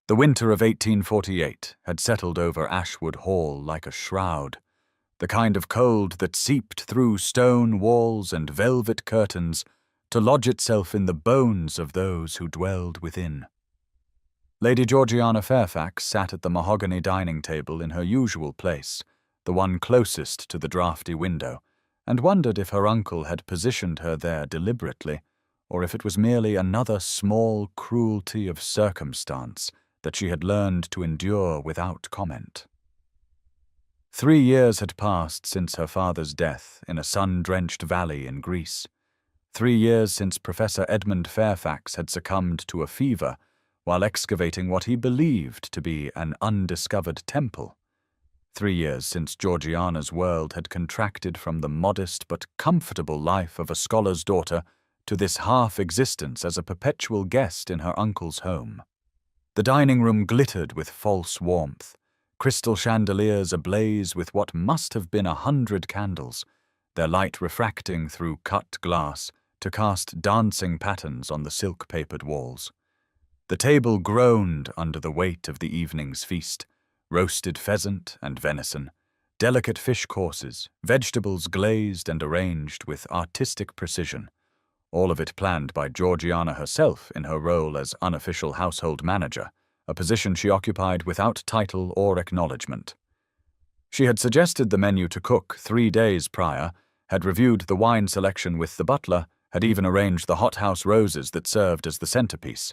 The winter of 1848 had settled over Ashwood Hall like a shroud, the kind of cold that seeped through stone walls and velvet curtains to lodge itself in the bones of those who dwelled within. Lady Georgiana Fairfax sat at the mahogany dining table in her usual place, the one closest to the draughty window, and wondered if her uncle had positioned her there deliberately, or if it was merely another small cruelty of circumstance that she had learned to endure without comment. 3 years had passed since her father's death in a sun-drenched valley in Greece. 3 years since Professor Edmund Fairfax had succumbed to a fever while excavating what he believed to be an undiscovered temple. 3 years since Georgiana's world had contracted from the modest but comfortable life of a scholar's daughter to this half-existence as a perpetual guest in her uncle's home. The dining room glittered with false warmth, crystal chandeliers ablaze with what must have been 100 candles, their light refracting through cut glass to cast dancing patterns on the silk-papered walls. The table groaned under the weight of the evening's feast, roasted pheasant and venison, delicate fish courses, vegetables glazed and arranged with artistic precision, all of it planned by Georgiana herself in her role as unofficial household manager, a position she occupied without title or acknowledgement. She had suggested the menu to cook 3 days prior, had reviewed the wine selection with the butler, had even arranged the hothouse roses that served as the centerpiece.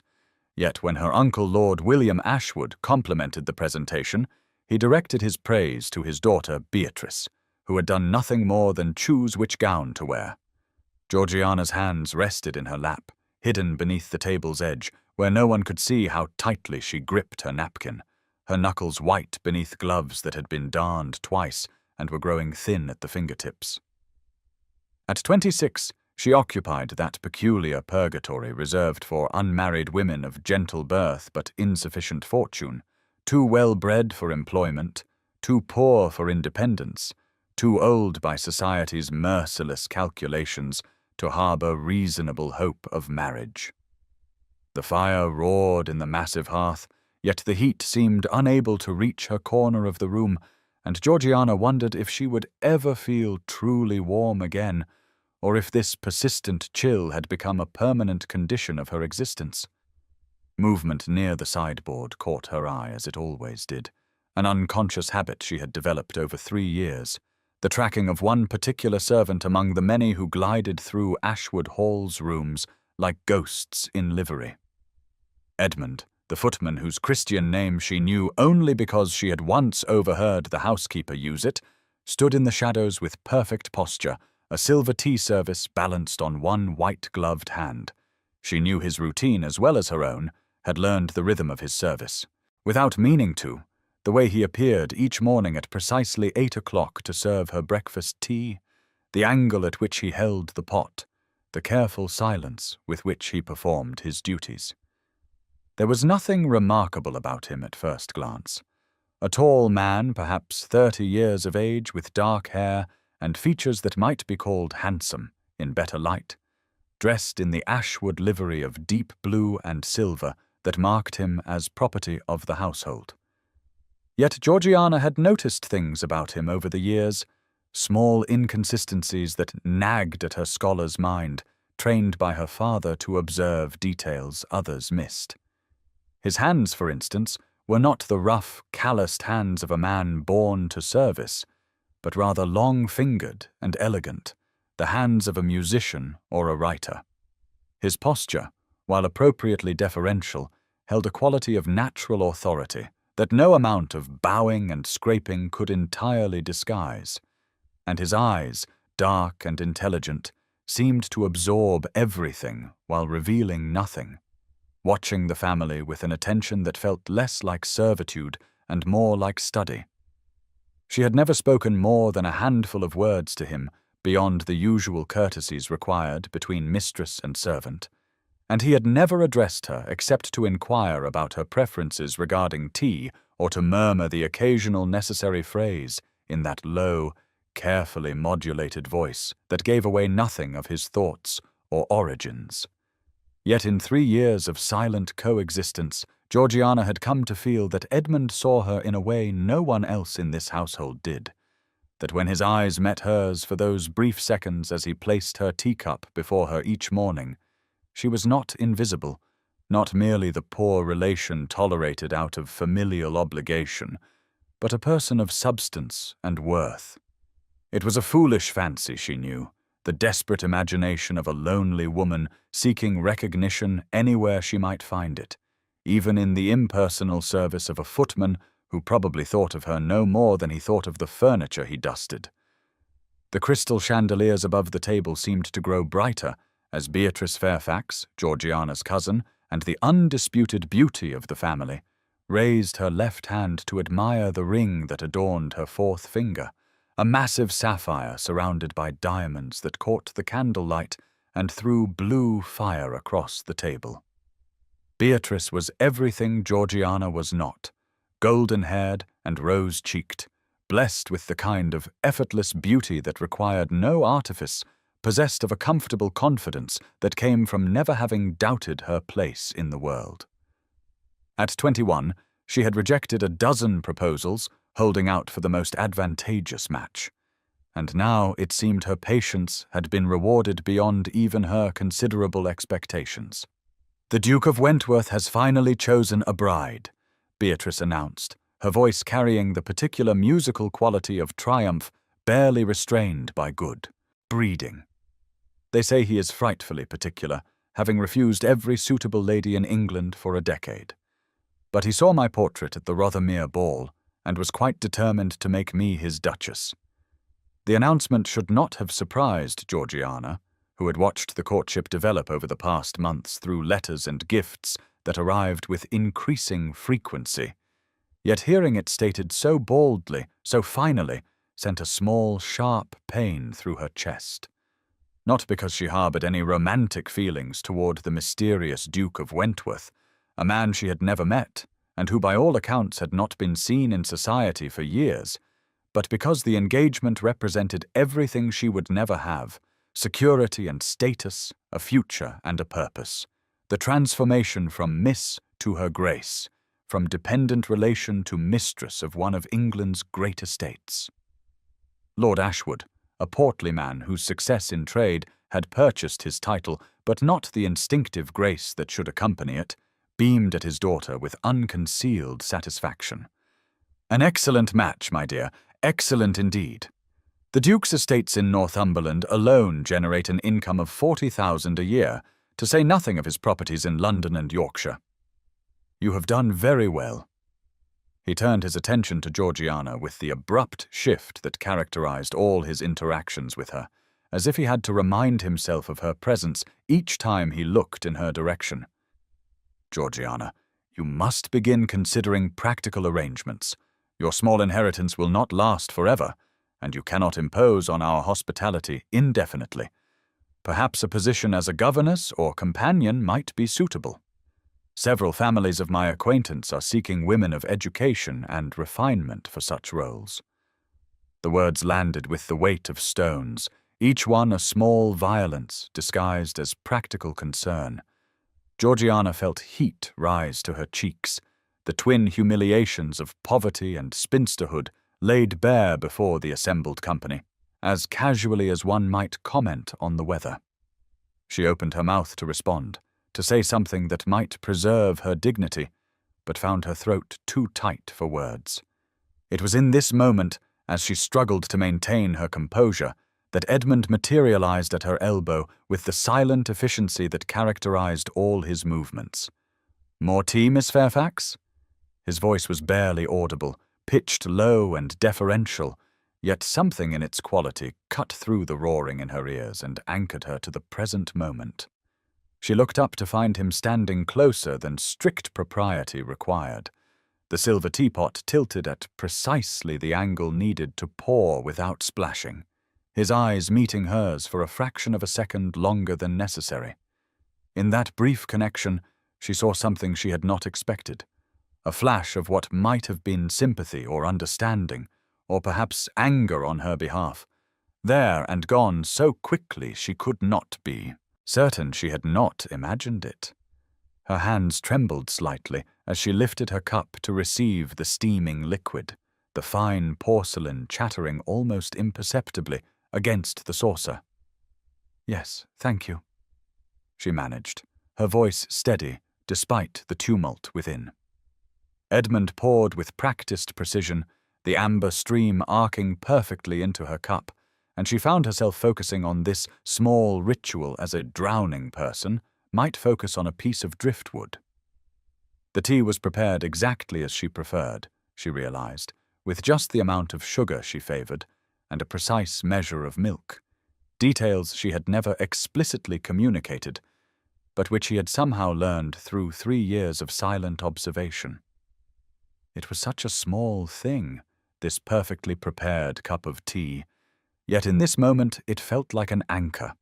Yet when her uncle Lord William Ashwood complimented the presentation, he directed his praise to his daughter Beatrice, who had done nothing more than choose which gown to wear. Georgiana's hands rested in her lap, hidden beneath the table's edge, where no one could see how tightly she gripped her napkin, her knuckles white beneath gloves that had been darned twice and were growing thin at the fingertips. At 26, she occupied that peculiar purgatory reserved for unmarried women of gentle birth but insufficient fortune, too well-bred for employment, too poor for independence, too old by society's merciless calculations to harbour reasonable hope of marriage. The fire roared in the massive hearth, yet the heat seemed unable to reach her corner of the room, and Georgiana wondered if she would ever feel truly warm again, or if this persistent chill had become a permanent condition of her existence. Movement near the sideboard caught her eye as it always did, an unconscious habit she had developed over 3 years, the tracking of one particular servant among the many who glided through Ashwood Hall's rooms like ghosts in livery. Edmund, the footman whose Christian name she knew only because she had once overheard the housekeeper use it, stood in the shadows with perfect posture, a silver tea service balanced on one white-gloved hand. She knew his routine as well as her own, had learned the rhythm of his service. Without meaning to, the way he appeared each morning at precisely 8 o'clock to serve her breakfast tea, the angle at which he held the pot, the careful silence with which he performed his duties. There was nothing remarkable about him at first glance. A tall man, perhaps 30 years of age, with dark hair and features that might be called handsome in better light, dressed in the Ashwood livery of deep blue and silver that marked him as property of the household. Yet Georgiana had noticed things about him over the years, small inconsistencies that nagged at her scholar's mind, trained by her father to observe details others missed. His hands, for instance, were not the rough, calloused hands of a man born to service, but rather long-fingered and elegant, the hands of a musician or a writer. His posture, while appropriately deferential, held a quality of natural authority that no amount of bowing and scraping could entirely disguise, and his eyes, dark and intelligent, seemed to absorb everything while revealing nothing, watching the family with an attention that felt less like servitude and more like study. She had never spoken more than a handful of words to him beyond the usual courtesies required between mistress and servant, and he had never addressed her except to inquire about her preferences regarding tea or to murmur the occasional necessary phrase in that low, carefully modulated voice that gave away nothing of his thoughts or origins. Yet in 3 years of silent coexistence, Georgiana had come to feel that Edmund saw her in a way no one else in this household did, that when his eyes met hers for those brief seconds as he placed her teacup before her each morning, she was not invisible, not merely the poor relation tolerated out of familial obligation, but a person of substance and worth. It was a foolish fancy, she knew, the desperate imagination of a lonely woman seeking recognition anywhere she might find it, even in the impersonal service of a footman who probably thought of her no more than he thought of the furniture he dusted. The crystal chandeliers above the table seemed to grow brighter as Beatrice Fairfax, Georgiana's cousin, and the undisputed beauty of the family, raised her left hand to admire the ring that adorned her fourth finger, a massive sapphire surrounded by diamonds that caught the candlelight and threw blue fire across the table. Beatrice was everything Georgiana was not, golden-haired and rose-cheeked, blessed with the kind of effortless beauty that required no artifice, possessed of a comfortable confidence that came from never having doubted her place in the world. At 21, she had rejected a dozen proposals, holding out for the most advantageous match, and now it seemed her patience had been rewarded beyond even her considerable expectations. "The Duke of Wentworth has finally chosen a bride," Beatrice announced, her voice carrying the particular musical quality of triumph barely restrained by good breeding. "They say he is frightfully particular, having refused every suitable lady in England for a decade. But he saw my portrait at the Rothermere ball, and was quite determined to make me his duchess." The announcement should not have surprised Georgiana, who had watched the courtship develop over the past months through letters and gifts that arrived with increasing frequency. Yet hearing it stated so boldly, so finally, sent a small, sharp pain through her chest. Not because she harbored any romantic feelings toward the mysterious Duke of Wentworth, a man she had never met, and who by all accounts had not been seen in society for years, but because the engagement represented everything she would never have: security and status, a future and a purpose, the transformation from Miss to her Grace, from dependent relation to mistress of one of England's great estates. Lord Ashwood, a portly man whose success in trade had purchased his title, but not the instinctive grace that should accompany it, beamed at his daughter with unconcealed satisfaction. "An excellent match, my dear, excellent indeed. The Duke's estates in Northumberland alone generate an income of 40,000 a year, to say nothing of his properties in London and Yorkshire. You have done very well." He turned his attention to Georgiana with the abrupt shift that characterized all his interactions with her, as if he had to remind himself of her presence each time he looked in her direction. "Georgiana, you must begin considering practical arrangements. Your small inheritance will not last forever, and you cannot impose on our hospitality indefinitely. Perhaps a position as a governess or companion might be suitable. Several families of my acquaintance are seeking women of education and refinement for such roles." The words landed with the weight of stones, each one a small violence disguised as practical concern. Georgiana felt heat rise to her cheeks, the twin humiliations of poverty and spinsterhood laid bare before the assembled company, as casually as one might comment on the weather. She opened her mouth to respond, to say something that might preserve her dignity, but found her throat too tight for words. It was in this moment, as she struggled to maintain her composure, that Edmund materialized at her elbow with the silent efficiency that characterized all his movements. "More tea, Miss Fairfax?" His voice was barely audible, pitched low and deferential, yet something in its quality cut through the roaring in her ears and anchored her to the present moment. She looked up to find him standing closer than strict propriety required, the silver teapot tilted at precisely the angle needed to pour without splashing, his eyes meeting hers for a fraction of a second longer than necessary. In that brief connection, she saw something she had not expected, a flash of what might have been sympathy or understanding, or perhaps anger on her behalf, there and gone so quickly she could not be certain she had not imagined it. Her hands trembled slightly as she lifted her cup to receive the steaming liquid, the fine porcelain chattering almost imperceptibly against the saucer. "Yes, thank you," she managed, her voice steady despite the tumult within. Edmund poured with practiced precision, the amber stream arcing perfectly into her cup, and she found herself focusing on this small ritual as a drowning person might focus on a piece of driftwood. The tea was prepared exactly as she preferred, she realized, with just the amount of sugar she favored and a precise measure of milk, details she had never explicitly communicated, but which he had somehow learned through 3 years of silent observation. It was such a small thing, this perfectly prepared cup of tea, yet in this moment it felt like an anchor,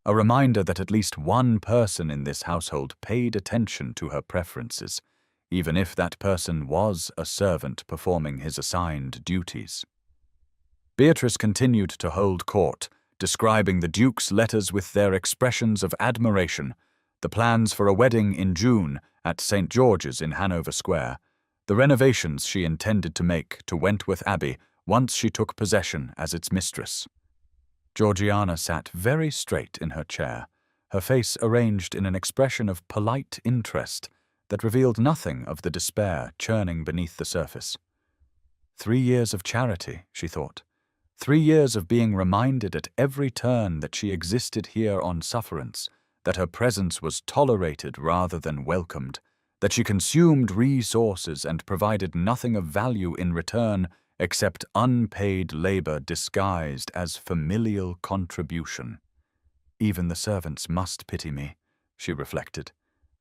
a reminder that at least one person in this household paid attention to her preferences, even if that person was a servant performing his assigned duties. Beatrice continued to hold court, describing the Duke's letters with their expressions of admiration, the plans for a wedding in June at St. George's in Hanover Square, the renovations she intended to make to Wentworth Abbey once she took possession as its mistress. Georgiana sat very straight in her chair, her face arranged in an expression of polite interest that revealed nothing of the despair churning beneath the surface. 3 years of charity, she thought. 3 years of being reminded at every turn that she existed here on sufferance, that her presence was tolerated rather than welcomed, that she consumed resources and provided nothing of value in return except unpaid labor disguised as familial contribution. Even the servants must pity me, she reflected,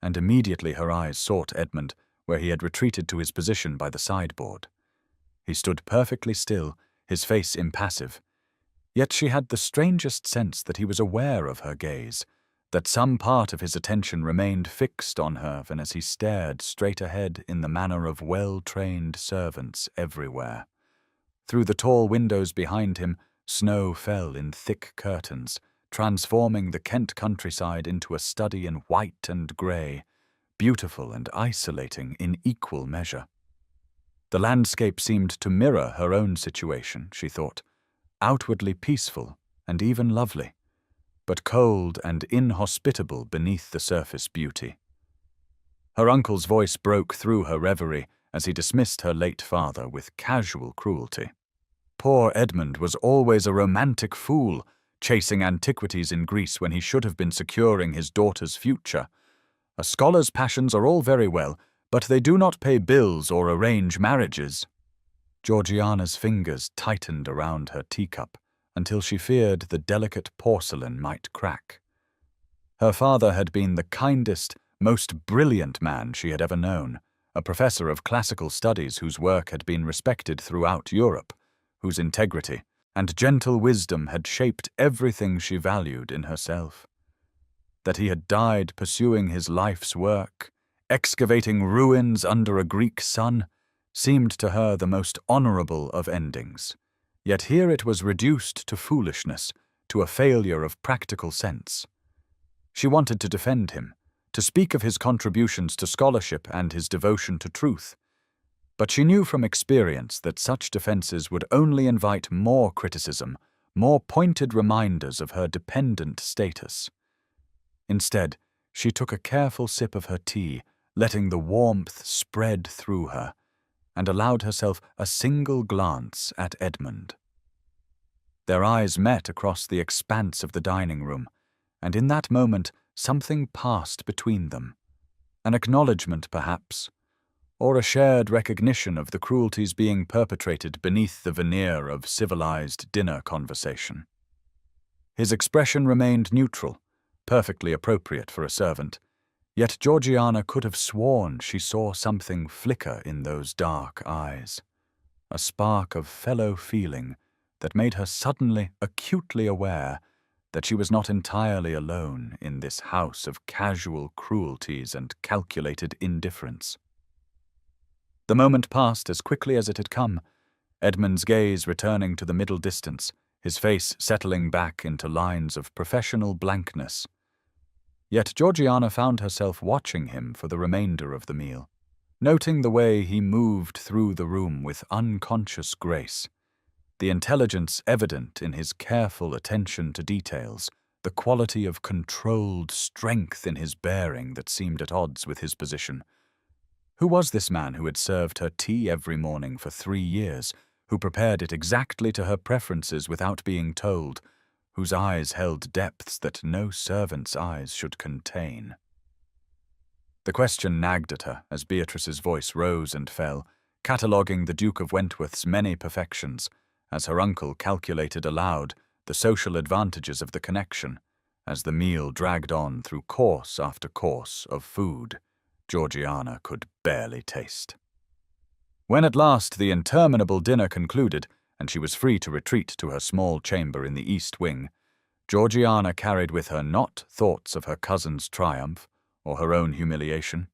and immediately her eyes sought Edmund, where he had retreated to his position by the sideboard. He stood perfectly still, his face impassive. Yet she had the strangest sense that he was aware of her gaze, that some part of his attention remained fixed on her even as he stared straight ahead in the manner of well-trained servants everywhere. Through the tall windows behind him, snow fell in thick curtains, transforming the Kent countryside into a study in white and grey, beautiful and isolating in equal measure. The landscape seemed to mirror her own situation, she thought, outwardly peaceful and even lovely, but cold and inhospitable beneath the surface beauty. Her uncle's voice broke through her reverie as he dismissed her late father with casual cruelty. Poor Edmund was always a romantic fool, chasing antiquities in Greece when he should have been securing his daughter's future. A scholar's passions are all very well, but they do not pay bills or arrange marriages. Georgiana's fingers tightened around her teacup until she feared the delicate porcelain might crack. Her father had been the kindest, most brilliant man she had ever known, a professor of classical studies whose work had been respected throughout Europe, whose integrity and gentle wisdom had shaped everything she valued in herself. That he had died pursuing his life's work, excavating ruins under a Greek sun, seemed to her the most honorable of endings. Yet here it was reduced to foolishness, to a failure of practical sense. She wanted to defend him, to speak of his contributions to scholarship and his devotion to truth. But she knew from experience that such defenses would only invite more criticism, more pointed reminders of her dependent status. Instead, she took a careful sip of her tea, letting the warmth spread through her, and allowed herself a single glance at Edmund. Their eyes met across the expanse of the dining room, and in that moment something passed between them. An acknowledgement, perhaps, or a shared recognition of the cruelties being perpetrated beneath the veneer of civilized dinner conversation. His expression remained neutral, perfectly appropriate for a servant, yet Georgiana could have sworn she saw something flicker in those dark eyes, a spark of fellow feeling that made her suddenly acutely aware that she was not entirely alone in this house of casual cruelties and calculated indifference. The moment passed as quickly as it had come, Edmund's gaze returning to the middle distance, his face settling back into lines of professional blankness. Yet Georgiana found herself watching him for the remainder of the meal. noting the way he moved through the room with unconscious grace, the intelligence evident in his careful attention to details, the quality of controlled strength in his bearing that seemed at odds with his position. Who was this man who had served her tea every morning for 3 years, who prepared it exactly to her preferences without being told, whose eyes held depths that no servant's eyes should contain? The question nagged at her as Beatrice's voice rose and fell, cataloguing the Duke of Wentworth's many perfections, as her uncle calculated aloud the social advantages of the connection, as the meal dragged on through course after course of food Georgiana could barely taste. When at last the interminable dinner concluded, and she was free to retreat to her small chamber in the east wing, Georgiana carried with her not thoughts of her cousin's triumph or her own humiliation,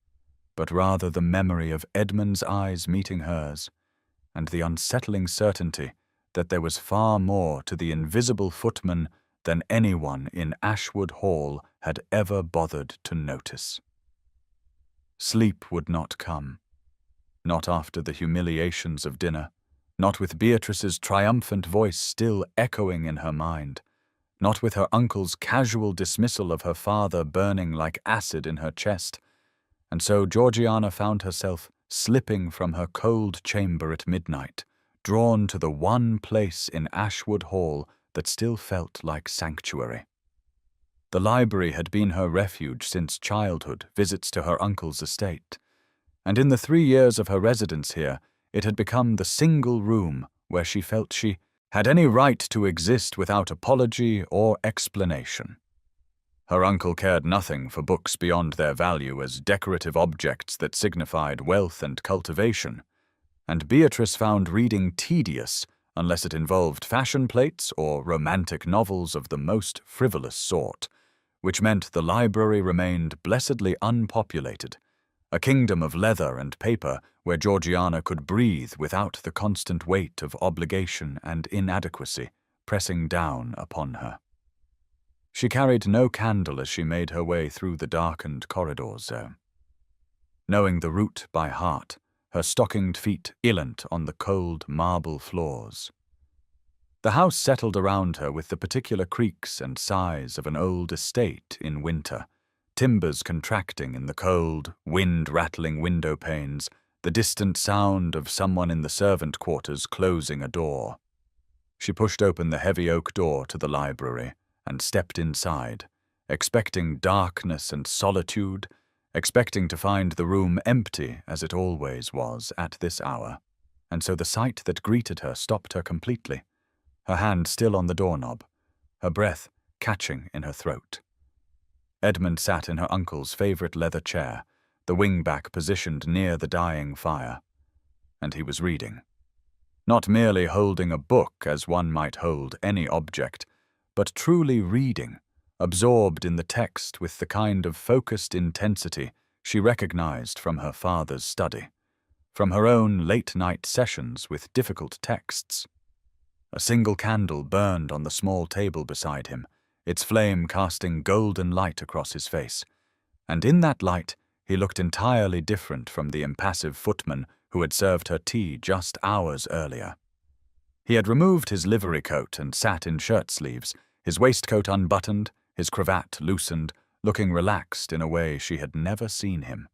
but rather the memory of Edmund's eyes meeting hers, and the unsettling certainty that there was far more to the invisible footman than anyone in Ashwood Hall had ever bothered to notice. Sleep would not come, not after the humiliations of dinner, not with Beatrice's triumphant voice still echoing in her mind, not with her uncle's casual dismissal of her father burning like acid in her chest, and so Georgiana found herself slipping from her cold chamber at midnight, drawn to the one place in Ashwood Hall that still felt like sanctuary. The library had been her refuge since childhood, visits to her uncle's estate, and in the 3 years of her residence here, it had become the single room where she felt she had any right to exist without apology or explanation. Her uncle cared nothing for books beyond their value as decorative objects that signified wealth and cultivation, and Beatrice found reading tedious unless it involved fashion plates or romantic novels of the most frivolous sort, which meant the library remained blessedly unpopulated, a kingdom of leather and paper where Georgiana could breathe without the constant weight of obligation and inadequacy pressing down upon her. She carried no candle as she made her way through the darkened corridors there. Knowing the route by heart, her stockinged feet illant on the cold marble floors. The house settled around her with the particular creaks and sighs of an old estate in winter, timbers contracting in the cold, wind-rattling window panes, the distant sound of someone in the servant quarters closing a door. She pushed open the heavy oak door to the library and stepped inside, expecting darkness and solitude, expecting to find the room empty as it always was at this hour, and so the sight that greeted her stopped her completely, her hand still on the doorknob, her breath catching in her throat. Edmund sat in her uncle's favourite leather chair, the wing-back positioned near the dying fire, and he was reading. Not merely holding a book as one might hold any object, but truly reading, absorbed in the text with the kind of focused intensity she recognized from her father's study, from her own late-night sessions with difficult texts. A single candle burned on the small table beside him, its flame casting golden light across his face, and in that light he looked entirely different from the impassive footman who had served her tea just hours earlier. He had removed his livery coat and sat in shirt-sleeves, his waistcoat unbuttoned, his cravat loosened, looking relaxed in a way she had never seen him,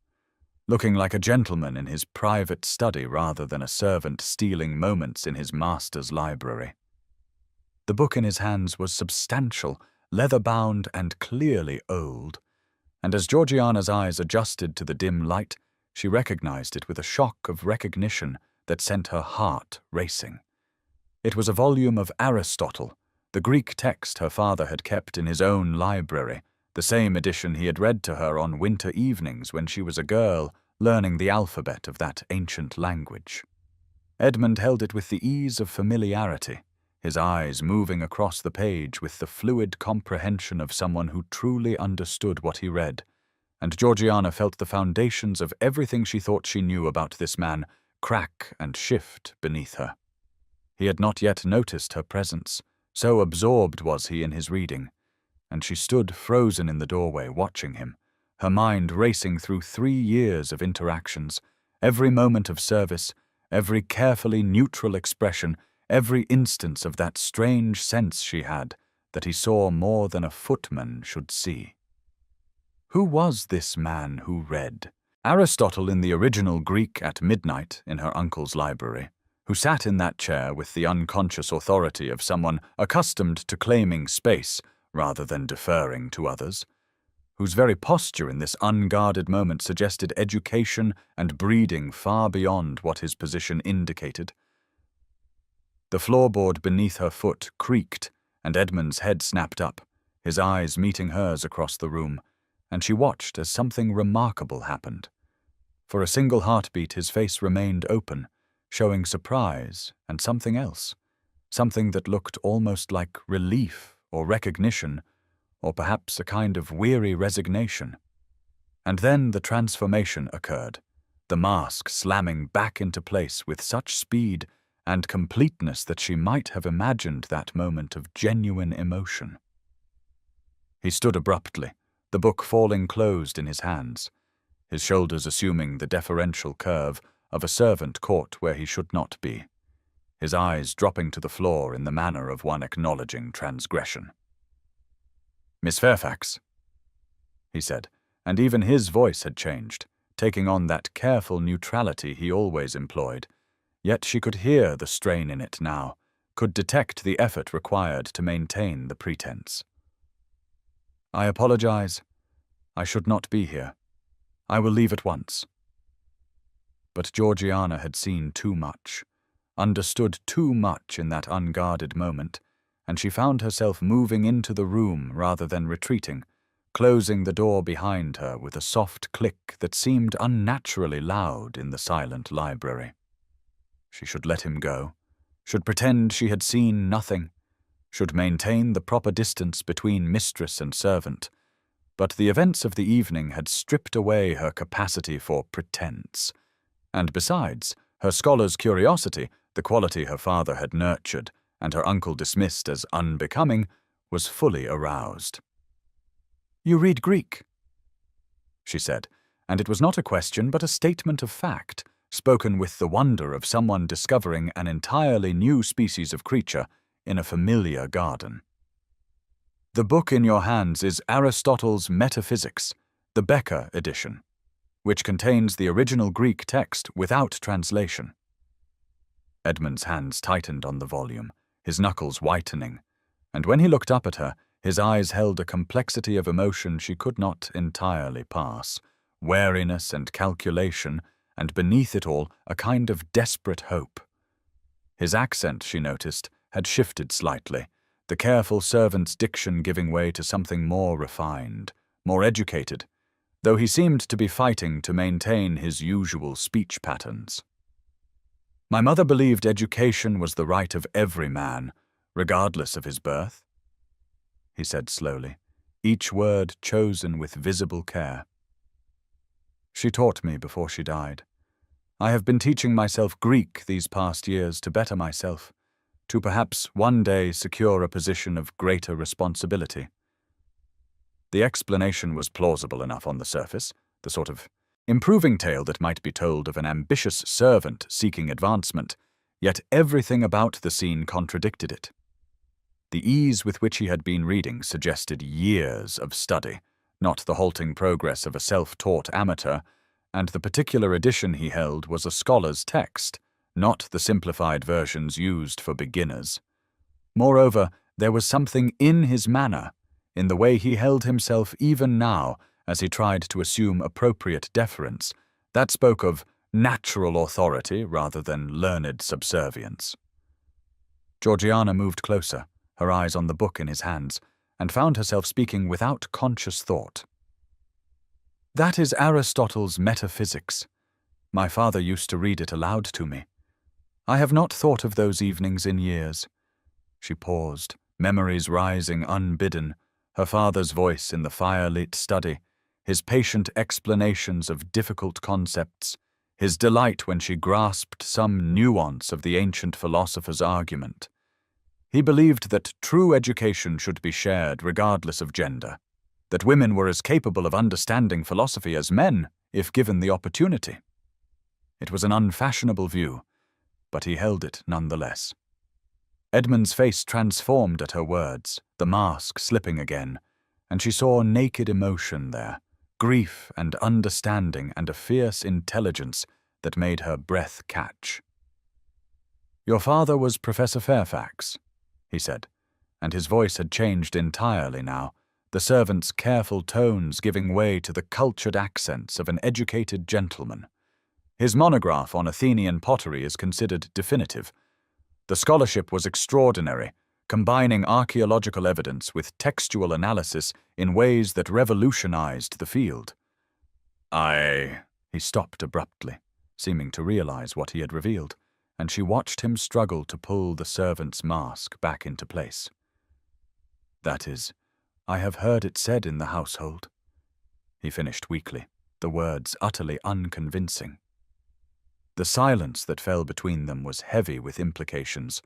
looking like a gentleman in his private study rather than a servant stealing moments in his master's library. The book in his hands was substantial, leather-bound and clearly old, and as Georgiana's eyes adjusted to the dim light, she recognized it with a shock of recognition that sent her heart racing. It was a volume of Aristotle, the Greek text her father had kept in his own library, the same edition he had read to her on winter evenings when she was a girl, learning the alphabet of that ancient language. Edmund held it with the ease of familiarity, his eyes moving across the page with the fluid comprehension of someone who truly understood what he read, and Georgiana felt the foundations of everything she thought she knew about this man crack and shift beneath her. He had not yet noticed her presence, so absorbed was he in his reading, and she stood frozen in the doorway watching him, her mind racing through 3 years of interactions, Every moment of service, every carefully neutral expression, every instance of that strange sense she had that he saw more than a footman should see. Who was this man who read? Aristotle in the original Greek at midnight in her uncle's library, who sat in that chair with the unconscious authority of someone accustomed to claiming space rather than deferring to others, whose very posture in this unguarded moment suggested education and breeding far beyond what his position indicated. The floorboard beneath her foot creaked, and Edmund's head snapped up, his eyes meeting hers across the room, and she watched as something remarkable happened. For a single heartbeat his face remained open, showing surprise and something else, something that looked almost like relief or recognition, or perhaps a kind of weary resignation. And then the transformation occurred, the mask slamming back into place with such speed and completeness that she might have imagined that moment of genuine emotion. He stood abruptly, the book falling closed in his hands, his shoulders assuming the deferential curve of a servant caught where he should not be, his eyes dropping to the floor in the manner of one acknowledging transgression. "Miss Fairfax," he said, and even his voice had changed, taking on that careful neutrality he always employed, yet she could hear the strain in it now, could detect the effort required to maintain the pretense. "I apologize. I should not be here. I will leave at once." But Georgiana had seen too much, understood too much in that unguarded moment, and she found herself moving into the room rather than retreating, closing the door behind her with a soft click that seemed unnaturally loud in the silent library. She should let him go, should pretend she had seen nothing, should maintain the proper distance between mistress and servant, but the events of the evening had stripped away her capacity for pretense, and besides, her scholar's curiosity, the quality her father had nurtured and her uncle dismissed as unbecoming, was fully aroused. "You read Greek," she said, and it was not a question but a statement of fact, spoken with the wonder of someone discovering an entirely new species of creature in a familiar garden. "The book in your hands is Aristotle's Metaphysics, the Becker edition, which contains the original Greek text without translation." Edmund's hands tightened on the volume, his knuckles whitening, and when he looked up at her, his eyes held a complexity of emotion she could not entirely pass, wariness and calculation, and beneath it all a kind of desperate hope. His accent, she noticed, had shifted slightly, the careful servant's diction giving way to something more refined, more educated, though he seemed to be fighting to maintain his usual speech patterns. "My mother believed education was the right of every man, regardless of his birth," he said slowly, each word chosen with visible care. "She taught me before she died. I have been teaching myself Greek these past years to better myself, to perhaps one day secure a position of greater responsibility." The explanation was plausible enough on the surface, the sort of improving tale that might be told of an ambitious servant seeking advancement, yet everything about the scene contradicted it. The ease with which he had been reading suggested years of study, not the halting progress of a self-taught amateur, and the particular edition he held was a scholar's text, not the simplified versions used for beginners. Moreover, there was something in his manner, in the way he held himself even now as he tried to assume appropriate deference, that spoke of natural authority rather than learned subservience. Georgiana moved closer, her eyes on the book in his hands, and found herself speaking without conscious thought. "That is Aristotle's Metaphysics. My father used to read it aloud to me. I have not thought of those evenings in years." She paused, memories rising unbidden, her father's voice in the fire-lit study, his patient explanations of difficult concepts, his delight when she grasped some nuance of the ancient philosopher's argument. He believed that true education should be shared regardless of gender, that women were as capable of understanding philosophy as men, if given the opportunity. It was an unfashionable view, but he held it nonetheless. Edmund's face transformed at her words, the mask slipping again, and she saw naked emotion there, grief and understanding and a fierce intelligence that made her breath catch. "Your father was Professor Fairfax," he said, and his voice had changed entirely now, the servant's careful tones giving way to the cultured accents of an educated gentleman. His monograph on Athenian pottery is considered definitive. The scholarship was extraordinary, combining archaeological evidence with textual analysis in ways that revolutionized the field. He stopped abruptly, seeming to realize what he had revealed, and she watched him struggle to pull the servant's mask back into place. "That is, I have heard it said in the household," he finished weakly, the words utterly unconvincing. The silence that fell between them was heavy with implications,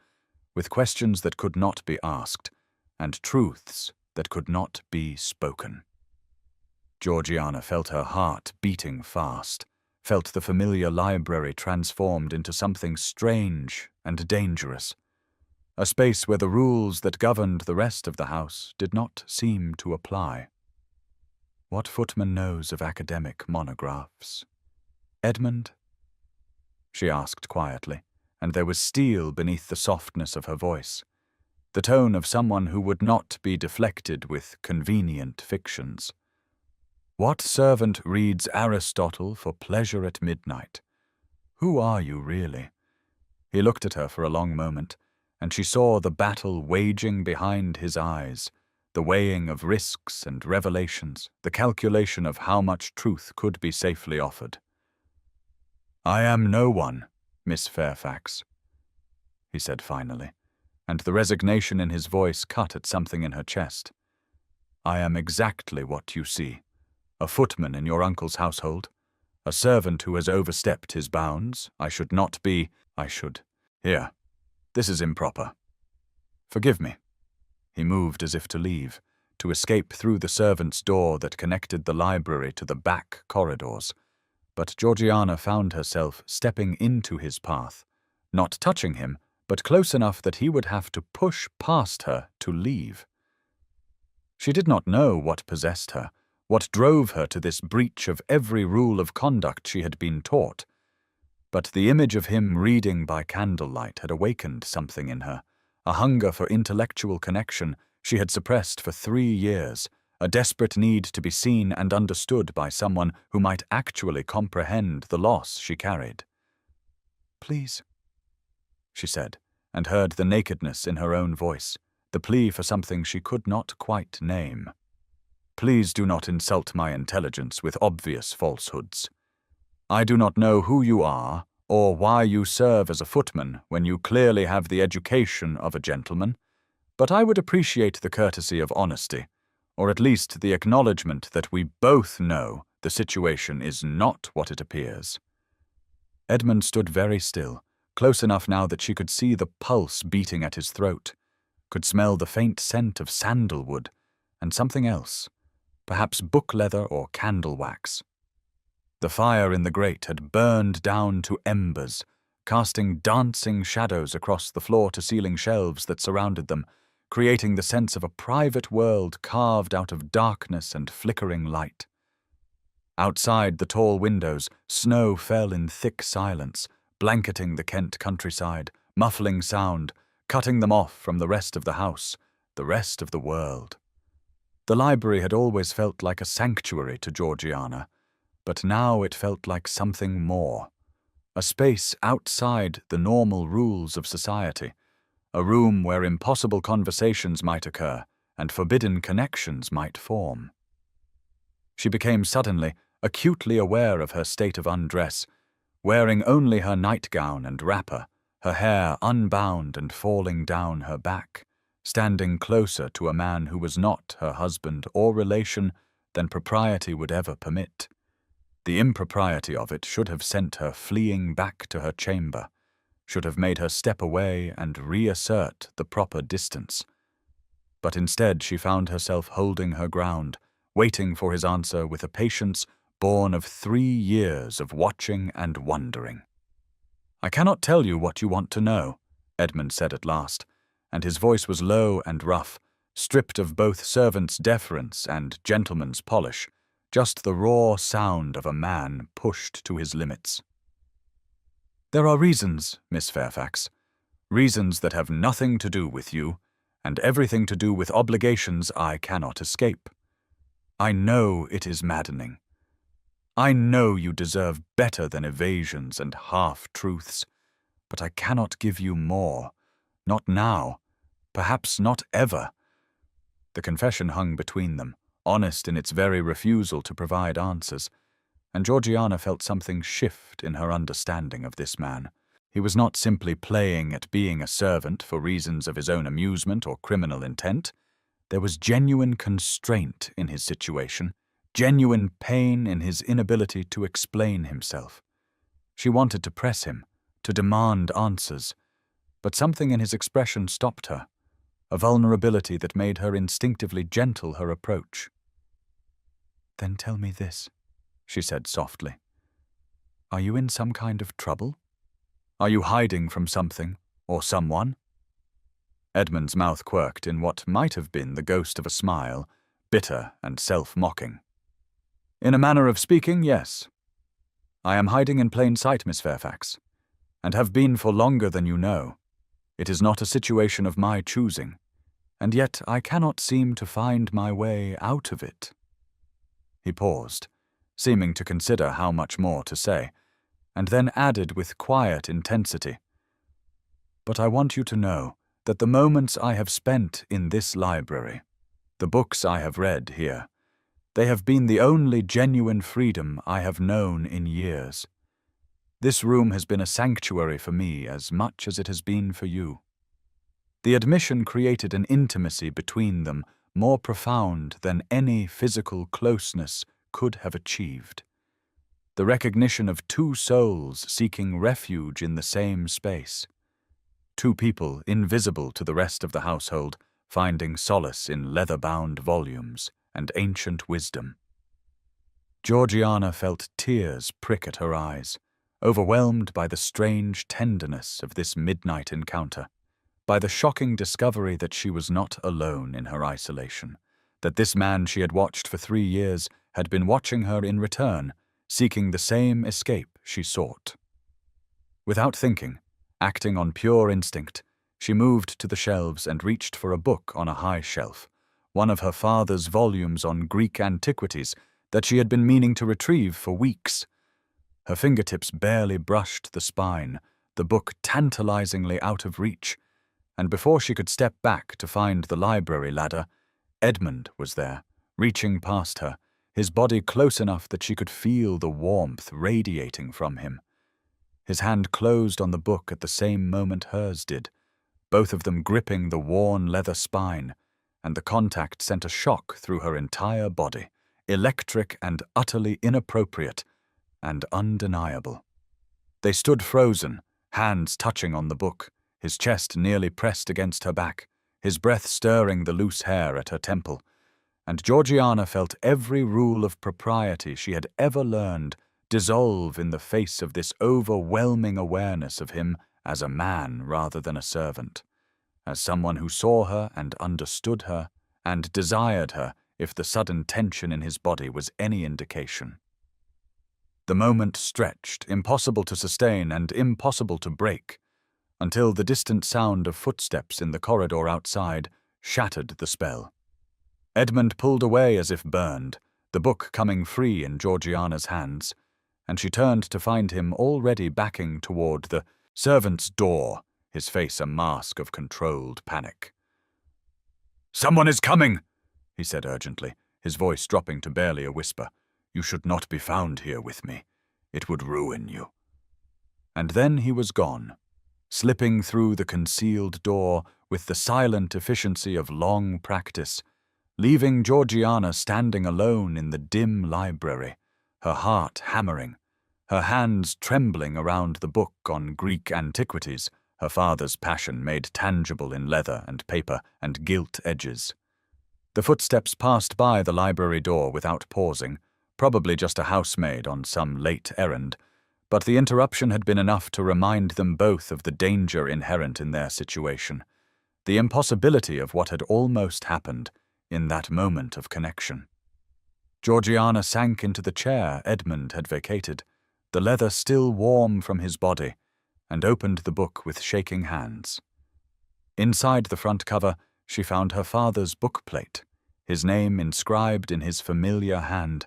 with questions that could not be asked, and truths that could not be spoken. Georgiana felt her heart beating fast, felt the familiar library transformed into something strange and dangerous, a space where the rules that governed the rest of the house did not seem to apply. What Footman knows of academic monographs? Edmund? She asked quietly, and there was steel beneath the softness of her voice, the tone of someone who would not be deflected with convenient fictions. What servant reads Aristotle for pleasure at midnight? Who are you, really? He looked at her for a long moment, and she saw the battle waging behind his eyes, the weighing of risks and revelations, the calculation of how much truth could be safely offered. "I am no one, Miss Fairfax," he said finally, and the resignation in his voice cut at something in her chest. "I am exactly what you see. A footman in your uncle's household, a servant who has overstepped his bounds. Here, this is improper. Forgive me." He moved as if to leave, to escape through the servant's door that connected the library to the back corridors, but Georgiana found herself stepping into his path, not touching him, but close enough that he would have to push past her to leave. She did not know what possessed her, what drove her to this breach of every rule of conduct she had been taught. But the image of him reading by candlelight had awakened something in her, a hunger for intellectual connection she had suppressed for 3 years, a desperate need to be seen and understood by someone who might actually comprehend the loss she carried. "Please," she said, and heard the nakedness in her own voice, the plea for something she could not quite name. "Please do not insult my intelligence with obvious falsehoods. I do not know who you are or why you serve as a footman when you clearly have the education of a gentleman, but I would appreciate the courtesy of honesty, or at least the acknowledgement that we both know the situation is not what it appears." Edmund stood very still, close enough now that she could see the pulse beating at his throat, could smell the faint scent of sandalwood, and something else, perhaps book leather or candle wax. The fire in the grate had burned down to embers, casting dancing shadows across the floor-to-ceiling shelves that surrounded them, creating the sense of a private world carved out of darkness and flickering light. Outside the tall windows, snow fell in thick silence, blanketing the Kent countryside, muffling sound, cutting them off from the rest of the house, the rest of the world. The library had always felt like a sanctuary to Georgiana, but now it felt like something more, a space outside the normal rules of society, a room where impossible conversations might occur and forbidden connections might form. She became suddenly acutely aware of her state of undress, wearing only her nightgown and wrapper, her hair unbound and falling down her back, standing closer to a man who was not her husband or relation than propriety would ever permit. The impropriety of it should have sent her fleeing back to her chamber, should have made her step away and reassert the proper distance. But instead she found herself holding her ground, waiting for his answer with a patience born of 3 years of watching and wondering. "I cannot tell you what you want to know," Edmund said at last, and his voice was low and rough, stripped of both servant's deference and gentleman's polish, just the raw sound of a man pushed to his limits. "There are reasons, Miss Fairfax, reasons that have nothing to do with you, and everything to do with obligations I cannot escape. I know it is maddening. I know you deserve better than evasions and half-truths, but I cannot give you more. Not now, perhaps not ever." The confession hung between them, honest in its very refusal to provide answers, and Georgiana felt something shift in her understanding of this man. He was not simply playing at being a servant for reasons of his own amusement or criminal intent. There was genuine constraint in his situation, genuine pain in his inability to explain himself. She wanted to press him, to demand answers, but something in his expression stopped her, a vulnerability that made her instinctively gentle her approach. "Then tell me this," she said softly. "Are you in some kind of trouble? Are you hiding from something or someone?" Edmund's mouth quirked in what might have been the ghost of a smile, bitter and self-mocking. "In a manner of speaking, yes. I am hiding in plain sight, Miss Fairfax, and have been for longer than you know. It is not a situation of my choosing, and yet I cannot seem to find my way out of it." He paused, seeming to consider how much more to say, and then added with quiet intensity, "But I want you to know that the moments I have spent in this library, the books I have read here, they have been the only genuine freedom I have known in years. This room has been a sanctuary for me as much as it has been for you." The admission created an intimacy between them more profound than any physical closeness could have achieved. The recognition of two souls seeking refuge in the same space. Two people invisible to the rest of the household, finding solace in leather-bound volumes and ancient wisdom. Georgiana felt tears prick at her eyes, overwhelmed by the strange tenderness of this midnight encounter, by the shocking discovery that she was not alone in her isolation, that this man she had watched for 3 years had been watching her in return, seeking the same escape she sought. Without thinking, acting on pure instinct, she moved to the shelves and reached for a book on a high shelf, one of her father's volumes on Greek antiquities that she had been meaning to retrieve for weeks. Her fingertips barely brushed the spine, the book tantalizingly out of reach, and before she could step back to find the library ladder, Edmund was there, reaching past her, his body close enough that she could feel the warmth radiating from him. His hand closed on the book at the same moment hers did, both of them gripping the worn leather spine, and the contact sent a shock through her entire body, electric and utterly inappropriate and undeniable. They stood frozen, hands touching on the book, his chest nearly pressed against her back, his breath stirring the loose hair at her temple, and Georgiana felt every rule of propriety she had ever learned dissolve in the face of this overwhelming awareness of him as a man rather than a servant, as someone who saw her and understood her and desired her if the sudden tension in his body was any indication. The moment stretched, impossible to sustain and impossible to break, until the distant sound of footsteps in the corridor outside shattered the spell. Edmund pulled away as if burned, the book coming free in Georgiana's hands, and she turned to find him already backing toward the servant's door, his face a mask of controlled panic. "Someone is coming," he said urgently, his voice dropping to barely a whisper. "You should not be found here with me. It would ruin you." And then he was gone, slipping through the concealed door with the silent efficiency of long practice, leaving Georgiana standing alone in the dim library, her heart hammering, her hands trembling around the book on Greek antiquities, her father's passion made tangible in leather and paper and gilt edges. The footsteps passed by the library door without pausing, probably just a housemaid on some late errand, but the interruption had been enough to remind them both of the danger inherent in their situation, the impossibility of what had almost happened in that moment of connection. Georgiana sank into the chair Edmund had vacated, the leather still warm from his body, and opened the book with shaking hands. Inside the front cover, she found her father's bookplate, his name inscribed in his familiar hand,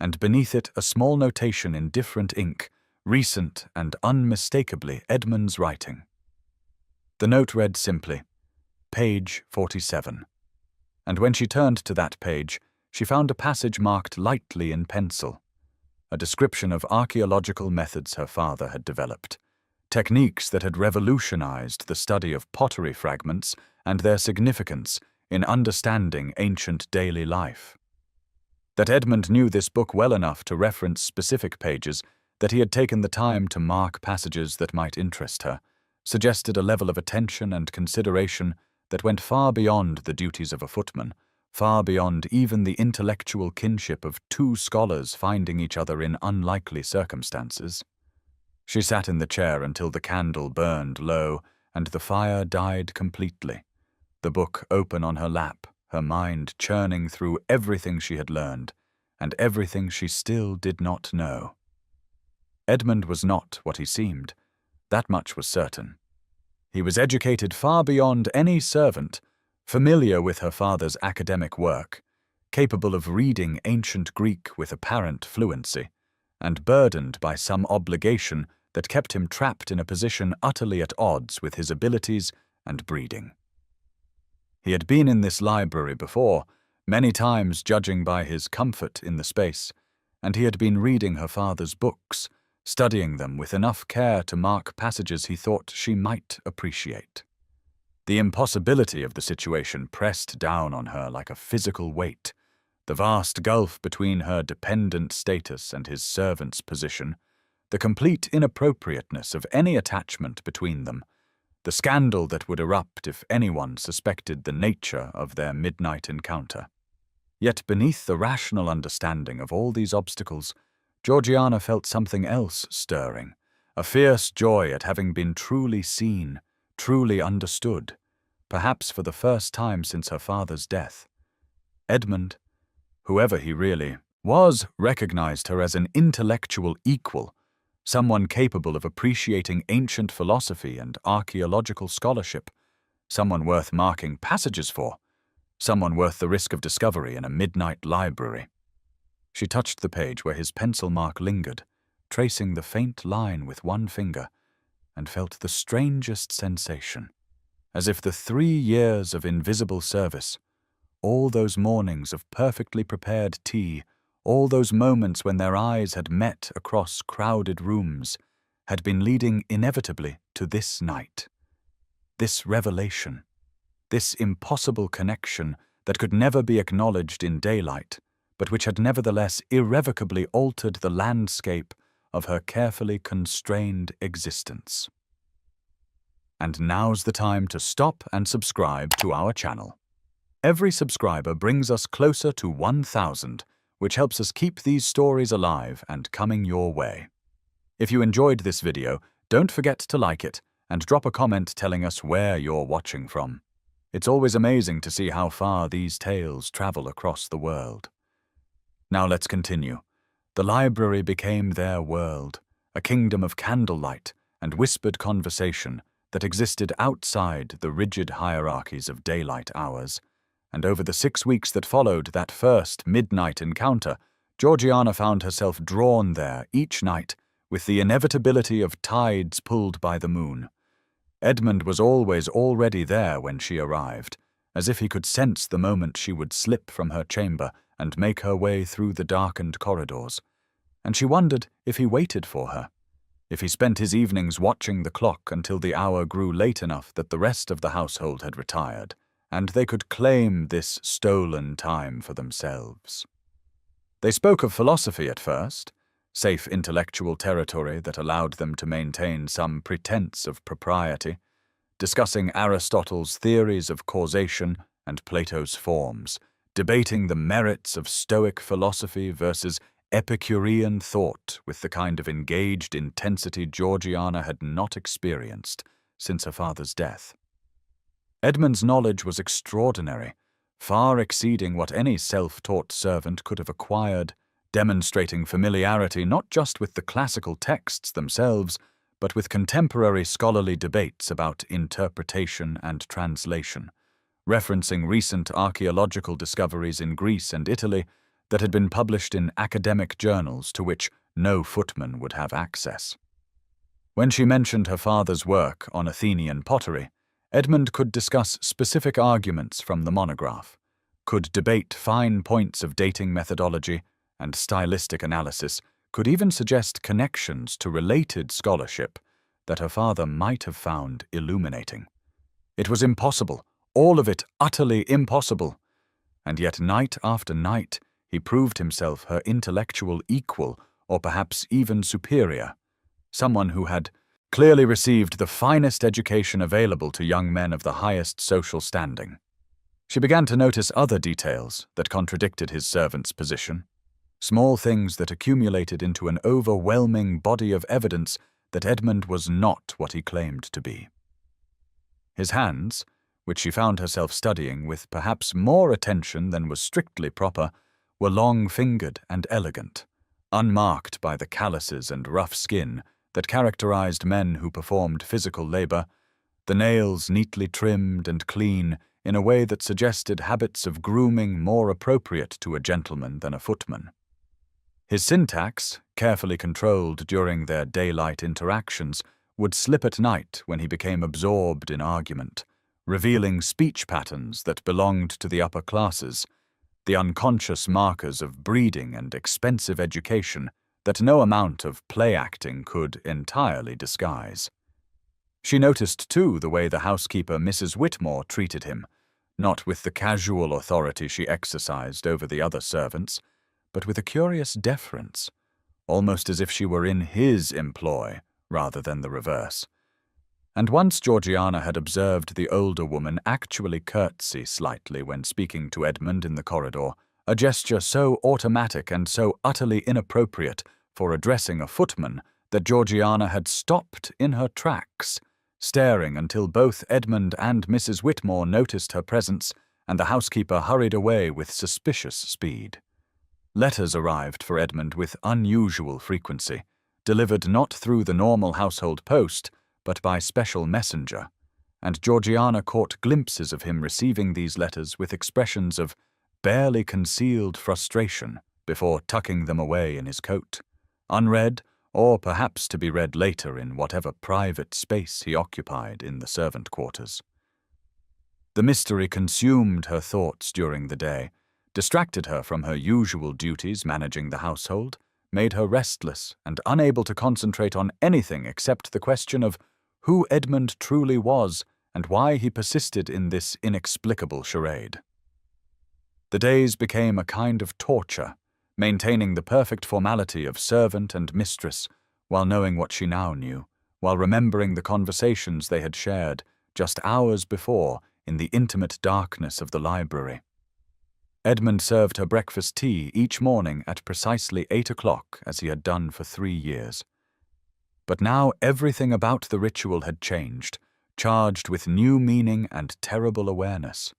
and beneath it a small notation in different ink, recent and unmistakably Edmund's writing. The note read simply, "Page 47." And when she turned to that page, she found a passage marked lightly in pencil, a description of archaeological methods her father had developed, techniques that had revolutionized the study of pottery fragments and their significance in understanding ancient daily life. That Edmund knew this book well enough to reference specific pages, that he had taken the time to mark passages that might interest her, suggested a level of attention and consideration that went far beyond the duties of a footman, far beyond even the intellectual kinship of two scholars finding each other in unlikely circumstances. She sat in the chair until the candle burned low and the fire died completely, the book open on her lap, her mind churning through everything she had learned and everything she still did not know. Edmund was not what he seemed, that much was certain. He was educated far beyond any servant, familiar with her father's academic work, capable of reading ancient Greek with apparent fluency, and burdened by some obligation that kept him trapped in a position utterly at odds with his abilities and breeding. He had been in this library before, many times judging by his comfort in the space, and he had been reading her father's books, studying them with enough care to mark passages he thought she might appreciate. The impossibility of the situation pressed down on her like a physical weight, the vast gulf between her dependent status and his servant's position, the complete inappropriateness of any attachment between them, the scandal that would erupt if anyone suspected the nature of their midnight encounter. Yet beneath the rational understanding of all these obstacles, Georgiana felt something else stirring, a fierce joy at having been truly seen, truly understood, perhaps for the first time since her father's death. Edmund, whoever he really was, recognized her as an intellectual equal, someone capable of appreciating ancient philosophy and archaeological scholarship, someone worth marking passages for, someone worth the risk of discovery in a midnight library. She touched the page where his pencil mark lingered, tracing the faint line with one finger, and felt the strangest sensation, as if the 3 years of invisible service, all those mornings of perfectly prepared tea, all those moments when their eyes had met across crowded rooms, had been leading inevitably to this night. This revelation, this impossible connection that could never be acknowledged in daylight, but which had nevertheless irrevocably altered the landscape of her carefully constrained existence. And now's the time to stop and subscribe to our channel. Every subscriber brings us closer to 1,000, which helps us keep these stories alive and coming your way. If you enjoyed this video, don't forget to like it and drop a comment telling us where you're watching from. It's always amazing to see how far these tales travel across the world. Now let's continue. The library became their world, a kingdom of candlelight and whispered conversation that existed outside the rigid hierarchies of daylight hours. And over the 6 weeks that followed that first midnight encounter, Georgiana found herself drawn there each night with the inevitability of tides pulled by the moon. Edmund was always already there when she arrived, as if he could sense the moment she would slip from her chamber and make her way through the darkened corridors, and she wondered if he waited for her, if he spent his evenings watching the clock until the hour grew late enough that the rest of the household had retired, and they could claim this stolen time for themselves. They spoke of philosophy at first, safe intellectual territory that allowed them to maintain some pretense of propriety, discussing Aristotle's theories of causation and Plato's forms, debating the merits of Stoic philosophy versus Epicurean thought with the kind of engaged intensity Georgiana had not experienced since her father's death. Edmund's knowledge was extraordinary, far exceeding what any self-taught servant could have acquired, demonstrating familiarity not just with the classical texts themselves, but with contemporary scholarly debates about interpretation and translation, referencing recent archaeological discoveries in Greece and Italy that had been published in academic journals to which no footman would have access. When she mentioned her father's work on Athenian pottery, Edmund could discuss specific arguments from the monograph, could debate fine points of dating methodology and stylistic analysis, could even suggest connections to related scholarship that her father might have found illuminating. It was impossible, all of it utterly impossible, and yet night after night he proved himself her intellectual equal, or perhaps even superior, someone who had clearly received the finest education available to young men of the highest social standing. She began to notice other details that contradicted his servant's position, small things that accumulated into an overwhelming body of evidence that Edmund was not what he claimed to be. His hands, which she found herself studying with perhaps more attention than was strictly proper, were long-fingered and elegant, unmarked by the calluses and rough skin that characterized men who performed physical labor, the nails neatly trimmed and clean in a way that suggested habits of grooming more appropriate to a gentleman than a footman. His syntax, carefully controlled during their daylight interactions, would slip at night when he became absorbed in argument, revealing speech patterns that belonged to the upper classes, the unconscious markers of breeding and expensive education that no amount of play-acting could entirely disguise. She noticed, too, the way the housekeeper, Mrs. Whitmore, treated him, not with the casual authority she exercised over the other servants, but with a curious deference, almost as if she were in his employ rather than the reverse. And once Georgiana had observed the older woman actually curtsy slightly when speaking to Edmund in the corridor, a gesture so automatic and so utterly inappropriate for addressing a footman that Georgiana had stopped in her tracks, staring until both Edmund and Mrs. Whitmore noticed her presence and the housekeeper hurried away with suspicious speed. Letters arrived for Edmund with unusual frequency, delivered not through the normal household post, but by special messenger, and Georgiana caught glimpses of him receiving these letters with expressions of barely concealed frustration before tucking them away in his coat, unread or perhaps to be read later in whatever private space he occupied in the servant quarters. The mystery consumed her thoughts during the day, distracted her from her usual duties managing the household, made her restless and unable to concentrate on anything except the question of who Edmund truly was and why he persisted in this inexplicable charade. The days became a kind of torture, maintaining the perfect formality of servant and mistress, while knowing what she now knew, while remembering the conversations they had shared just hours before in the intimate darkness of the library. Edmund served her breakfast tea each morning at precisely 8 o'clock, as he had done for 3 years. But now everything about the ritual had changed, charged with new meaning and terrible awareness.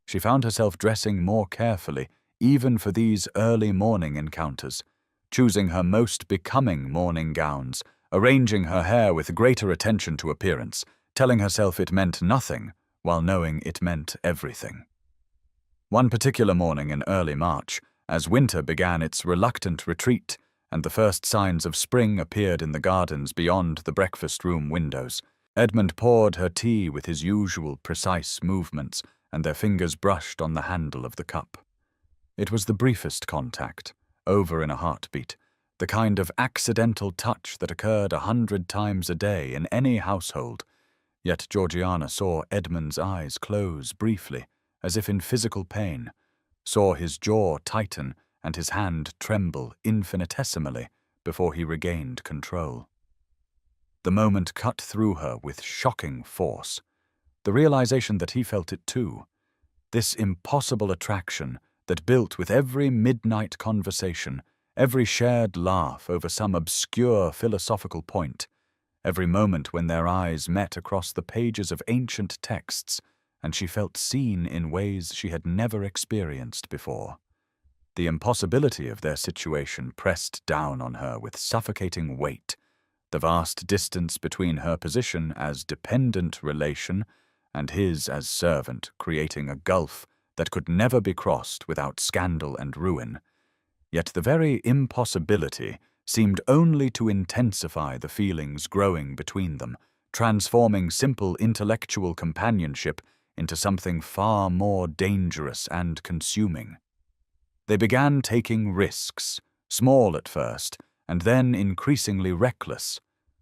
She found herself dressing more carefully, even for these early morning encounters, choosing her most becoming morning gowns, arranging her hair with greater attention to appearance, telling herself it meant nothing, while knowing it meant everything. One particular morning in early March, as winter began its reluctant retreat, and the first signs of spring appeared in the gardens beyond the breakfast-room windows, Edmund poured her tea with his usual precise movements, and their fingers brushed on the handle of the cup. It was the briefest contact, over in a heartbeat, the kind of accidental touch that occurred 100 times a day in any household, yet Georgiana saw Edmund's eyes close briefly, as if in physical pain, saw his jaw tighten and his hand tremble infinitesimally before he regained control. The moment cut through her with shocking force, the realization that he felt it too, this impossible attraction that built with every midnight conversation, every shared laugh over some obscure philosophical point, every moment when their eyes met across the pages of ancient texts, and she felt seen in ways she had never experienced before. The impossibility of their situation pressed down on her with suffocating weight, the vast distance between her position as dependent relation and his as servant creating a gulf that could never be crossed without scandal and ruin. Yet the very impossibility seemed only to intensify the feelings growing between them, transforming simple intellectual companionship into something far more dangerous and consuming. They began taking risks, small at first, and then increasingly reckless,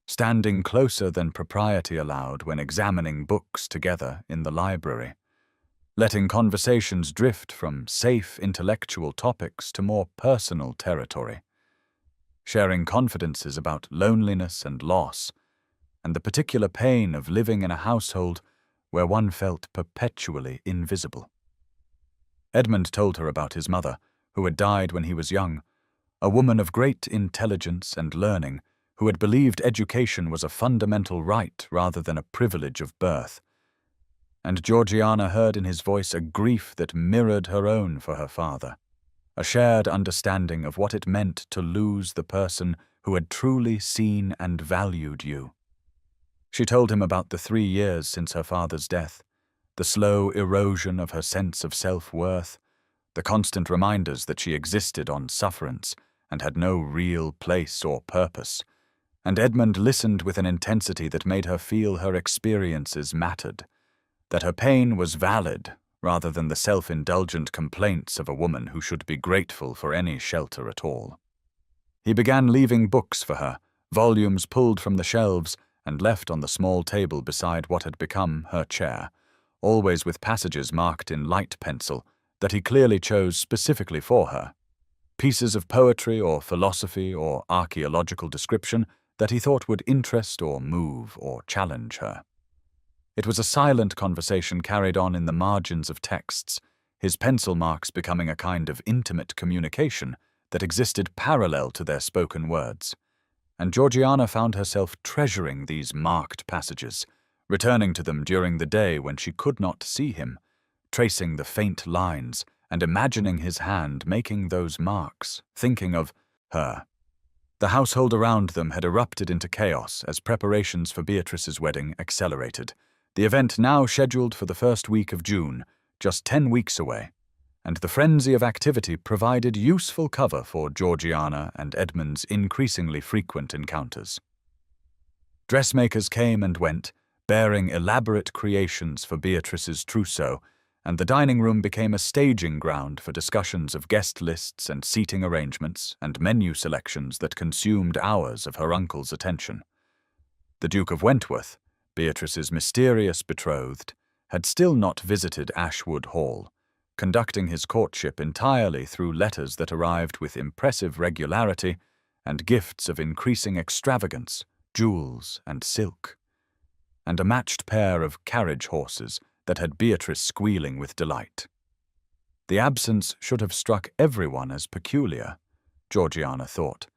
standing closer than propriety allowed when examining books together in the library, letting conversations drift from safe intellectual topics to more personal territory, sharing confidences about loneliness and loss, and the particular pain of living in a household where one felt perpetually invisible. Edmund told her about his mother, who had died when he was young, a woman of great intelligence and learning, who had believed education was a fundamental right rather than a privilege of birth. And Georgiana heard in his voice a grief that mirrored her own for her father, a shared understanding of what it meant to lose the person who had truly seen and valued you. She told him about the 3 years since her father's death, the slow erosion of her sense of self-worth, the constant reminders that she existed on sufferance and had no real place or purpose, and Edmund listened with an intensity that made her feel her experiences mattered, that her pain was valid rather than the self-indulgent complaints of a woman who should be grateful for any shelter at all. He began leaving books for her, volumes pulled from the shelves and left on the small table beside what had become her chair, always with passages marked in light pencil that he clearly chose specifically for her, pieces of poetry or philosophy or archaeological description that he thought would interest or move or challenge her. It was a silent conversation carried on in the margins of texts, his pencil marks becoming a kind of intimate communication that existed parallel to their spoken words, and Georgiana found herself treasuring these marked passages, returning to them during the day when she could not see him, tracing the faint lines and imagining his hand making those marks, thinking of her. The household around them had erupted into chaos as preparations for Beatrice's wedding accelerated, the event now scheduled for the first week of June, just 10 weeks away, and the frenzy of activity provided useful cover for Georgiana and Edmund's increasingly frequent encounters. Dressmakers came and went, bearing elaborate creations for Beatrice's trousseau, and the dining room became a staging ground for discussions of guest lists and seating arrangements and menu selections that consumed hours of her uncle's attention. The Duke of Wentworth, Beatrice's mysterious betrothed, had still not visited Ashwood Hall, conducting his courtship entirely through letters that arrived with impressive regularity and gifts of increasing extravagance, jewels and silk, and a matched pair of carriage horses that had Beatrice squealing with delight. The absence should have struck everyone as peculiar, Georgiana thought.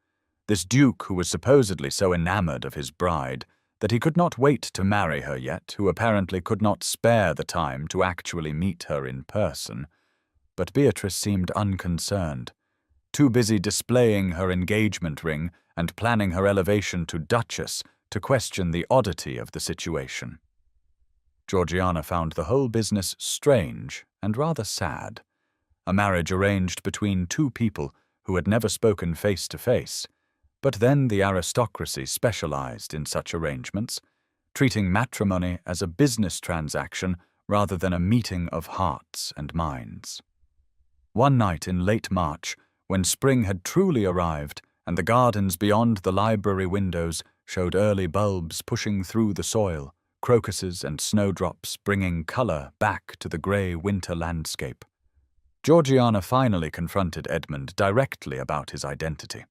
This duke who was supposedly so enamored of his bride that he could not wait to marry her yet, who apparently could not spare the time to actually meet her in person. But Beatrice seemed unconcerned, too busy displaying her engagement ring and planning her elevation to duchess to question the oddity of the situation. Georgiana found the whole business strange and rather sad, a marriage arranged between two people who had never spoken face to face, but then the aristocracy specialized in such arrangements, treating matrimony as a business transaction rather than a meeting of hearts and minds. One night in late March, when spring had truly arrived and the gardens beyond the library windows showed early bulbs pushing through the soil, crocuses and snowdrops bringing color back to the gray winter landscape, Georgiana finally confronted Edmund directly about his identity.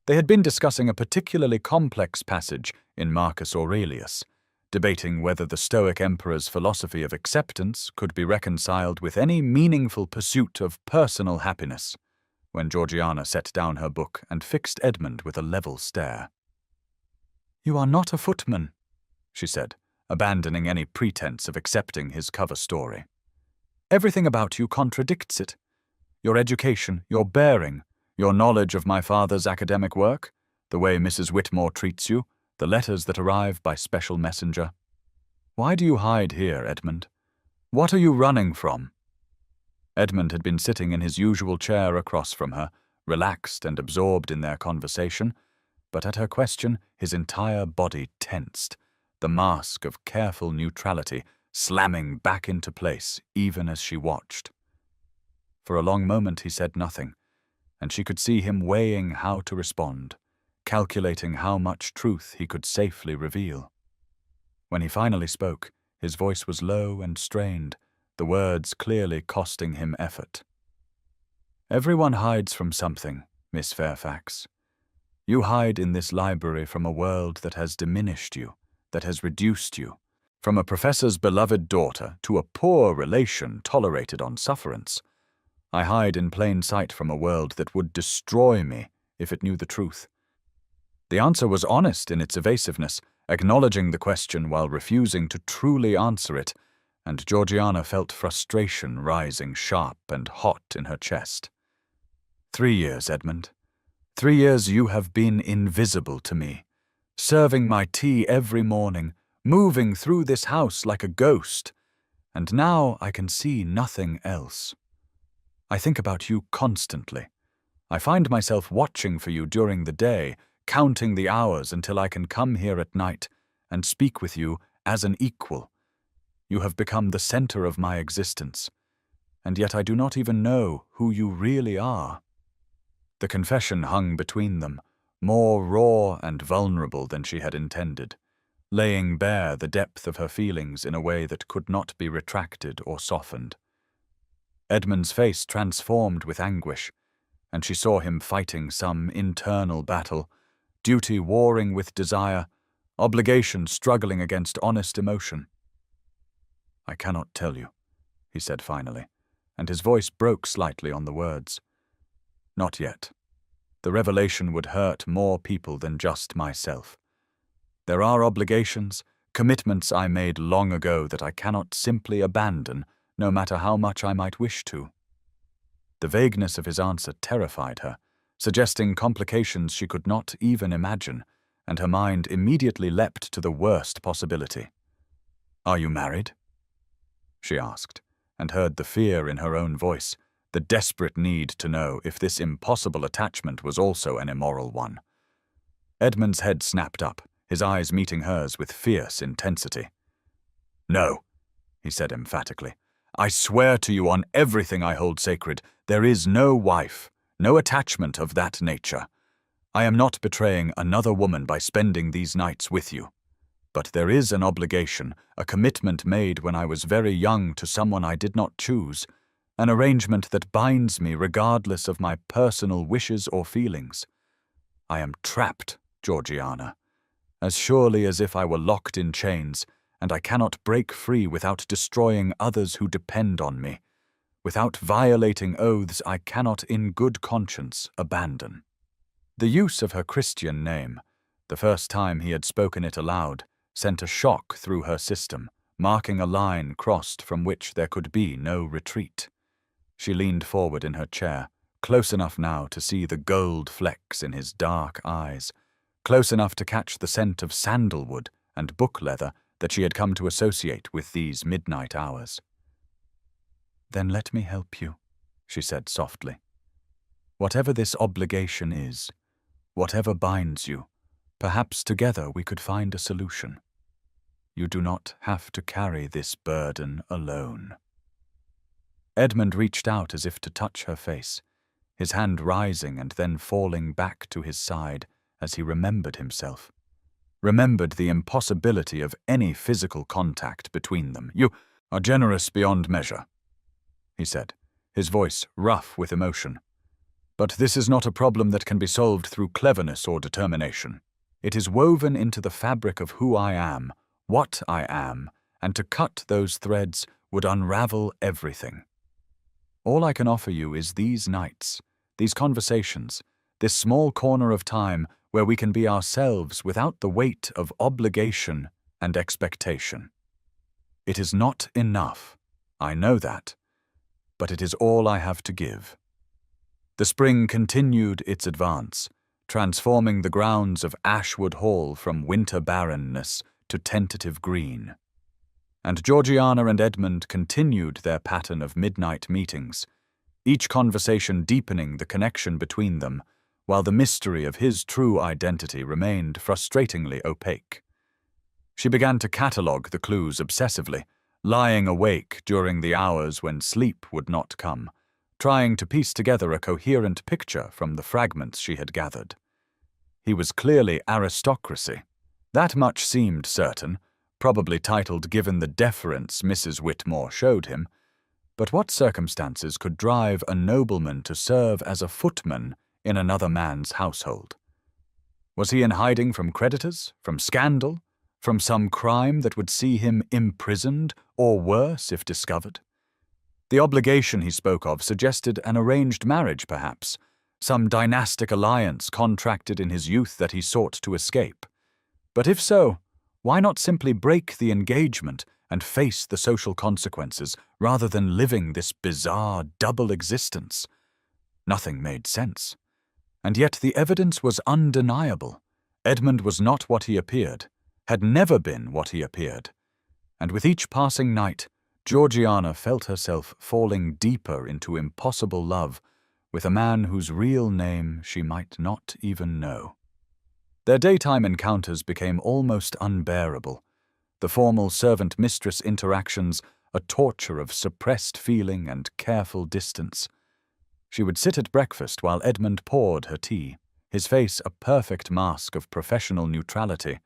They had been discussing a particularly complex passage in Marcus Aurelius, debating whether the Stoic emperor's philosophy of acceptance could be reconciled with any meaningful pursuit of personal happiness, when Georgiana set down her book and fixed Edmund with a level stare. "You are not a footman," she said, abandoning any pretense of accepting his cover story. "Everything about you contradicts it. Your education, your bearing, your knowledge of my father's academic work, the way Mrs. Whitmore treats you, the letters that arrive by special messenger. Why do you hide here, Edmund? What are you running from?" Edmund had been sitting in his usual chair across from her, relaxed and absorbed in their conversation, but at her question his entire body tensed, the mask of careful neutrality slamming back into place even as she watched. For a long moment he said nothing, and she could see him weighing how to respond, calculating how much truth he could safely reveal. When he finally spoke, his voice was low and strained, the words clearly costing him effort. "Everyone hides from something, Miss Fairfax. You hide in this library from a world that has diminished you, that has reduced you, from a professor's beloved daughter to a poor relation tolerated on sufferance. I hide in plain sight from a world that would destroy me if it knew the truth." The answer was honest in its evasiveness, acknowledging the question while refusing to truly answer it, and Georgiana felt frustration rising sharp and hot in her chest. 3 years, Edmund. 3 years you have been invisible to me, serving my tea every morning, moving through this house like a ghost, and now I can see nothing else. I think about you constantly. I find myself watching for you during the day, counting the hours until I can come here at night and speak with you as an equal. You have become the center of my existence, and yet I do not even know who you really are. The confession hung between them, more raw and vulnerable than she had intended, laying bare the depth of her feelings in a way that could not be retracted or softened. Edmund's face transformed with anguish, and she saw him fighting some internal battle, duty warring with desire, obligation struggling against honest emotion. "I cannot tell you," he said finally, and his voice broke slightly on the words. "Not yet. The revelation would hurt more people than just myself. There are obligations, commitments I made long ago that I cannot simply abandon, no matter how much I might wish to." The vagueness of his answer terrified her, suggesting complications she could not even imagine, and her mind immediately leapt to the worst possibility. "Are you married?" she asked, and heard the fear in her own voice, the desperate need to know if this impossible attachment was also an immoral one. Edmund's head snapped up, his eyes meeting hers with fierce intensity. "No," he said emphatically. "I swear to you on everything I hold sacred, there is no wife, no attachment of that nature. I am not betraying another woman by spending these nights with you. But there is an obligation, a commitment made when I was very young to someone I did not choose, an arrangement that binds me regardless of my personal wishes or feelings. I am trapped, Georgiana, as surely as if I were locked in chains, and I cannot break free without destroying others who depend on me, without violating oaths I cannot in good conscience abandon." The use of her Christian name, the first time he had spoken it aloud, sent a shock through her system, marking a line crossed from which there could be no retreat. She leaned forward in her chair, close enough now to see the gold flecks in his dark eyes, close enough to catch the scent of sandalwood and book leather that she had come to associate with these midnight hours. "Then let me help you," she said softly. "Whatever this obligation is, whatever binds you, perhaps together we could find a solution. You do not have to carry this burden alone." Edmund reached out as if to touch her face, his hand rising and then falling back to his side as he remembered himself. Remembered the impossibility of any physical contact between them. "You are generous beyond measure," he said, his voice rough with emotion. "But this is not a problem that can be solved through cleverness or determination. It is woven into the fabric of who I am, what I am, and to cut those threads would unravel everything. All I can offer you is these nights, these conversations, this small corner of time where we can be ourselves without the weight of obligation and expectation. It is not enough, I know that, but it is all I have to give. The spring continued its advance, transforming the grounds of Ashwood Hall from winter barrenness to tentative green. And Georgiana and Edmund continued their pattern of midnight meetings, each conversation deepening the connection between them, while the mystery of his true identity remained frustratingly opaque. She began to catalogue the clues obsessively, lying awake during the hours when sleep would not come, trying to piece together a coherent picture from the fragments she had gathered. He was clearly aristocracy. That much seemed certain, probably titled given the deference Mrs. Whitmore showed him, but what circumstances could drive a nobleman to serve as a footman in another man's household? Was he in hiding from creditors, from scandal, from some crime that would see him imprisoned, or worse if discovered? The obligation he spoke of suggested an arranged marriage, perhaps, some dynastic alliance contracted in his youth that he sought to escape. But if so, why not simply break the engagement and face the social consequences rather than living this bizarre double existence? Nothing made sense. And yet the evidence was undeniable. Edmund was not what he appeared, had never been what he appeared. And with each passing night, Georgiana felt herself falling deeper into impossible love with a man whose real name she might not even know. Their daytime encounters became almost unbearable, the formal servant-mistress interactions a torture of suppressed feeling and careful distance. She would sit at breakfast while Edmund poured her tea, his face a perfect mask of professional neutrality,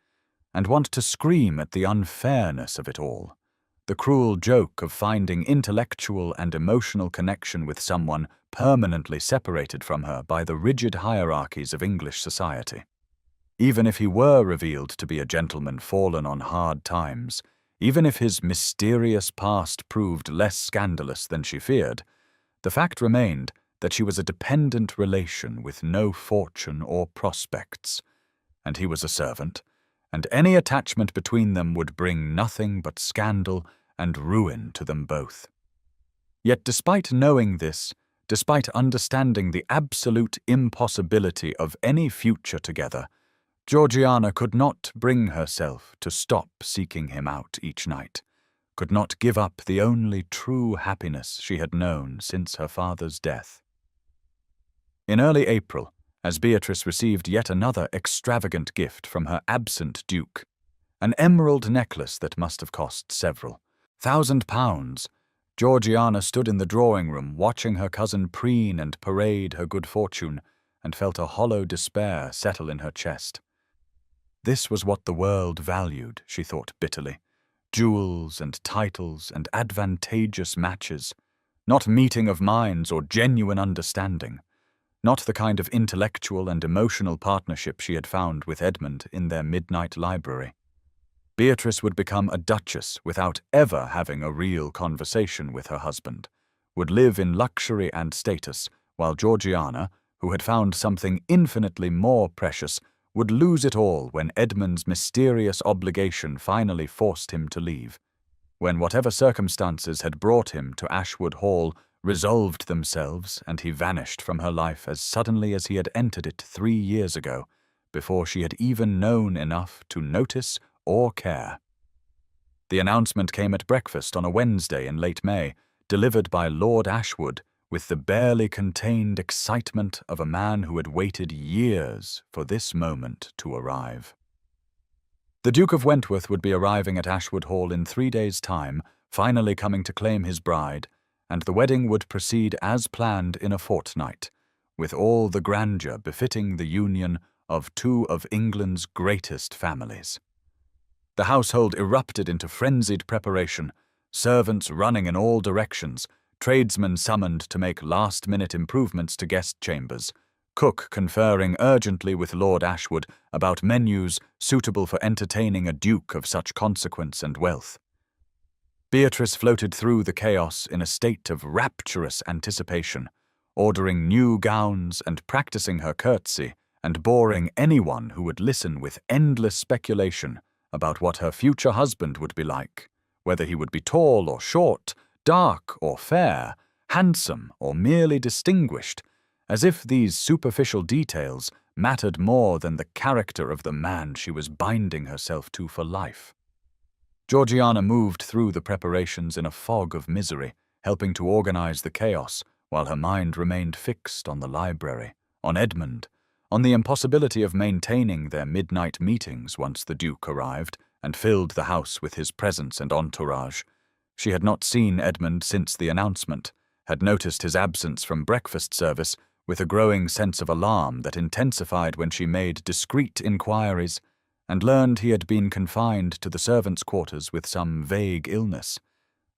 and want to scream at the unfairness of it all, the cruel joke of finding intellectual and emotional connection with someone permanently separated from her by the rigid hierarchies of English society. Even if he were revealed to be a gentleman fallen on hard times, even if his mysterious past proved less scandalous than she feared, the fact remained that she was a dependent relation with no fortune or prospects, and he was a servant, and any attachment between them would bring nothing but scandal and ruin to them both. Yet despite knowing this, despite understanding the absolute impossibility of any future together, Georgiana could not bring herself to stop seeking him out each night, could not give up the only true happiness she had known since her father's death. In early April, as Beatrice received yet another extravagant gift from her absent duke, an emerald necklace that must have cost several £1,000, Georgiana stood in the drawing-room watching her cousin preen and parade her good fortune, and felt a hollow despair settle in her chest. This was what the world valued, she thought bitterly. Jewels and titles and advantageous matches, not meeting of minds or genuine understanding, not the kind of intellectual and emotional partnership she had found with Edmund in their midnight library. Beatrice would become a duchess without ever having a real conversation with her husband, would live in luxury and status, while Georgiana, who had found something infinitely more precious, would lose it all when Edmund's mysterious obligation finally forced him to leave, when whatever circumstances had brought him to Ashwood Hall resolved themselves and he vanished from her life as suddenly as he had entered it 3 years ago, before she had even known enough to notice or care. The announcement came at breakfast on a Wednesday in late May, delivered by Lord Ashwood, with the barely contained excitement of a man who had waited years for this moment to arrive. The Duke of Wentworth would be arriving at Ashwood Hall in 3 days' time, finally coming to claim his bride, and the wedding would proceed as planned in a fortnight, with all the grandeur befitting the union of 2 of England's greatest families. The household erupted into frenzied preparation, servants running in all directions, tradesmen summoned to make last-minute improvements to guest chambers, cook conferring urgently with Lord Ashwood about menus suitable for entertaining a duke of such consequence and wealth. Beatrice floated through the chaos in a state of rapturous anticipation, ordering new gowns and practicing her curtsy, and boring anyone who would listen with endless speculation about what her future husband would be like, whether he would be tall or short, dark or fair, handsome or merely distinguished, as if these superficial details mattered more than the character of the man she was binding herself to for life. Georgiana moved through the preparations in a fog of misery, helping to organize the chaos, while her mind remained fixed on the library, on Edmund, on the impossibility of maintaining their midnight meetings once the Duke arrived and filled the house with his presence and entourage. She had not seen Edmund since the announcement, had noticed his absence from breakfast service with a growing sense of alarm that intensified when she made discreet inquiries, and learned he had been confined to the servants' quarters with some vague illness,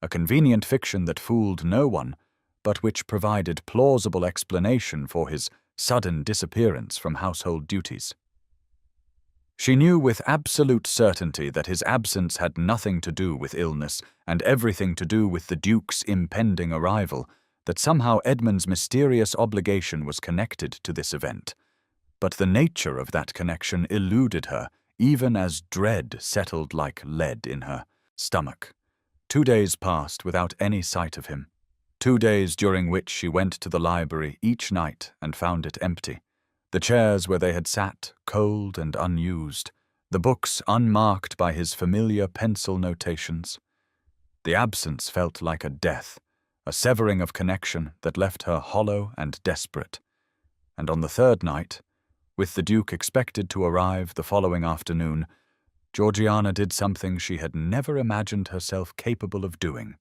a convenient fiction that fooled no one, but which provided plausible explanation for his sudden disappearance from household duties. She knew with absolute certainty that his absence had nothing to do with illness and everything to do with the Duke's impending arrival, that somehow Edmund's mysterious obligation was connected to this event. But the nature of that connection eluded her, even as dread settled like lead in her stomach. 2 days passed without any sight of him. 2 days during which she went to the library each night and found it empty. The chairs where they had sat, cold and unused. The books unmarked by his familiar pencil notations. The absence felt like a death, a severing of connection that left her hollow and desperate. And on the 3rd night, with the Duke expected to arrive the following afternoon, Georgiana did something she had never imagined herself capable of doing.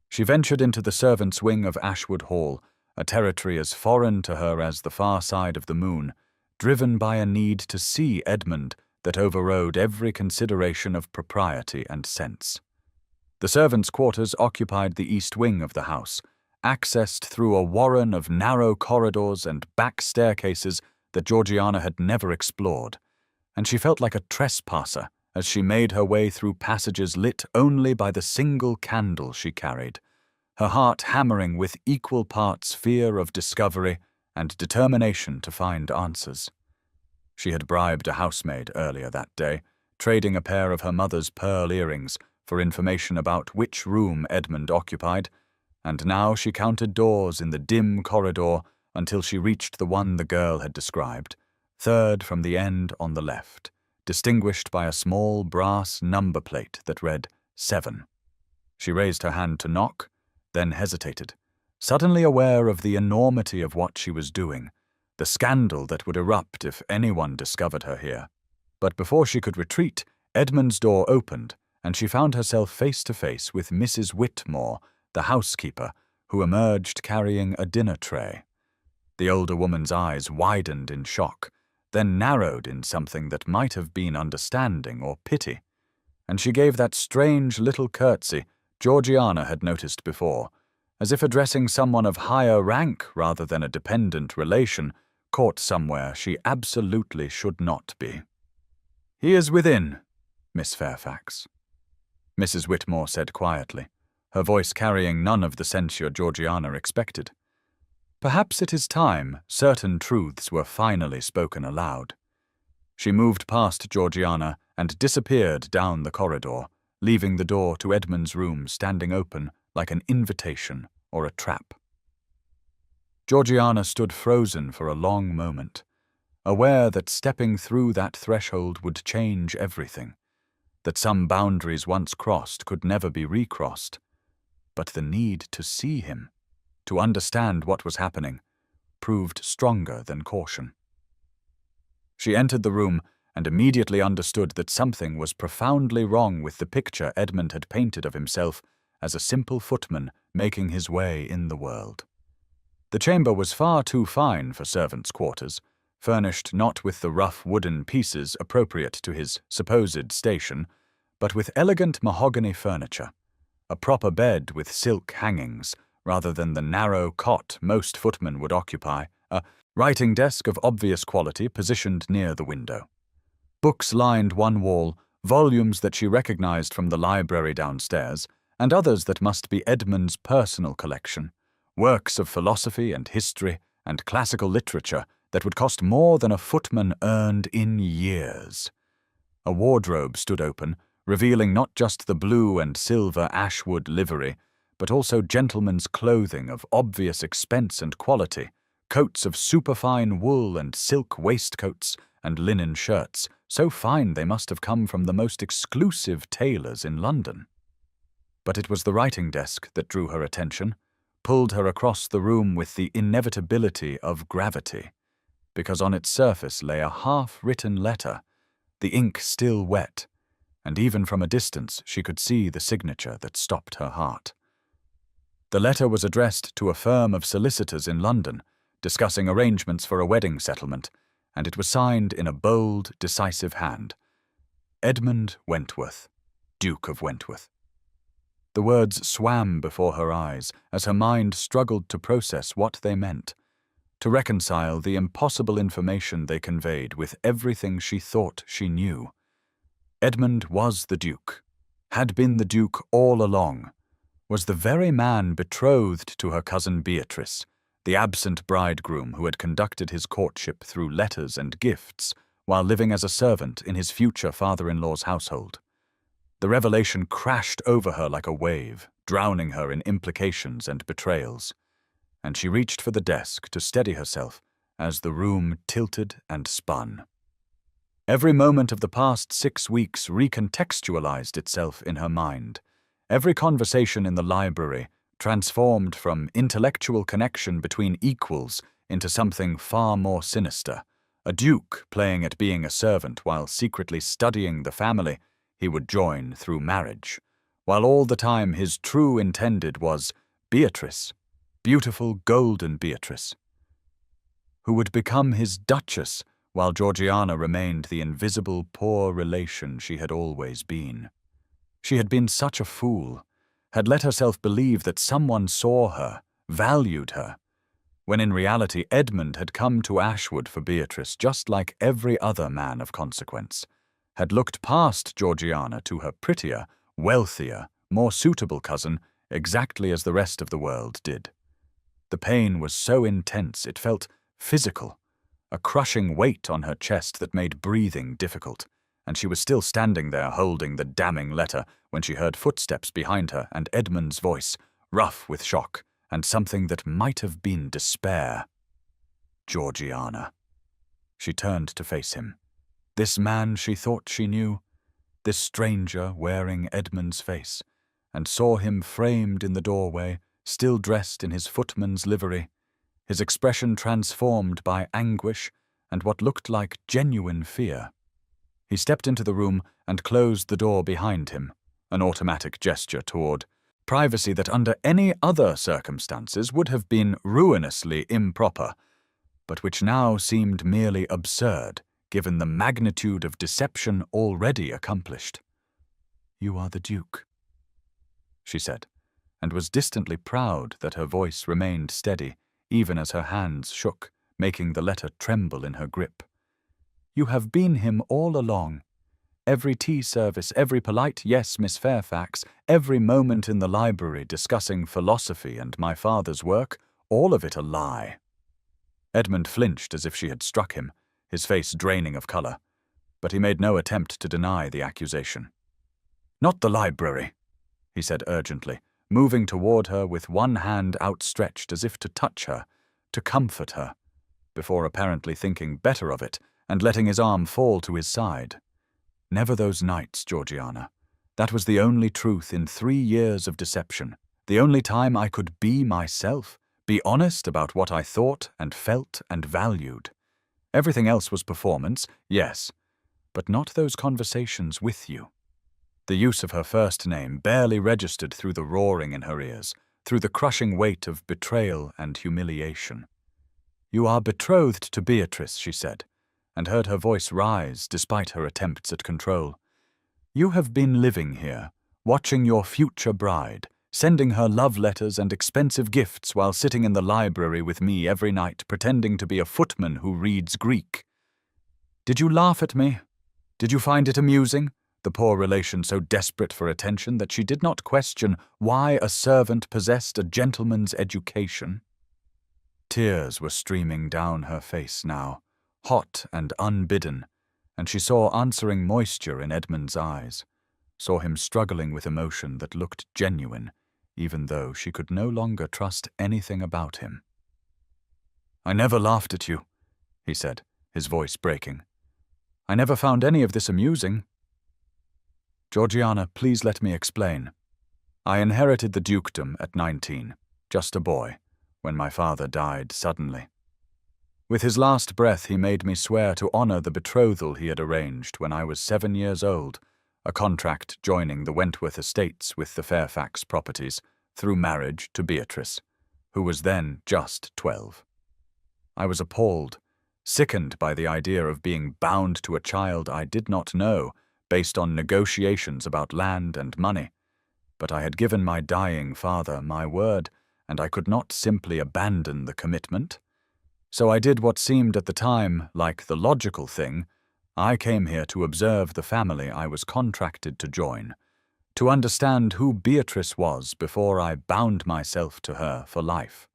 She ventured into the servants' wing of Ashwood Hall, a territory as foreign to her as the far side of the moon, driven by a need to see Edmund that overrode every consideration of propriety and sense. The servants' quarters occupied the east wing of the house, accessed through a warren of narrow corridors and back staircases that Georgiana had never explored, and she felt like a trespasser as she made her way through passages lit only by the single candle she carried, her heart hammering with equal parts fear of discovery and determination to find answers. She had bribed a housemaid earlier that day, trading a pair of her mother's pearl earrings for information about which room Edmund occupied, and now she counted doors in the dim corridor until she reached the one the girl had described, 3rd from the end on the left, distinguished by a small brass number plate that read 7. She raised her hand to knock, then hesitated, suddenly aware of the enormity of what she was doing, the scandal that would erupt if anyone discovered her here. But before she could retreat, Edmund's door opened, and she found herself face to face with Mrs. Whitmore, the housekeeper, who emerged carrying a dinner tray. The older woman's eyes widened in shock, then narrowed in something that might have been understanding or pity, and she gave that strange little curtsy Georgiana had noticed before, as if addressing someone of higher rank rather than a dependent relation, caught somewhere she absolutely should not be. "He is within, Miss Fairfax," Mrs. Whitmore said quietly, her voice carrying none of the censure Georgiana expected. Perhaps it is time certain truths were finally spoken aloud. She moved past Georgiana and disappeared down the corridor, leaving the door to Edmund's room standing open like an invitation or a trap. Georgiana stood frozen for a long moment, aware that stepping through that threshold would change everything, that some boundaries once crossed could never be recrossed. But the need to see him, to understand what was happening, proved stronger than caution. She entered the room and immediately understood that something was profoundly wrong with the picture Edmund had painted of himself as a simple footman making his way in the world. The chamber was far too fine for servants' quarters, furnished not with the rough wooden pieces appropriate to his supposed station, but with elegant mahogany furniture, a proper bed with silk hangings, rather than the narrow cot most footmen would occupy, a writing desk of obvious quality positioned near the window. Books lined one wall, volumes that she recognized from the library downstairs, and others that must be Edmund's personal collection, works of philosophy and history and classical literature that would cost more than a footman earned in years. A wardrobe stood open, revealing not just the blue and silver Ashwood livery, but also gentlemen's clothing of obvious expense and quality, coats of superfine wool and silk waistcoats and linen shirts, so fine they must have come from the most exclusive tailors in London. But it was the writing desk that drew her attention, pulled her across the room with the inevitability of gravity, because on its surface lay a half-written letter, the ink still wet, and even from a distance she could see the signature that stopped her heart. The letter was addressed to a firm of solicitors in London, discussing arrangements for a wedding settlement, and it was signed in a bold, decisive hand. Edmund Wentworth, Duke of Wentworth. The words swam before her eyes as her mind struggled to process what they meant, to reconcile the impossible information they conveyed with everything she thought she knew. Edmund was the Duke, had been the Duke all along, was the very man betrothed to her cousin Beatrice, the absent bridegroom who had conducted his courtship through letters and gifts while living as a servant in his future father-in-law's household. The revelation crashed over her like a wave, drowning her in implications and betrayals, and she reached for the desk to steady herself as the room tilted and spun. Every moment of the past 6 weeks recontextualized itself in her mind. Every conversation in the library transformed from intellectual connection between equals into something far more sinister. A duke playing at being a servant while secretly studying the family he would join through marriage, while all the time his true intended was Beatrice, beautiful golden Beatrice, who would become his duchess while Georgiana remained the invisible poor relation she had always been. She had been such a fool, had let herself believe that someone saw her, valued her, when in reality Edmund had come to Ashwood for Beatrice just like every other man of consequence, had looked past Georgiana to her prettier, wealthier, more suitable cousin exactly as the rest of the world did. The pain was so intense it felt physical, a crushing weight on her chest that made breathing difficult, and she was still standing there holding the damning letter when she heard footsteps behind her and Edmund's voice, rough with shock and something that might have been despair. Georgiana. She turned to face him. This man she thought she knew, this stranger wearing Edmund's face, and saw him framed in the doorway, still dressed in his footman's livery, his expression transformed by anguish and what looked like genuine fear. He stepped into the room and closed the door behind him, an automatic gesture toward privacy that under any other circumstances would have been ruinously improper, but which now seemed merely absurd, given the magnitude of deception already accomplished. "You are the Duke," she said, and was distantly proud that her voice remained steady, even as her hands shook, making the letter tremble in her grip. "You have been him all along. Every tea service, every polite yes, Miss Fairfax, every moment in the library discussing philosophy and my father's work, all of it a lie." Edmund flinched as if she had struck him, his face draining of colour, but he made no attempt to deny the accusation. "Not the library," he said urgently, moving toward her with one hand outstretched as if to touch her, to comfort her, before apparently thinking better of it and letting his arm fall to his side. "Never those nights, Georgiana. That was the only truth in 3 years of deception, the only time I could be myself, be honest about what I thought and felt and valued. Everything else was performance, yes, but not those conversations with you." The use of her first name barely registered through the roaring in her ears, through the crushing weight of betrayal and humiliation. "You are betrothed to Beatrice," she said, and heard her voice rise despite her attempts at control. "You have been living here, watching your future bride, sending her love letters and expensive gifts while sitting in the library with me every night pretending to be a footman who reads Greek. Did you laugh at me? Did you find it amusing, the poor relation so desperate for attention that she did not question why a servant possessed a gentleman's education. Tears were streaming down her face now, hot and unbidden, and she saw answering moisture in Edmund's eyes, saw him struggling with emotion that looked genuine, even though she could no longer trust anything about him. "I never laughed at you," he said, his voice breaking. "I never found any of this amusing." "Georgiana, please let me explain. I inherited the dukedom at 19, just a boy, when my father died suddenly. With his last breath he made me swear to honor the betrothal he had arranged when I was 7 years old, a contract joining the Wentworth estates with the Fairfax properties through marriage to Beatrice, who was then just 12. I was appalled, sickened by the idea of being bound to a child I did not know based on negotiations about land and money. But I had given my dying father my word, and I could not simply abandon the commitment. So I did what seemed at the time like the logical thing. I came here to observe the family I was contracted to join, to understand who Beatrice was before I bound myself to her for life.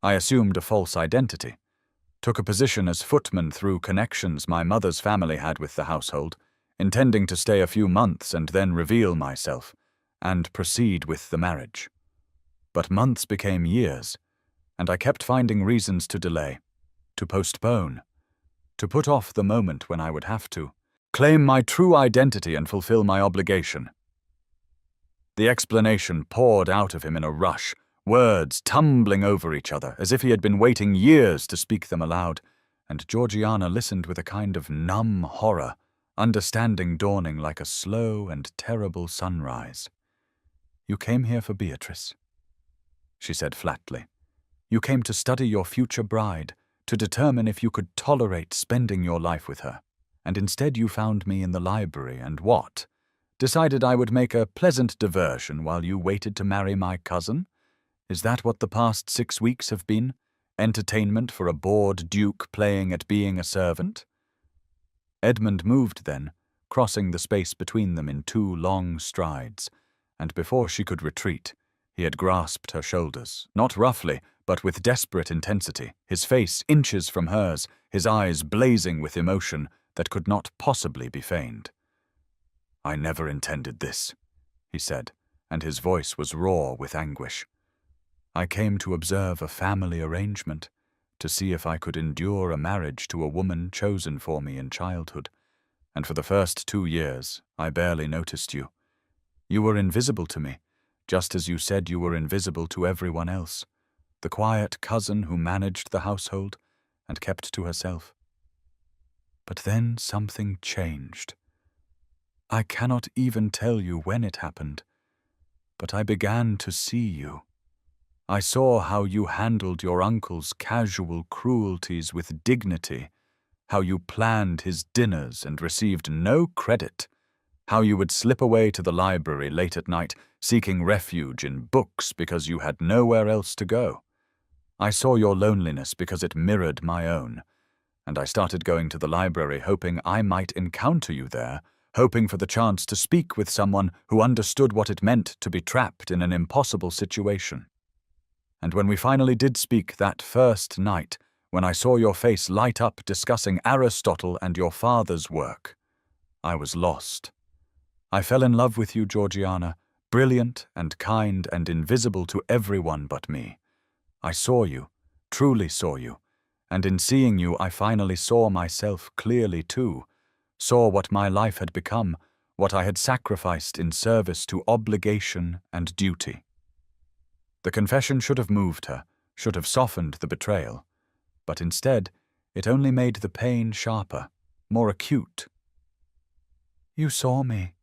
I assumed a false identity, took a position as footman through connections my mother's family had with the household, intending to stay a few months and then reveal myself, and proceed with the marriage. But months became years, and I kept finding reasons to delay, to postpone, to put off the moment when I would have to claim my true identity and fulfill my obligation. The explanation poured out of him in a rush, words tumbling over each other, as if he had been waiting years to speak them aloud, and Georgiana listened with a kind of numb horror, understanding dawning like a slow and terrible sunrise. "You came here for Beatrice," she said flatly. "You came to study your future bride, to determine if you could tolerate spending your life with her, and instead you found me in the library and what? Decided I would make a pleasant diversion while you waited to marry my cousin? Is that what the past 6 weeks have been? Entertainment for a bored duke playing at being a servant?" Edmund moved then, crossing the space between them in 2 long strides, and before she could retreat, he had grasped her shoulders, not roughly, but with desperate intensity, his face inches from hers, his eyes blazing with emotion that could not possibly be feigned. "I never intended this," he said, and his voice was raw with anguish. "I came to observe a family arrangement, to see if I could endure a marriage to a woman chosen for me in childhood, and for the first 2 years I barely noticed you. You were invisible to me, just as you said you were invisible to everyone else, the quiet cousin who managed the household and kept to herself. But then something changed. I cannot even tell you when it happened, but I began to see you. I saw how you handled your uncle's casual cruelties with dignity, how you planned his dinners and received no credit, how you would slip away to the library late at night, seeking refuge in books because you had nowhere else to go. I saw your loneliness because it mirrored my own, and I started going to the library hoping I might encounter you there, hoping for the chance to speak with someone who understood what it meant to be trapped in an impossible situation. And when we finally did speak that first night, when I saw your face light up discussing Aristotle and your father's work, I was lost. I fell in love with you, Georgiana, brilliant and kind and invisible to everyone but me. I saw you, truly saw you, and in seeing you I finally saw myself clearly too, saw what my life had become, what I had sacrificed in service to obligation and duty. The confession should have moved her, should have softened the betrayal, but instead it only made the pain sharper, more acute. "You saw me,"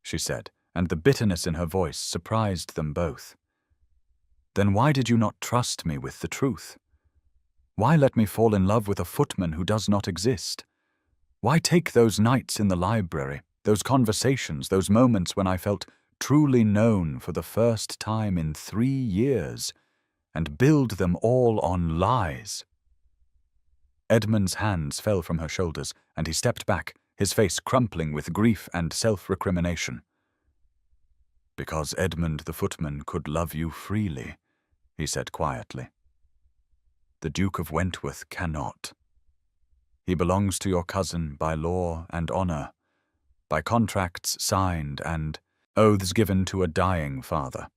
she said, and the bitterness in her voice surprised them both. "Then why did you not trust me with the truth? Why let me fall in love with a footman who does not exist? Why take those nights in the library, those conversations, those moments when I felt truly known for the first time in 3 years, and build them all on lies?" Edmund's hands fell from her shoulders, and he stepped back, his face crumpling with grief and self-recrimination. "Because Edmund the footman could love you freely," he said quietly. "The Duke of Wentworth cannot. He belongs to your cousin by law and honour, by contracts signed and oaths given to a dying father.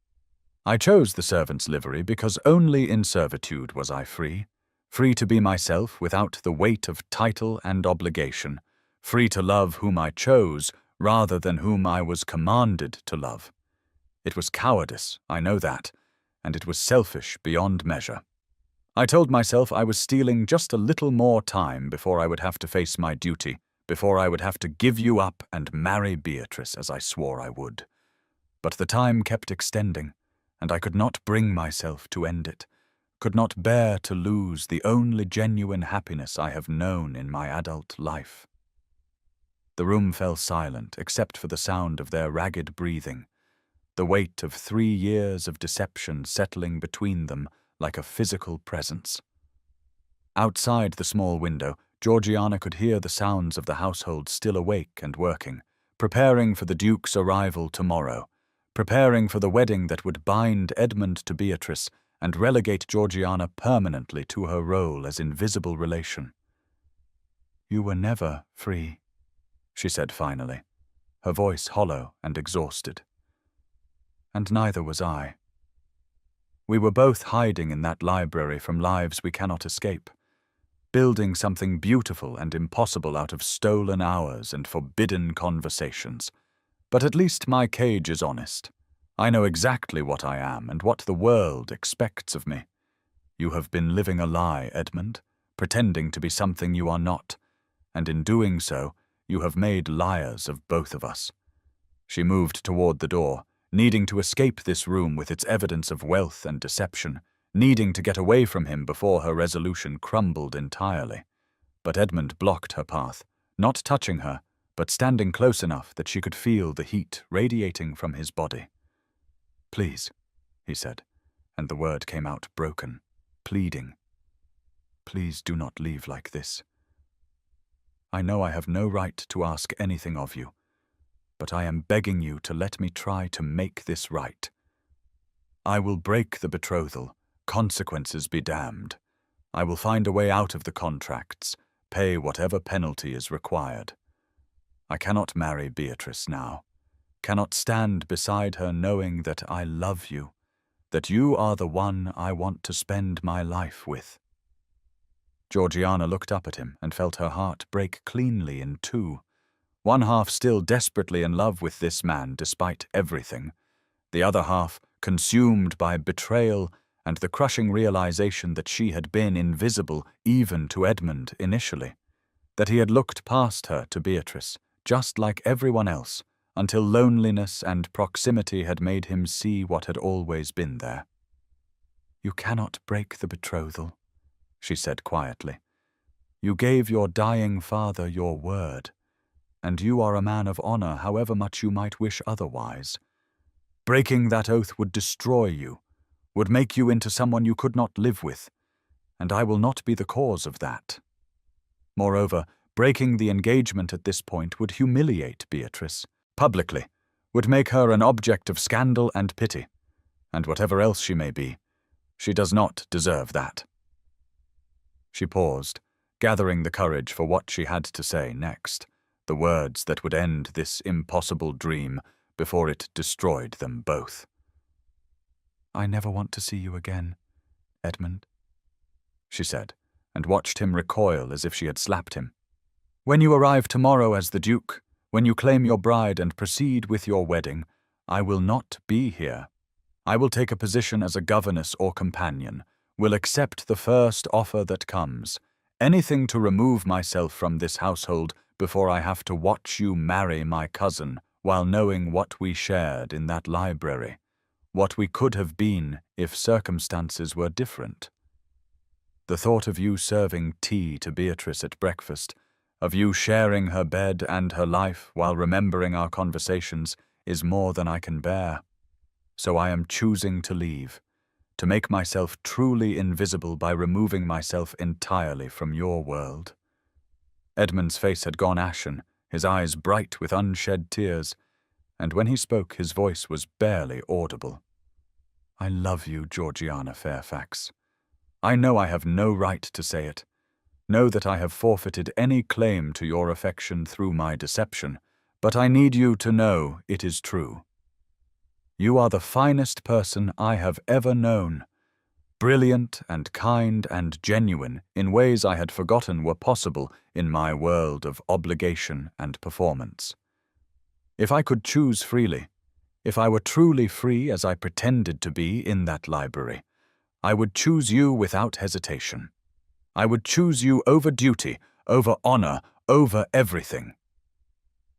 I chose the servant's livery because only in servitude was I free, free to be myself without the weight of title and obligation, free to love whom I chose rather than whom I was commanded to love. It was cowardice, I know that, and it was selfish beyond measure. I told myself I was stealing just a little more time before I would have to face my duty, before I would have to give you up and marry Beatrice as I swore I would. But the time kept extending, and I could not bring myself to end it, could not bear to lose the only genuine happiness I have known in my adult life." The room fell silent except for the sound of their ragged breathing, the weight of 3 years of deception settling between them like a physical presence. Outside the small window, Georgiana could hear the sounds of the household still awake and working, preparing for the Duke's arrival tomorrow, preparing for the wedding that would bind Edmund to Beatrice and relegate Georgiana permanently to her role as invisible relation. "You were never free," she said finally, her voice hollow and exhausted. "And neither was I. We were both hiding in that library from lives we cannot escape, building something beautiful and impossible out of stolen hours and forbidden conversations. But at least my cage is honest. I know exactly what I am and what the world expects of me. You have been living a lie, Edmund, pretending to be something you are not, and in doing so, you have made liars of both of us." She moved toward the door, needing to escape this room with its evidence of wealth and deception, needing to get away from him before her resolution crumbled entirely. But Edmund blocked her path, not touching her, but standing close enough that she could feel the heat radiating from his body. "Please," he said, and the word came out broken, pleading. "Please do not leave like this. I know I have no right to ask anything of you, but I am begging you to let me try to make this right. I will break the betrothal, consequences be damned. I will find a way out of the contracts, pay whatever penalty is required. I cannot marry Beatrice now, cannot stand beside her knowing that I love you, that you are the one I want to spend my life with." Georgiana looked up at him and felt her heart break cleanly in two, one half still desperately in love with this man despite everything, the other half consumed by betrayal and the crushing realization that she had been invisible even to Edmund initially, that he had looked past her to Beatrice, just like everyone else, until loneliness and proximity had made him see what had always been there. "You cannot break the betrothal," she said quietly. "You gave your dying father your word, and you are a man of honor however much you might wish otherwise. Breaking that oath would destroy you, would make you into someone you could not live with, and I will not be the cause of that. Moreover, breaking the engagement at this point would humiliate Beatrice, publicly, would make her an object of scandal and pity, and whatever else she may be, she does not deserve that." She paused, gathering the courage for what she had to say next, the words that would end this impossible dream before it destroyed them both. "I never want to see you again, Edmund," she said, and watched him recoil as if she had slapped him. "When you arrive tomorrow as the Duke, when you claim your bride and proceed with your wedding, I will not be here. I will take a position as a governess or companion, will accept the first offer that comes, anything to remove myself from this household before I have to watch you marry my cousin while knowing what we shared in that library, what we could have been if circumstances were different. The thought of you serving tea to Beatrice at breakfast, of you sharing her bed and her life while remembering our conversations, is more than I can bear. So I am choosing to leave, to make myself truly invisible by removing myself entirely from your world." Edmund's face had gone ashen, his eyes bright with unshed tears, and when he spoke his voice was barely audible. "I love you, Georgiana Fairfax. I know I have no right to say it. Know that I have forfeited any claim to your affection through my deception, but I need you to know it is true. You are the finest person I have ever known, brilliant and kind and genuine in ways I had forgotten were possible in my world of obligation and performance. If I could choose freely, if I were truly free as I pretended to be in that library, I would choose you without hesitation. I would choose you over duty, over honor, over everything."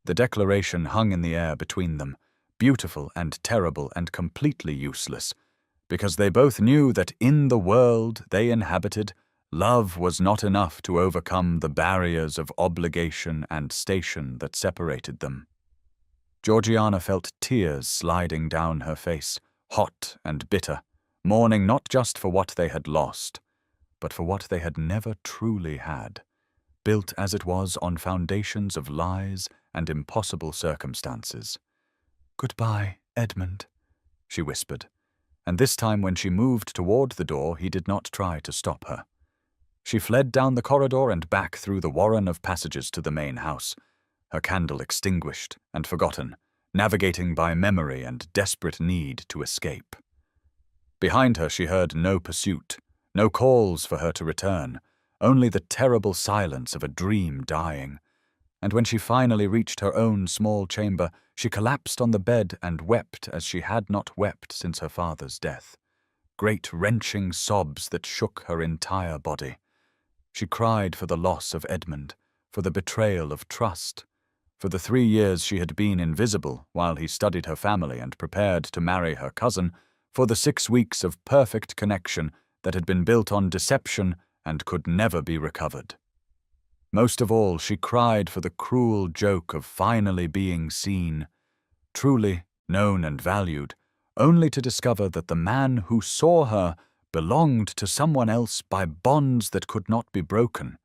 The declaration hung in the air between them, beautiful and terrible and completely useless, because they both knew that in the world they inhabited, love was not enough to overcome the barriers of obligation and station that separated them. Georgiana felt tears sliding down her face, hot and bitter, mourning not just for what they had lost, but for what they had never truly had, built as it was on foundations of lies and impossible circumstances. "Goodbye, Edmund," she whispered, and this time when she moved toward the door he did not try to stop her. She fled down the corridor and back through the warren of passages to the main house, her candle extinguished and forgotten, navigating by memory and desperate need to escape. Behind her she heard no pursuit, no calls for her to return, only the terrible silence of a dream dying. And when she finally reached her own small chamber, she collapsed on the bed and wept as she had not wept since her father's death. Great wrenching sobs that shook her entire body. She cried for the loss of Edmund, for the betrayal of trust, for the 3 years she had been invisible while he studied her family and prepared to marry her cousin, for the 6 weeks of perfect connection that had been built on deception and could never be recovered. Most of all, she cried for the cruel joke of finally being seen, truly known and valued, only to discover that the man who saw her belonged to someone else by bonds that could not be broken,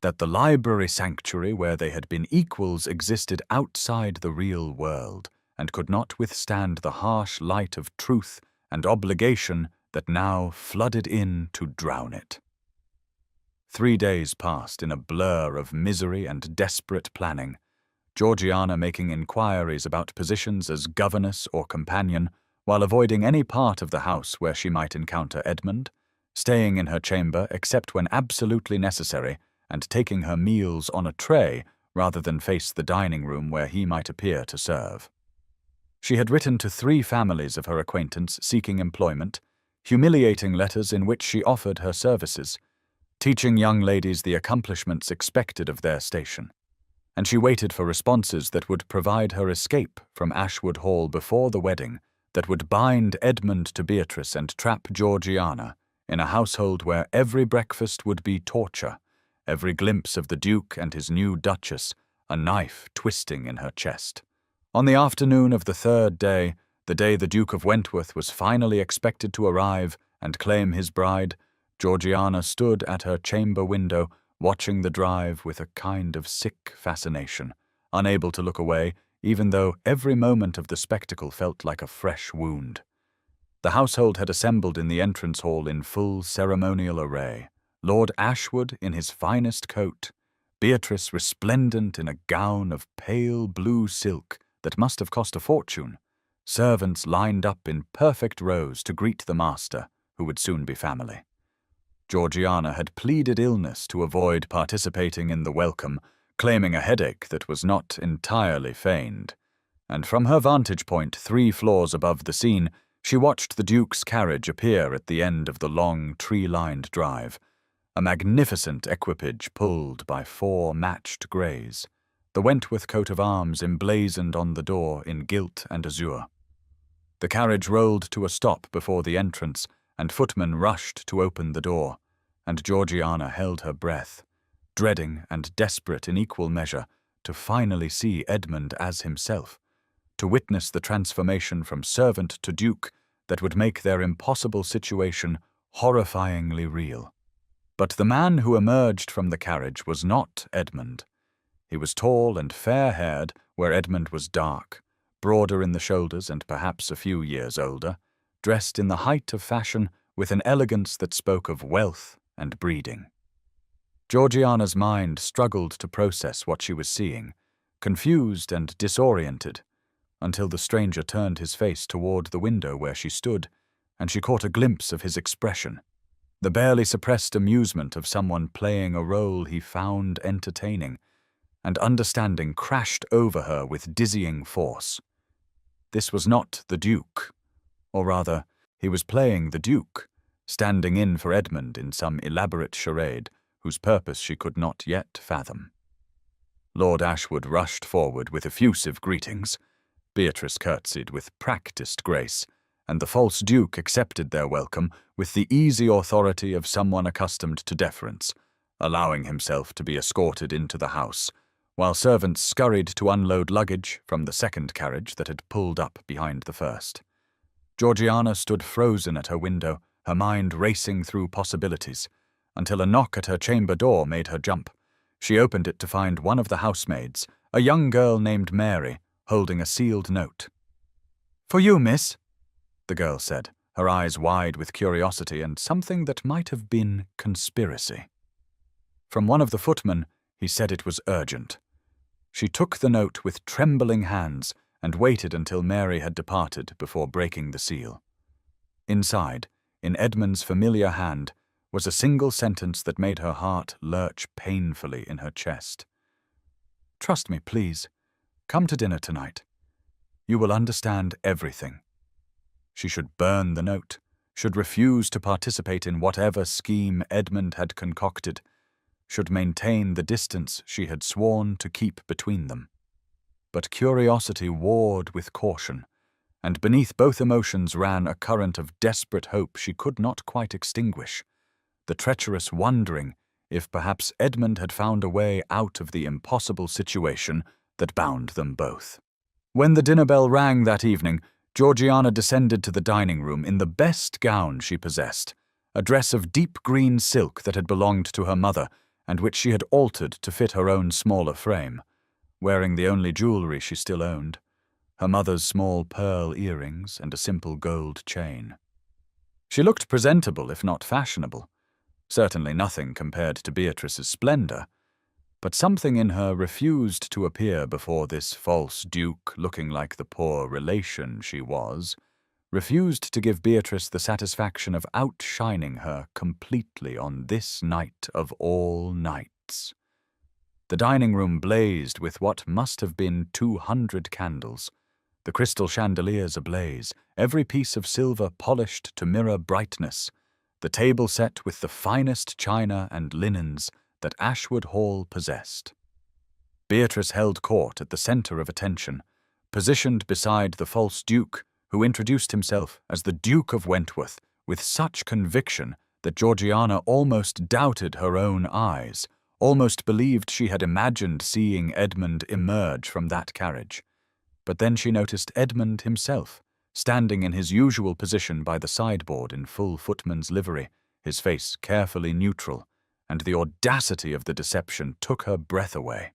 that the library sanctuary where they had been equals existed outside the real world and could not withstand the harsh light of truth and obligation that now flooded in to drown it. 3 days passed in a blur of misery and desperate planning, Georgiana making inquiries about positions as governess or companion, while avoiding any part of the house where she might encounter Edmund, staying in her chamber except when absolutely necessary, and taking her meals on a tray rather than face the dining room where he might appear to serve. She had written to 3 families of her acquaintance seeking employment, humiliating letters in which she offered her services, teaching young ladies the accomplishments expected of their station, and she waited for responses that would provide her escape from Ashwood Hall before the wedding, that would bind Edmund to Beatrice and trap Georgiana in a household where every breakfast would be torture, every glimpse of the Duke and his new Duchess a knife twisting in her chest. On the afternoon of the 3rd day, the day the Duke of Wentworth was finally expected to arrive and claim his bride, Georgiana stood at her chamber window, watching the drive with a kind of sick fascination, unable to look away, even though every moment of the spectacle felt like a fresh wound. The household had assembled in the entrance hall in full ceremonial array, Lord Ashwood in his finest coat, Beatrice resplendent in a gown of pale blue silk that must have cost a fortune, servants lined up in perfect rows to greet the master, who would soon be family. Georgiana had pleaded illness to avoid participating in the welcome, claiming a headache that was not entirely feigned, and from her vantage point 3 floors above the scene, she watched the Duke's carriage appear at the end of the long tree-lined drive, a magnificent equipage pulled by 4 matched greys, the Wentworth coat of arms emblazoned on the door in gilt and azure. The carriage rolled to a stop before the entrance, and Footman rushed to open the door, and Georgiana held her breath, dreading and desperate in equal measure to finally see Edmund as himself, to witness the transformation from servant to Duke that would make their impossible situation horrifyingly real. But the man who emerged from the carriage was not Edmund. He was tall and fair-haired, where Edmund was dark, broader in the shoulders and perhaps a few years older, dressed in the height of fashion with an elegance that spoke of wealth and breeding. Georgiana's mind struggled to process what she was seeing, confused and disoriented, until the stranger turned his face toward the window where she stood, and she caught a glimpse of his expression, the barely suppressed amusement of someone playing a role he found entertaining, and understanding crashed over her with dizzying force. This was not the Duke, or rather, he was playing the Duke, standing in for Edmund in some elaborate charade whose purpose she could not yet fathom. Lord Ashwood rushed forward with effusive greetings. Beatrice curtsied with practised grace, and the false Duke accepted their welcome with the easy authority of someone accustomed to deference, allowing himself to be escorted into the house, while servants scurried to unload luggage from the second carriage that had pulled up behind the first. Georgiana stood frozen at her window, her mind racing through possibilities, until a knock at her chamber door made her jump. She opened it to find one of the housemaids, a young girl named Mary, holding a sealed note. "For you, miss," the girl said, her eyes wide with curiosity and something that might have been conspiracy. From one of the footmen, he said it was urgent. She took the note with trembling hands and waited until Mary had departed before breaking the seal. Inside, in Edmund's familiar hand, was a single sentence that made her heart lurch painfully in her chest. "Trust me, please. Come to dinner tonight. You will understand everything." She should burn the note, should refuse to participate in whatever scheme Edmund had concocted, should maintain the distance she had sworn to keep between them. But curiosity warred with caution, and beneath both emotions ran a current of desperate hope she could not quite extinguish, the treacherous wondering if perhaps Edmund had found a way out of the impossible situation that bound them both. When the dinner bell rang that evening, Georgiana descended to the dining room in the best gown she possessed, a dress of deep green silk that had belonged to her mother and which she had altered to fit her own smaller frame, wearing the only jewelry she still owned, her mother's small pearl earrings and a simple gold chain. She looked presentable, if not fashionable, certainly nothing compared to Beatrice's splendor, but something in her refused to appear before this false Duke looking like the poor relation she was, refused to give Beatrice the satisfaction of outshining her completely on this night of all nights. The dining room blazed with what must have been 200 candles, the crystal chandeliers ablaze, every piece of silver polished to mirror brightness, the table set with the finest china and linens that Ashwood Hall possessed. Beatrice held court at the centre of attention, positioned beside the false Duke, who introduced himself as the Duke of Wentworth with such conviction that Georgiana almost doubted her own eyes, almost believed she had imagined seeing Edmund emerge from that carriage. But then she noticed Edmund himself, standing in his usual position by the sideboard in full footman's livery, his face carefully neutral, and the audacity of the deception took her breath away.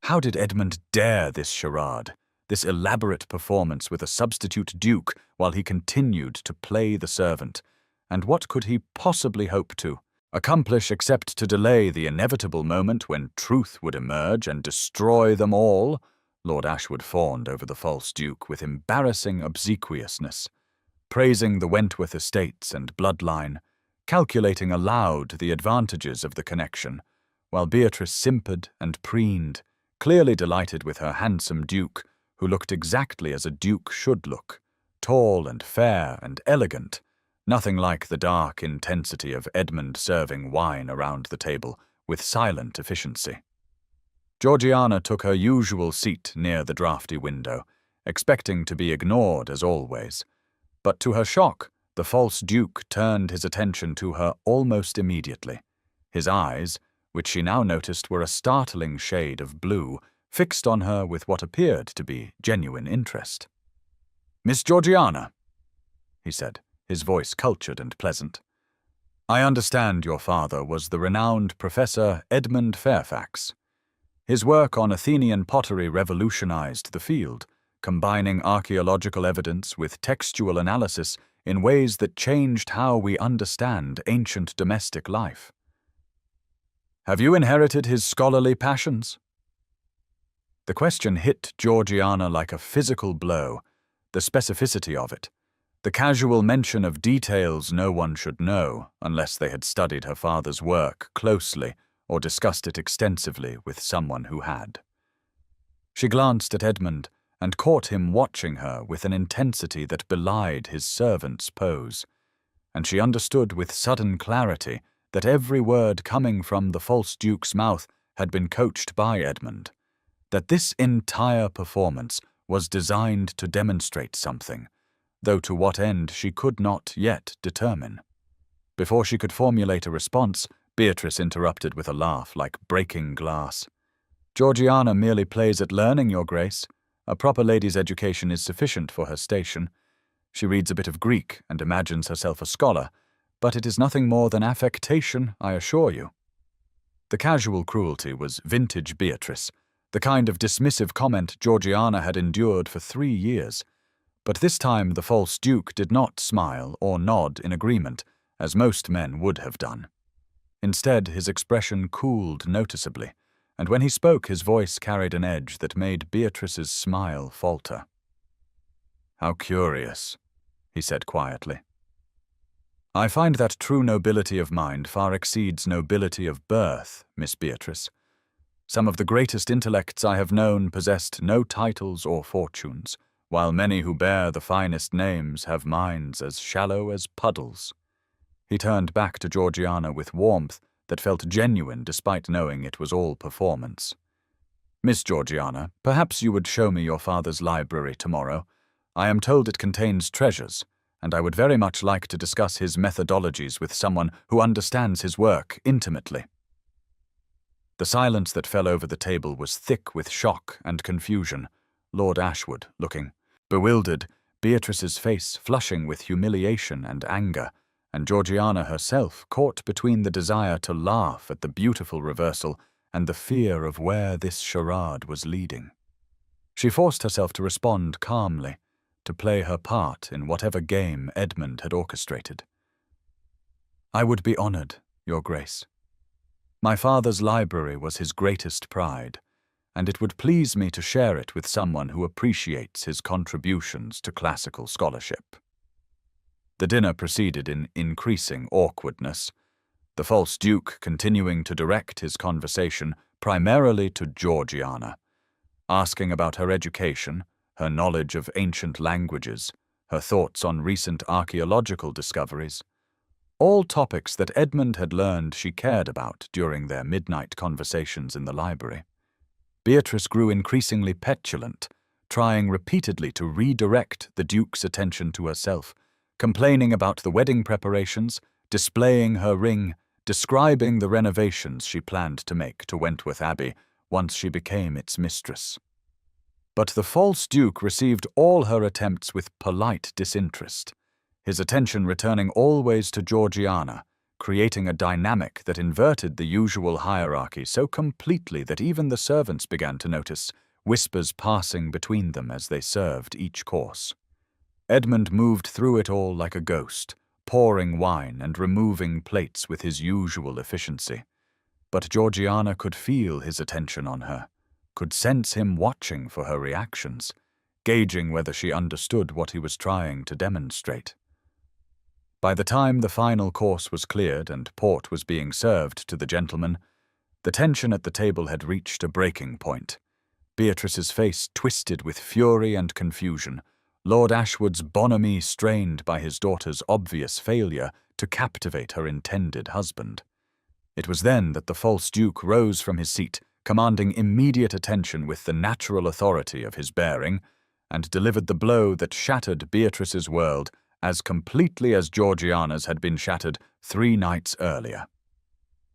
How did Edmund dare this charade, this elaborate performance with a substitute duke while he continued to play the servant, and what could he possibly hope to accomplish except to delay the inevitable moment when truth would emerge and destroy them all? Lord Ashwood fawned over the false Duke with embarrassing obsequiousness, praising the Wentworth estates and bloodline, calculating aloud the advantages of the connection, while Beatrice simpered and preened, clearly delighted with her handsome Duke, who looked exactly as a Duke should look, tall and fair and elegant, nothing like the dark intensity of Edmund serving wine around the table with silent efficiency. Georgiana took her usual seat near the draughty window, expecting to be ignored as always, but to her shock, the false Duke turned his attention to her almost immediately. His eyes, which she now noticed were a startling shade of blue, fixed on her with what appeared to be genuine interest. "Miss Georgiana," he said, his voice cultured and pleasant, "I understand your father was the renowned Professor Edmund Fairfax. His work on Athenian pottery revolutionized the field, combining archaeological evidence with textual analysis in ways that changed how we understand ancient domestic life. Have you inherited his scholarly passions? The question hit Georgiana like a physical blow, the specificity of it, the casual mention of details no one should know unless they had studied her father's work closely or discussed it extensively with someone who had. She glanced at Edmund and caught him watching her with an intensity that belied his servant's pose, and she understood with sudden clarity that every word coming from the false duke's mouth had been coached by Edmund, that this entire performance was designed to demonstrate something, though to what end she could not yet determine. Before she could formulate a response, Beatrice interrupted with a laugh like breaking glass. "Georgiana merely plays at learning, Your Grace. A proper lady's education is sufficient for her station. She reads a bit of Greek and imagines herself a scholar, but it is nothing more than affectation, I assure you." The casual cruelty was vintage Beatrice, the kind of dismissive comment Georgiana had endured for 3 years. But this time the false duke did not smile or nod in agreement, as most men would have done. Instead, his expression cooled noticeably, and when he spoke his voice carried an edge that made Beatrice's smile falter. "How curious," he said quietly. "I find that true nobility of mind far exceeds nobility of birth, Miss Beatrice. Some of the greatest intellects I have known possessed no titles or fortunes, while many who bear the finest names have minds as shallow as puddles." He turned back to Georgiana with warmth that felt genuine despite knowing it was all performance. "Miss Georgiana, perhaps you would show me your father's library tomorrow. I am told it contains treasures, and I would very much like to discuss his methodologies with someone who understands his work intimately." The silence that fell over the table was thick with shock and confusion, Lord Ashwood looking bewildered, Beatrice's face flushing with humiliation and anger, and Georgiana herself caught between the desire to laugh at the beautiful reversal and the fear of where this charade was leading. She forced herself to respond calmly, to play her part in whatever game Edmund had orchestrated. "I would be honored, Your Grace. My father's library was his greatest pride, and it would please me to share it with someone who appreciates his contributions to classical scholarship." The dinner proceeded in increasing awkwardness, the false duke continuing to direct his conversation primarily to Georgiana, asking about her education, her knowledge of ancient languages, her thoughts on recent archaeological discoveries, all topics that Edmund had learned she cared about during their midnight conversations in the library. Beatrice grew increasingly petulant, trying repeatedly to redirect the duke's attention to herself, complaining about the wedding preparations, displaying her ring, describing the renovations she planned to make to Wentworth Abbey once she became its mistress. But the false duke received all her attempts with polite disinterest, his attention returning always to Georgiana, creating a dynamic that inverted the usual hierarchy so completely that even the servants began to notice, whispers passing between them as they served each course. Edmund moved through it all like a ghost, pouring wine and removing plates with his usual efficiency. But Georgiana could feel his attention on her, could sense him watching for her reactions, gauging whether she understood what he was trying to demonstrate. By the time the final course was cleared and port was being served to the gentlemen, the tension at the table had reached a breaking point. Beatrice's face twisted with fury and confusion, Lord Ashwood's bonhomie strained by his daughter's obvious failure to captivate her intended husband. It was then that the false duke rose from his seat, commanding immediate attention with the natural authority of his bearing, and delivered the blow that shattered Beatrice's world as completely as Georgiana's had been shattered 3 nights earlier.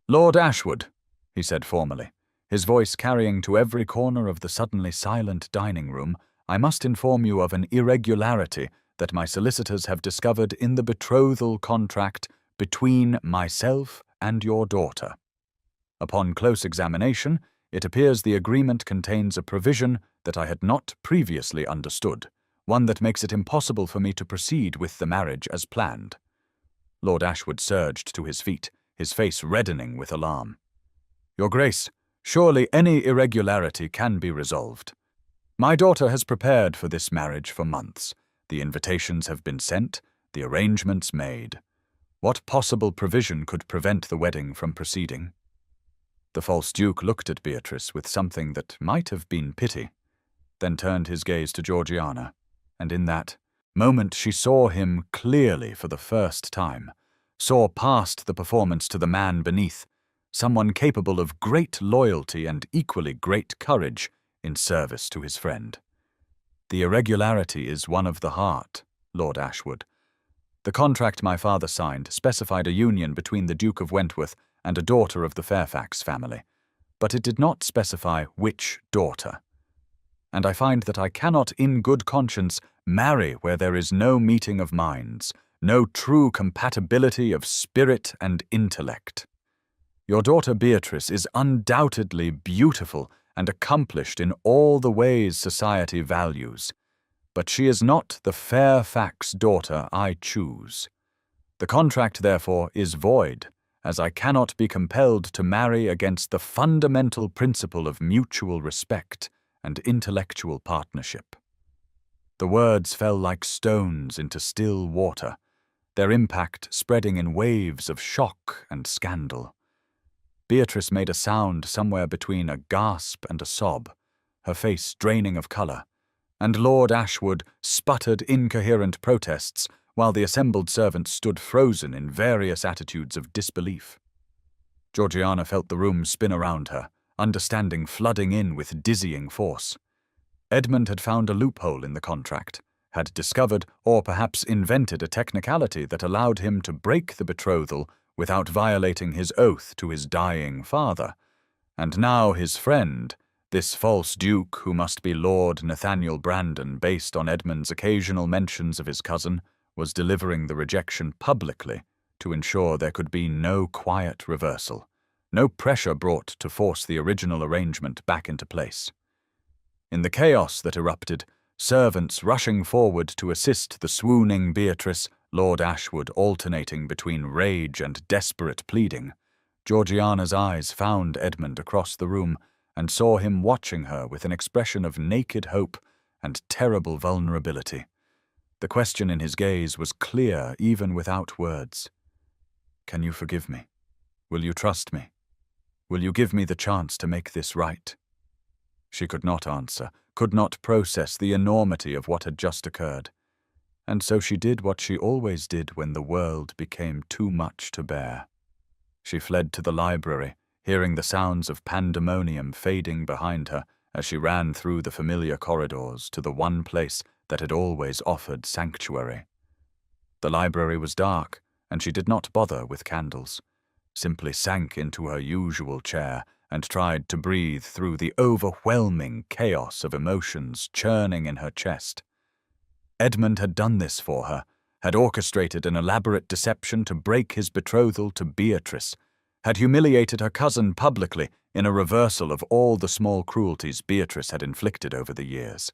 "Lord Ashwood," he said formally, his voice carrying to every corner of the suddenly silent dining room, "I must inform you of an irregularity that my solicitors have discovered in the betrothal contract between myself and your daughter. Upon close examination, It appears the agreement contains a provision that I had not previously understood, one that makes it impossible for me to proceed with the marriage as planned." Lord Ashwood surged to his feet, his face reddening with alarm. "Your Grace, surely any irregularity can be resolved. My daughter has prepared for this marriage for months. The invitations have been sent, the arrangements made. What possible provision could prevent the wedding from proceeding?" The false duke looked at Beatrice with something that might have been pity, then turned his gaze to Georgiana, and in that moment she saw him clearly for the first time, saw past the performance to the man beneath, someone capable of great loyalty and equally great courage in service to his friend. "The irregularity is one of the heart, Lord Ashwood. The contract my father signed specified a union between the Duke of Wentworth and a daughter of the Fairfax family, but it did not specify which daughter. And I find that I cannot in good conscience marry where there is no meeting of minds, no true compatibility of spirit and intellect. Your daughter Beatrice is undoubtedly beautiful and accomplished in all the ways society values, but she is not the Fairfax daughter I choose. The contract, therefore, is void, as I cannot be compelled to marry against the fundamental principle of mutual respect and intellectual partnership." The words fell like stones into still water, their impact spreading in waves of shock and scandal. Beatrice made a sound somewhere between a gasp and a sob, her face draining of colour, and Lord Ashwood sputtered incoherent protests while the assembled servants stood frozen in various attitudes of disbelief. Georgiana felt the room spin around her, understanding flooding in with dizzying force. Edmund had found a loophole in the contract, had discovered or perhaps invented a technicality that allowed him to break the betrothal without violating his oath to his dying father, and now his friend, this false duke who must be Lord Nathaniel Brandon based on Edmund's occasional mentions of his cousin, was delivering the rejection publicly to ensure there could be no quiet reversal, no pressure brought to force the original arrangement back into place. In the chaos that erupted, servants rushing forward to assist the swooning Beatrice, Lord Ashwood alternating between rage and desperate pleading, Georgiana's eyes found Edmund across the room and saw him watching her with an expression of naked hope and terrible vulnerability. The question in his gaze was clear even without words. "Can you forgive me? Will you trust me? Will you give me the chance to make this right?" She could not answer, could not process the enormity of what had just occurred. And so she did what she always did when the world became too much to bear. She fled to the library, hearing the sounds of pandemonium fading behind her as she ran through the familiar corridors to the one place that had always offered sanctuary. The library was dark, and she did not bother with candles, simply sank into her usual chair and tried to breathe through the overwhelming chaos of emotions churning in her chest. Edmund had done this for her, had orchestrated an elaborate deception to break his betrothal to Beatrice, had humiliated her cousin publicly in a reversal of all the small cruelties Beatrice had inflicted over the years.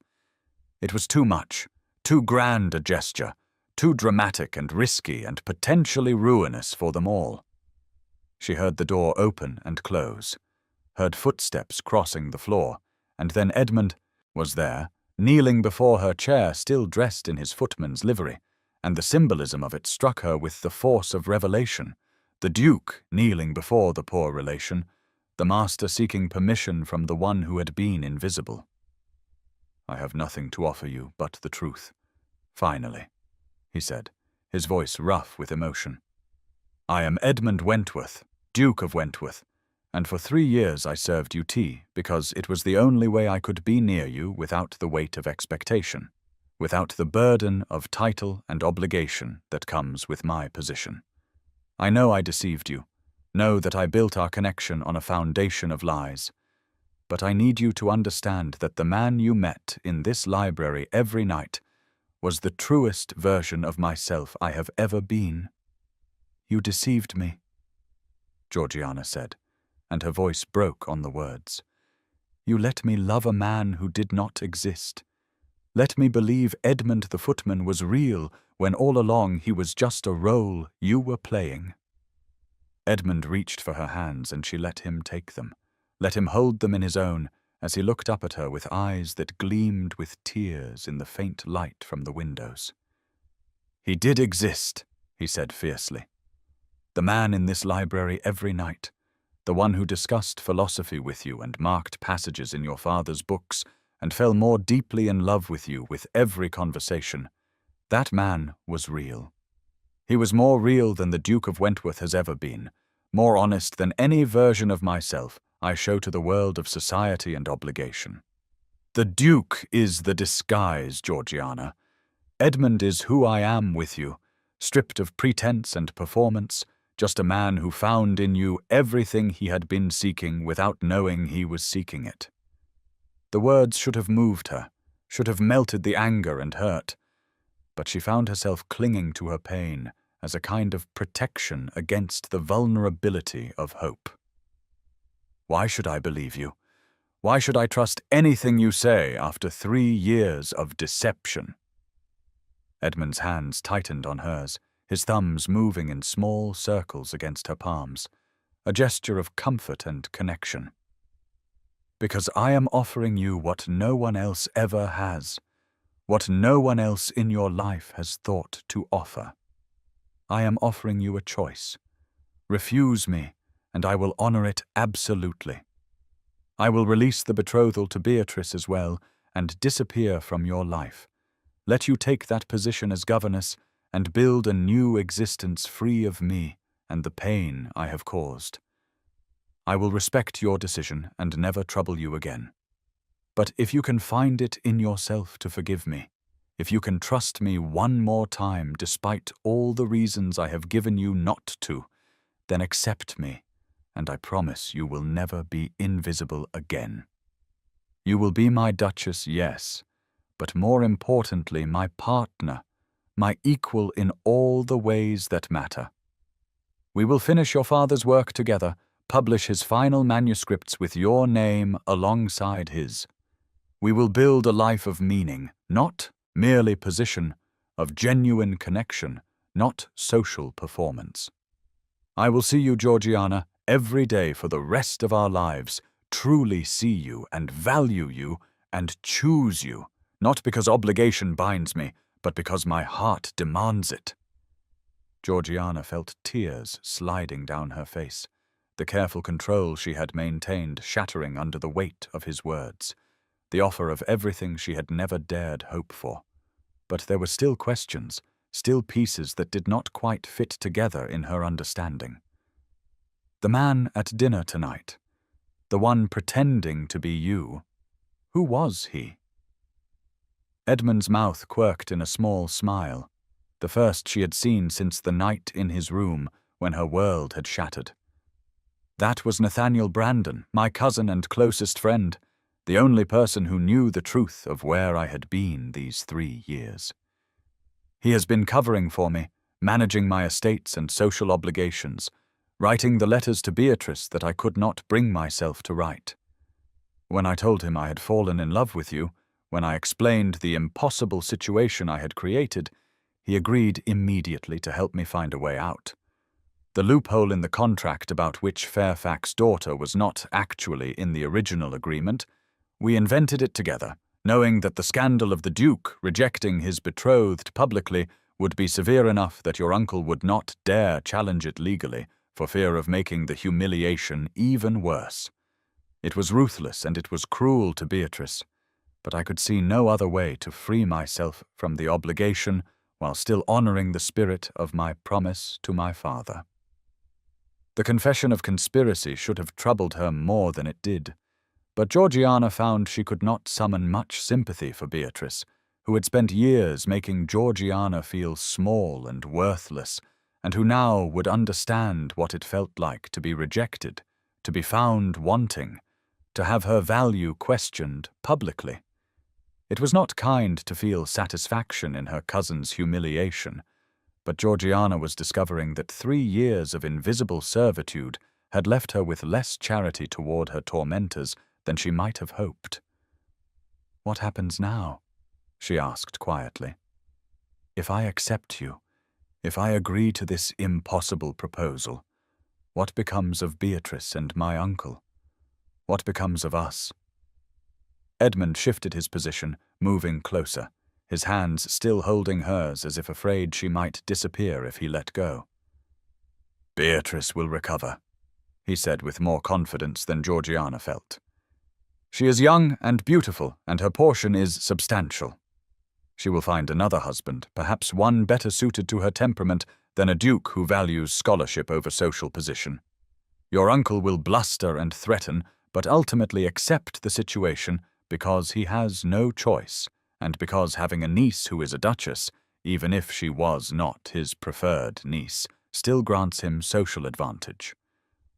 It was too much, too grand a gesture, too dramatic and risky and potentially ruinous for them all. She heard the door open and close, heard footsteps crossing the floor, and then Edmund was there, kneeling before her chair still dressed in his footman's livery, and the symbolism of it struck her with the force of revelation. The Duke kneeling before the poor relation, the master seeking permission from the one who had been invisible. "I have nothing to offer you but the truth, finally," he said, his voice rough with emotion. "I am Edmund Wentworth, Duke of Wentworth, and for 3 years I served you tea because it was the only way I could be near you without the weight of expectation, without the burden of title and obligation that comes with my position. I know I deceived you, know that I built our connection on a foundation of lies, but I need you to understand that the man you met in this library every night was the truest version of myself I have ever been." "You deceived me," Georgiana said, and her voice broke on the words. You let me love a man who did not exist. Let me believe Edmund the footman was real when all along he was just a role you were playing." Edmund reached for her hands and she let him take them, let him hold them in his own as he looked up at her with eyes that gleamed with tears in the faint light from the windows. "He did exist," he said fiercely. "The man in this library every night, the one who discussed philosophy with you and marked passages in your father's books and fell more deeply in love with you with every conversation, that man was real. He was more real than the Duke of Wentworth has ever been, more honest than any version of myself I show to the world of society and obligation. The Duke is the disguise, Georgiana. Edmund is who I am with you, stripped of pretense and performance, just a man who found in you everything he had been seeking without knowing he was seeking it." The words should have moved her, should have melted the anger and hurt, but she found herself clinging to her pain as a kind of protection against the vulnerability of hope. "Why should I believe you? Why should I trust anything you say after 3 years of deception?" Edmund's hands tightened on hers, his thumbs moving in small circles against her palms, a gesture of comfort and connection. "Because I am offering you what no one else ever has, what no one else in your life has thought to offer. I am offering you a choice. Refuse me, and I will honor it absolutely. I will release the betrothal to Beatrice as well and disappear from your life. Let you take that position as governess and build a new existence free of me and the pain I have caused. I will respect your decision and never trouble you again. But if you can find it in yourself to forgive me, if you can trust me one more time despite all the reasons I have given you not to, then accept me, and I promise you will never be invisible again. You will be my Duchess, yes, but more importantly my partner, my equal in all the ways that matter. We will finish your father's work together, publish his final manuscripts with your name alongside his. We will build a life of meaning, not merely position, of genuine connection, not social performance. I will see you, Georgiana, every day for the rest of our lives, truly see you and value you and choose you, not because obligation binds me, but because my heart demands it." Georgiana felt tears sliding down her face, the careful control she had maintained shattering under the weight of his words, the offer of everything she had never dared hope for. But there were still questions, still pieces that did not quite fit together in her understanding. The man at dinner tonight, the one pretending to be you, who was he? Edmund's mouth quirked in a small smile, the first she had seen since the night in his room when her world had shattered. "That was Nathaniel Brandon, my cousin and closest friend, the only person who knew the truth of where I had been these 3 years. He has been covering for me, managing my estates and social obligations, writing the letters to Beatrice that I could not bring myself to write. When I told him I had fallen in love with you, when I explained the impossible situation I had created, he agreed immediately to help me find a way out. The loophole in the contract about which Fairfax's daughter was not actually in the original agreement, we invented it together, knowing that the scandal of the Duke rejecting his betrothed publicly would be severe enough that your uncle would not dare challenge it legally for fear of making the humiliation even worse. It was ruthless and it was cruel to Beatrice, but I could see no other way to free myself from the obligation while still honoring the spirit of my promise to my father." The confession of conspiracy should have troubled her more than it did, but Georgiana found she could not summon much sympathy for Beatrice, who had spent years making Georgiana feel small and worthless, and who now would understand what it felt like to be rejected, to be found wanting, to have her value questioned publicly. It was not kind to feel satisfaction in her cousin's humiliation, but Georgiana was discovering that 3 years of invisible servitude had left her with less charity toward her tormentors than she might have hoped. "What happens now?" she asked quietly. "If I accept you, if I agree to this impossible proposal, what becomes of Beatrice and my uncle? What becomes of us?" Edmund shifted his position, moving closer, his hands still holding hers as if afraid she might disappear if he let go. "Beatrice will recover," he said with more confidence than Georgiana felt. "She is young and beautiful, and her portion is substantial. She will find another husband, perhaps one better suited to her temperament than a duke who values scholarship over social position. Your uncle will bluster and threaten, but ultimately accept the situation because he has no choice, and because having a niece who is a duchess, even if she was not his preferred niece, still grants him social advantage.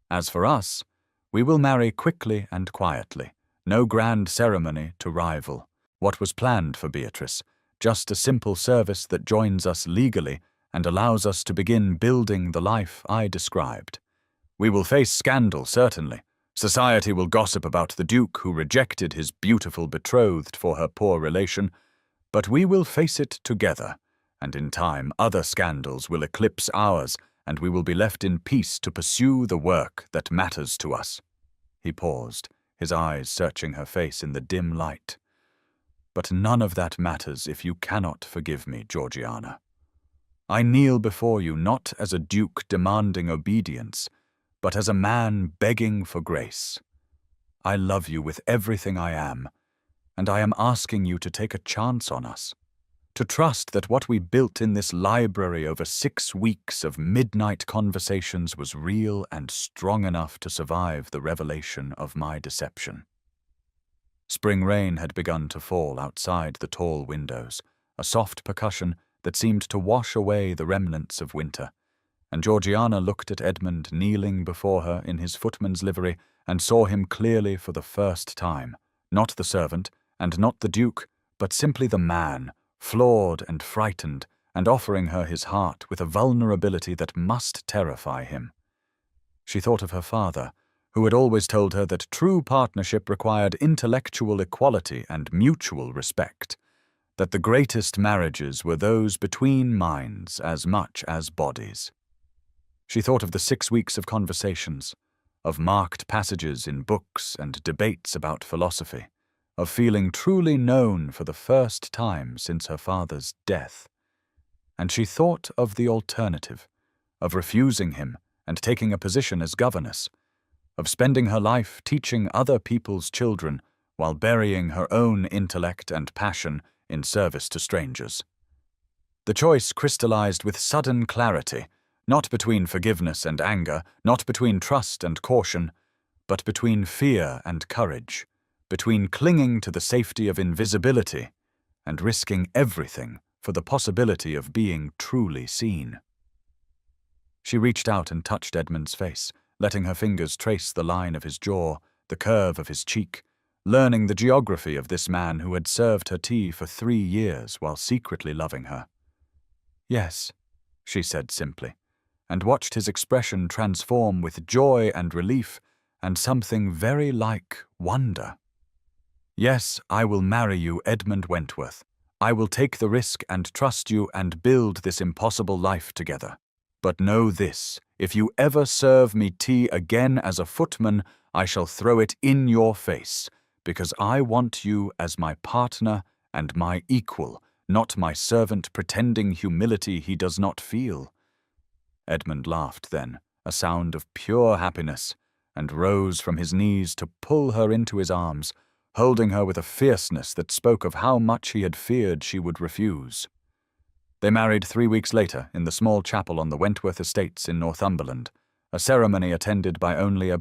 As for us, we will marry quickly and quietly, no grand ceremony to rival what was planned for Beatrice, just a simple service that joins us legally and allows us to begin building the life I described. We will face scandal, certainly. Society will gossip about the Duke who rejected his beautiful betrothed for her poor relation, but we will face it together, and in time other scandals will eclipse ours, and we will be left in peace to pursue the work that matters to us." He paused, his eyes searching her face in the dim light. "But none of that matters if you cannot forgive me, Georgiana. I kneel before you not as a duke demanding obedience, but as a man begging for grace. I love you with everything I am, and I am asking you to take a chance on us, to trust that what we built in this library over 6 weeks of midnight conversations was real and strong enough to survive the revelation of my deception." Spring rain had begun to fall outside the tall windows, a soft percussion that seemed to wash away the remnants of winter, and Georgiana looked at Edmund kneeling before her in his footman's livery and saw him clearly for the first time, not the servant and not the duke, but simply the man, flawed and frightened, and offering her his heart with a vulnerability that must terrify him. She thought of her father, who had always told her that true partnership required intellectual equality and mutual respect, that the greatest marriages were those between minds as much as bodies. She thought of the 6 weeks of conversations, of marked passages in books and debates about philosophy, of feeling truly known for the first time since her father's death. And she thought of the alternative, of refusing him and taking a position as governess, of spending her life teaching other people's children while burying her own intellect and passion in service to strangers. The choice crystallized with sudden clarity, not between forgiveness and anger, not between trust and caution, but between fear and courage, between clinging to the safety of invisibility and risking everything for the possibility of being truly seen. She reached out and touched Edmund's face, letting her fingers trace the line of his jaw, the curve of his cheek, learning the geography of this man who had served her tea for 3 years while secretly loving her. "Yes," she said simply, and watched his expression transform with joy and relief and something very like wonder. "Yes, I will marry you, Edmund Wentworth. I will take the risk and trust you and build this impossible life together. But know this, if you ever serve me tea again as a footman, I shall throw it in your face, because I want you as my partner and my equal, not my servant pretending humility he does not feel." Edmund laughed then, a sound of pure happiness, and rose from his knees to pull her into his arms, holding her with a fierceness that spoke of how much he had feared she would refuse. They married 3 weeks later in the small chapel on the Wentworth estates in Northumberland, a ceremony attended by only a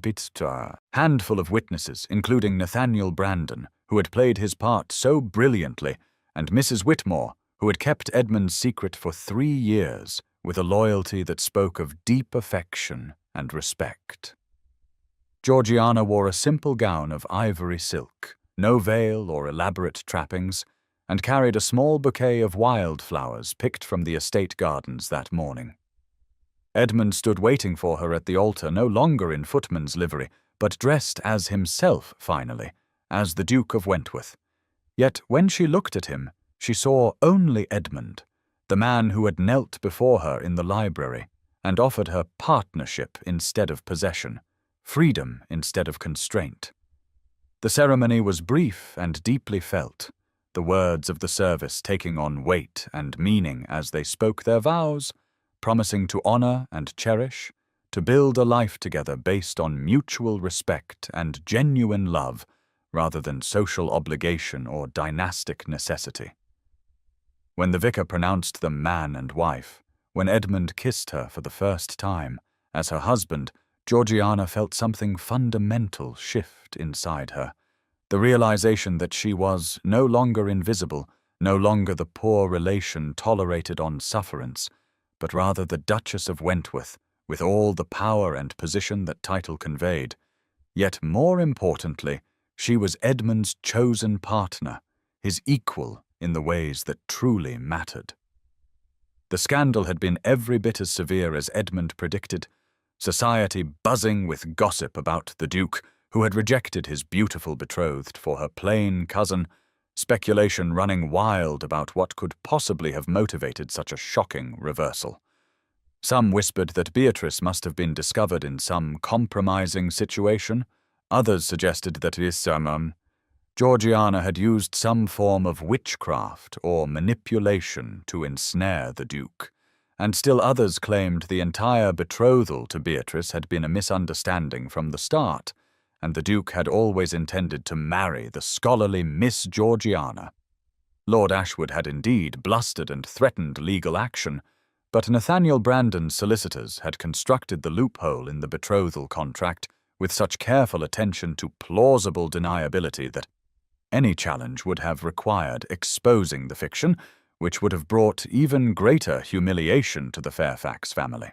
handful of witnesses, including Nathaniel Brandon, who had played his part so brilliantly, and Mrs. Whitmore, who had kept Edmund's secret for 3 years with a loyalty that spoke of deep affection and respect. Georgiana wore a simple gown of ivory silk, no veil or elaborate trappings, and carried a small bouquet of wildflowers picked from the estate gardens that morning. Edmund stood waiting for her at the altar, no longer in footman's livery, but dressed as himself finally, as the Duke of Wentworth. Yet when she looked at him, she saw only Edmund, the man who had knelt before her in the library and offered her partnership instead of possession, freedom instead of constraint. The ceremony was brief and deeply felt, the words of the service taking on weight and meaning as they spoke their vows, promising to honor and cherish, to build a life together based on mutual respect and genuine love rather than social obligation or dynastic necessity. When the vicar pronounced them man and wife, when Edmund kissed her for the first time, as her husband, Georgiana felt something fundamental shift inside her, the realization that she was no longer invisible, no longer the poor relation tolerated on sufferance, but rather the Duchess of Wentworth, with all the power and position that title conveyed. Yet more importantly, she was Edmund's chosen partner, his equal in the ways that truly mattered. The scandal had been every bit as severe as Edmund predicted, society buzzing with gossip about the Duke, who had rejected his beautiful betrothed for her plain cousin, speculation running wild about what could possibly have motivated such a shocking reversal. Some whispered that Beatrice must have been discovered in some compromising situation. Others suggested that Georgiana had used some form of witchcraft or manipulation to ensnare the Duke, and still others claimed the entire betrothal to Beatrice had been a misunderstanding from the start, and the Duke had always intended to marry the scholarly Miss Georgiana. Lord Ashwood had indeed blustered and threatened legal action, but Nathaniel Brandon's solicitors had constructed the loophole in the betrothal contract with such careful attention to plausible deniability that any challenge would have required exposing the fiction, which would have brought even greater humiliation to the Fairfax family.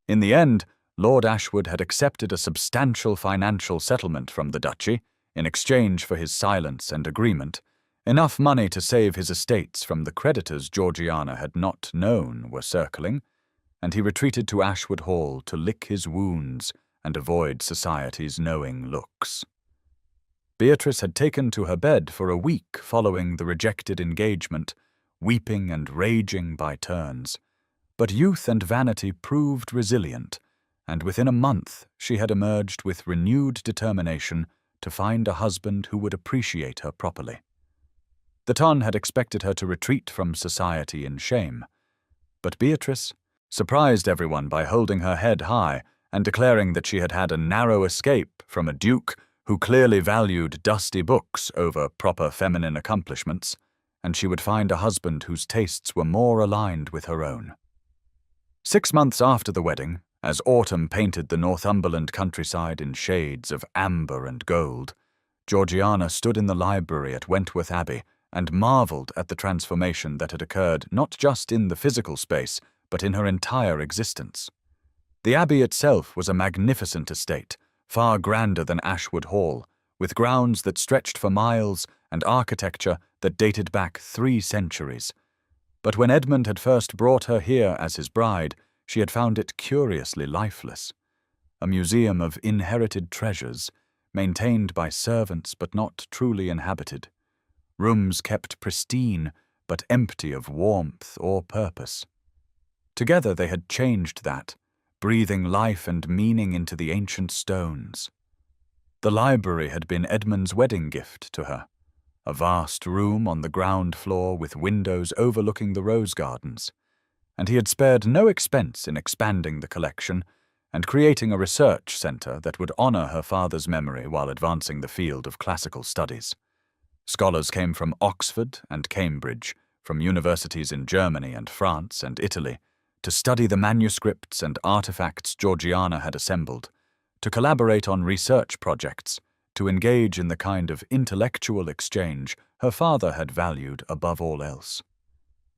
In the end, Lord Ashwood had accepted a substantial financial settlement from the duchy in exchange for his silence and agreement, enough money to save his estates from the creditors Georgiana had not known were circling, and he retreated to Ashwood Hall to lick his wounds and avoid society's knowing looks. Beatrice had taken to her bed for a week following the rejected engagement, weeping and raging by turns, but youth and vanity proved resilient, and within a month she had emerged with renewed determination to find a husband who would appreciate her properly. The ton had expected her to retreat from society in shame, but Beatrice surprised everyone by holding her head high and declaring that she had had a narrow escape from a duke who clearly valued dusty books over proper feminine accomplishments, and she would find a husband whose tastes were more aligned with her own. 6 months after the wedding, as autumn painted the Northumberland countryside in shades of amber and gold, Georgiana stood in the library at Wentworth Abbey and marvelled at the transformation that had occurred not just in the physical space, but in her entire existence. The Abbey itself was a magnificent estate, far grander than Ashwood Hall, with grounds that stretched for miles and architecture that dated back 3 centuries. But when Edmund had first brought her here as his bride, she had found it curiously lifeless. A museum of inherited treasures, maintained by servants but not truly inhabited. Rooms kept pristine but empty of warmth or purpose. Together they had changed that, breathing life and meaning into the ancient stones. The library had been Edmund's wedding gift to her, a vast room on the ground floor with windows overlooking the rose gardens, and he had spared no expense in expanding the collection and creating a research centre that would honour her father's memory while advancing the field of classical studies. Scholars came from Oxford and Cambridge, from universities in Germany and France and Italy, to study the manuscripts and artifacts Georgiana had assembled, to collaborate on research projects, to engage in the kind of intellectual exchange her father had valued above all else.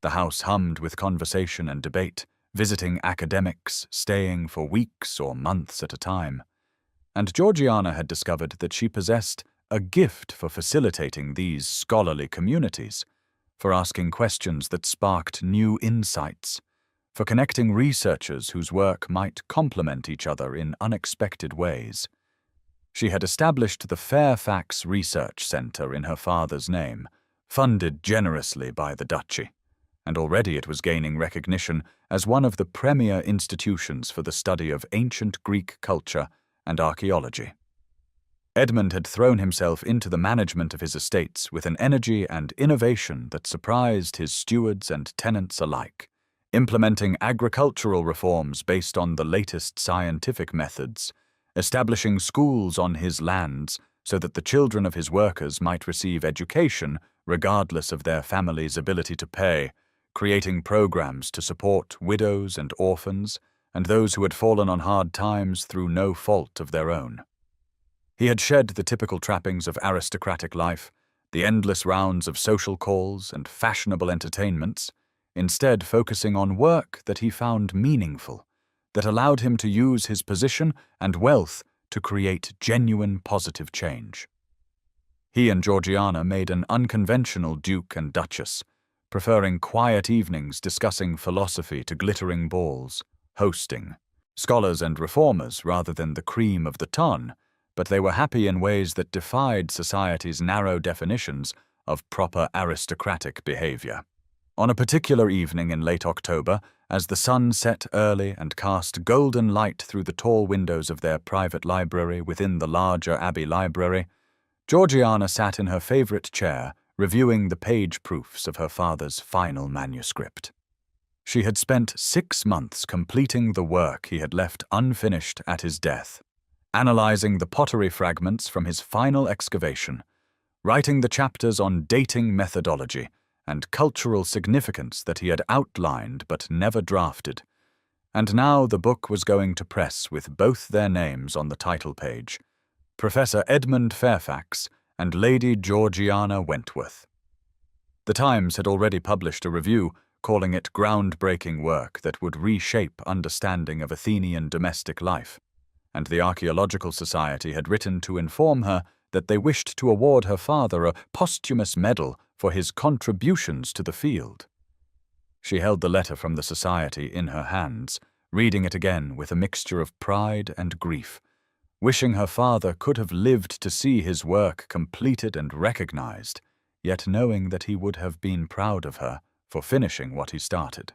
The house hummed with conversation and debate, visiting academics, staying for weeks or months at a time. And Georgiana had discovered that she possessed a gift for facilitating these scholarly communities, for asking questions that sparked new insights, for connecting researchers whose work might complement each other in unexpected ways. She had established the Fairfax Research Centre in her father's name, funded generously by the duchy, and already it was gaining recognition as one of the premier institutions for the study of ancient Greek culture and archaeology. Edmund had thrown himself into the management of his estates with an energy and innovation that surprised his stewards and tenants alike, implementing agricultural reforms based on the latest scientific methods, establishing schools on his lands so that the children of his workers might receive education regardless of their family's ability to pay, creating programs to support widows and orphans and those who had fallen on hard times through no fault of their own. He had shed the typical trappings of aristocratic life, the endless rounds of social calls and fashionable entertainments, instead focusing on work that he found meaningful, that allowed him to use his position and wealth to create genuine positive change. He and Georgiana made an unconventional duke and duchess, preferring quiet evenings discussing philosophy to glittering balls, hosting scholars and reformers rather than the cream of the ton, but they were happy in ways that defied society's narrow definitions of proper aristocratic behavior. On a particular evening in late October, as the sun set early and cast golden light through the tall windows of their private library within the larger Abbey library, Georgiana sat in her favorite chair, reviewing the page proofs of her father's final manuscript. She had spent 6 months completing the work he had left unfinished at his death, analyzing the pottery fragments from his final excavation, writing the chapters on dating methodology and cultural significance that he had outlined but never drafted, and now the book was going to press with both their names on the title page, Professor Edmund Fairfax and Lady Georgiana Wentworth. The Times had already published a review calling it groundbreaking work that would reshape understanding of Athenian domestic life, and the Archaeological Society had written to inform her that they wished to award her father a posthumous medal for his contributions to the field. She held the letter from the society in her hands, reading it again with a mixture of pride and grief, wishing her father could have lived to see his work completed and recognized, yet knowing that he would have been proud of her for finishing what he started.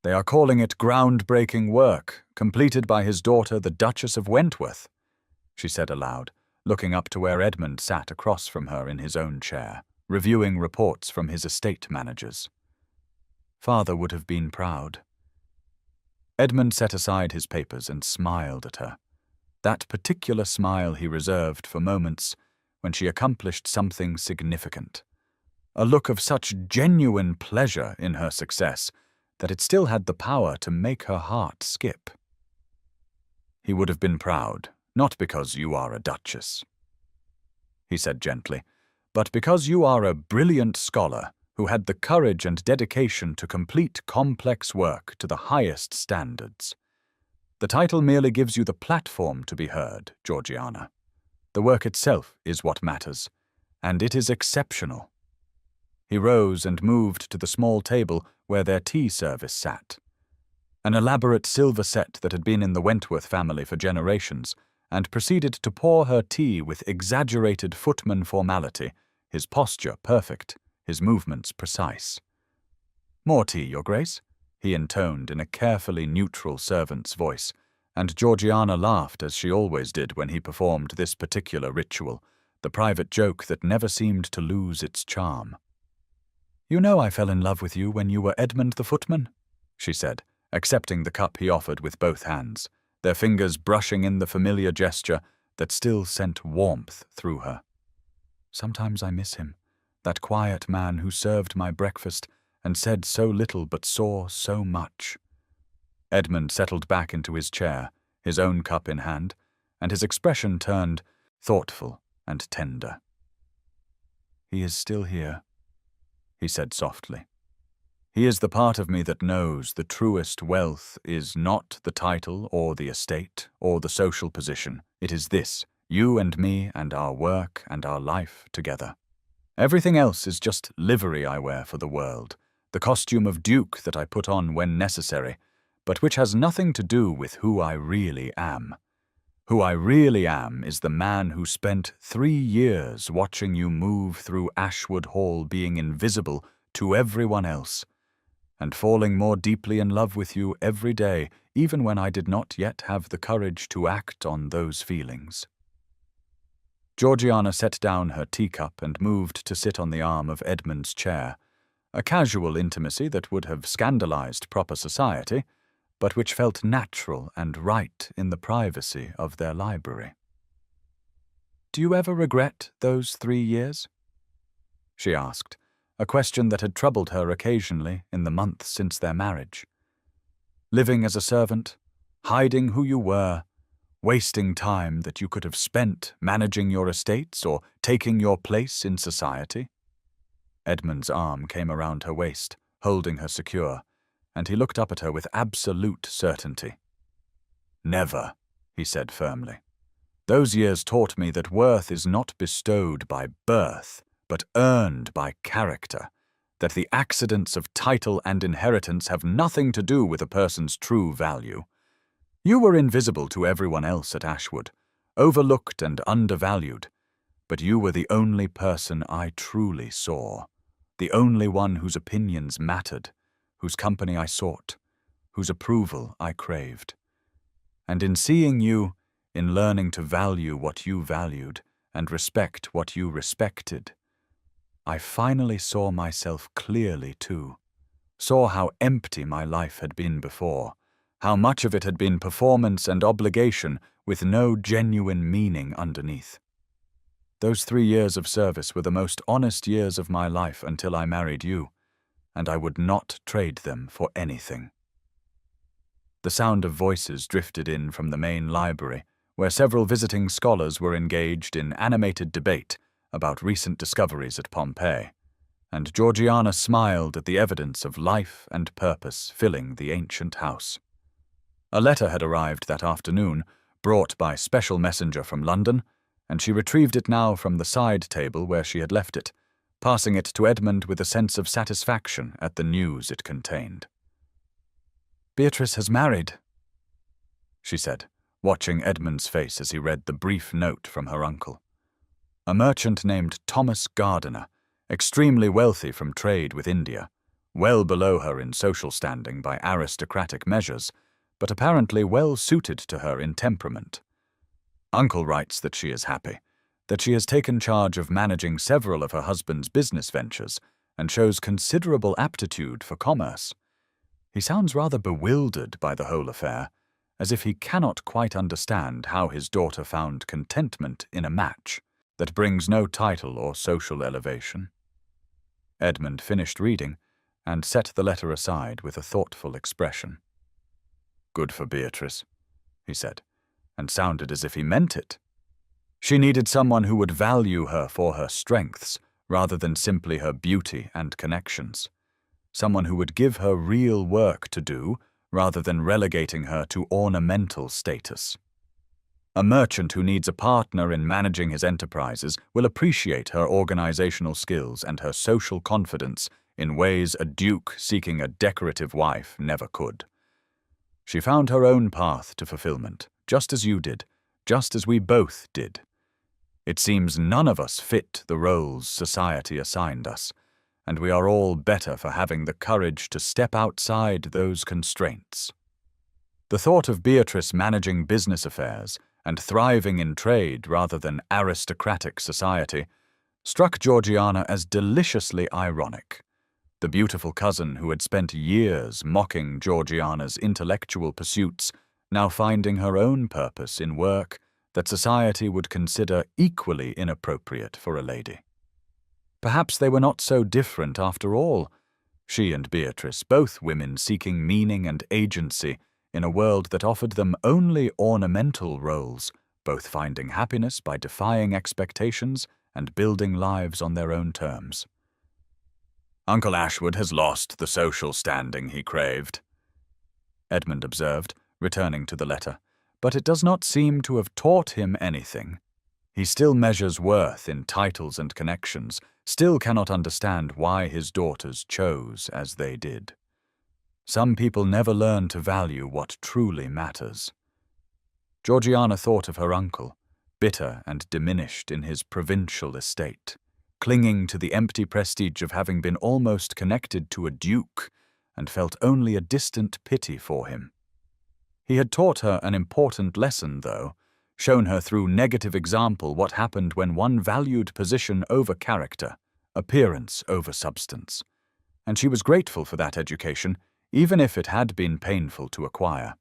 They are calling it groundbreaking work, completed by his daughter, the Duchess of Wentworth, she said aloud, looking up to where Edmund sat across from her in his own chair, reviewing reports from his estate managers. Father would have been proud. Edmund set aside his papers and smiled at her, that particular smile he reserved for moments when she accomplished something significant, a look of such genuine pleasure in her success that it still had the power to make her heart skip. He would have been proud, not because you are a duchess, he said gently, but because you are a brilliant scholar who had the courage and dedication to complete complex work to the highest standards. The title merely gives you the platform to be heard, Georgiana. The work itself is what matters, and it is exceptional. He rose and moved to the small table where their tea service sat, an elaborate silver set that had been in the Wentworth family for generations, and proceeded to pour her tea with exaggerated footman formality, his posture perfect, his movements precise. "More tea, Your Grace," he intoned in a carefully neutral servant's voice, and Georgiana laughed as she always did when he performed this particular ritual, the private joke that never seemed to lose its charm. "You know I fell in love with you when you were Edmund the footman," she said, accepting the cup he offered with both hands, their fingers brushing in the familiar gesture that still sent warmth through her. "Sometimes I miss him, that quiet man who served my breakfast and said so little but saw so much." Edmund settled back into his chair, his own cup in hand, and his expression turned thoughtful and tender. "He is still here," he said softly. "He is the part of me that knows the truest wealth is not the title or the estate or the social position. It is this, you and me and our work and our life together. Everything else is just livery I wear for the world, the costume of duke that I put on when necessary, but which has nothing to do with who I really am. Who I really am is the man who spent 3 years watching you move through Ashwood Hall, being invisible to everyone else, and falling more deeply in love with you every day, even when I did not yet have the courage to act on those feelings." Georgiana set down her teacup and moved to sit on the arm of Edmund's chair, a casual intimacy that would have scandalized proper society, but which felt natural and right in the privacy of their library. "Do you ever regret those 3 years?" she asked, a question that had troubled her occasionally in the months since their marriage. Living as a servant, hiding who you were, wasting time that you could have spent managing your estates or taking your place in society? Edmund's arm came around her waist, holding her secure, and he looked up at her with absolute certainty. "Never," he said firmly. "Those years taught me that worth is not bestowed by birth, but earned by character, that the accidents of title and inheritance have nothing to do with a person's true value. You were invisible to everyone else at Ashwood, overlooked and undervalued, but you were the only person I truly saw, the only one whose opinions mattered, whose company I sought, whose approval I craved. And in seeing you, in learning to value what you valued and respect what you respected, I finally saw myself clearly too, saw how empty my life had been before, how much of it had been performance and obligation with no genuine meaning underneath. Those 3 years of service were the most honest years of my life until I married you, and I would not trade them for anything." The sound of voices drifted in from the main library, where several visiting scholars were engaged in animated debate about recent discoveries at Pompeii, and Georgiana smiled at the evidence of life and purpose filling the ancient house. A letter had arrived that afternoon, brought by special messenger from London, and she retrieved it now from the side table where she had left it, passing it to Edmund with a sense of satisfaction at the news it contained. "Beatrice has married," she said, watching Edmund's face as he read the brief note from her uncle. A merchant named Thomas Gardiner, extremely wealthy from trade with India, well below her in social standing by aristocratic measures, but apparently well suited to her in temperament. Uncle writes that she is happy, that she has taken charge of managing several of her husband's business ventures and shows considerable aptitude for commerce. He sounds rather bewildered by the whole affair, as if he cannot quite understand how his daughter found contentment in a match that brings no title or social elevation. Edmund finished reading and set the letter aside with a thoughtful expression. "Good for Beatrice," he said, and sounded as if he meant it. She needed someone who would value her for her strengths rather than simply her beauty and connections. Someone who would give her real work to do rather than relegating her to ornamental status. A merchant who needs a partner in managing his enterprises will appreciate her organizational skills and her social confidence in ways a duke seeking a decorative wife never could. She found her own path to fulfillment, just as you did, just as we both did. It seems none of us fit the roles society assigned us, and we are all better for having the courage to step outside those constraints. The thought of Beatrice managing business affairs and thriving in trade rather than aristocratic society struck Georgiana as deliciously ironic. The beautiful cousin who had spent years mocking Georgiana's intellectual pursuits, now finding her own purpose in work that society would consider equally inappropriate for a lady. Perhaps they were not so different after all. She and Beatrice, both women seeking meaning and agency in a world that offered them only ornamental roles, both finding happiness by defying expectations and building lives on their own terms. "Uncle Ashwood has lost the social standing he craved," Edmund observed, returning to the letter, "but it does not seem to have taught him anything. He still measures worth in titles and connections, still cannot understand why his daughters chose as they did. Some people never learn to value what truly matters." Georgiana thought of her uncle, bitter and diminished in his provincial estate, clinging to the empty prestige of having been almost connected to a duke, and felt only a distant pity for him. He had taught her an important lesson, though, shown her through negative example what happened when one valued position over character, appearance over substance, and she was grateful for that education, even if it had been painful to acquire.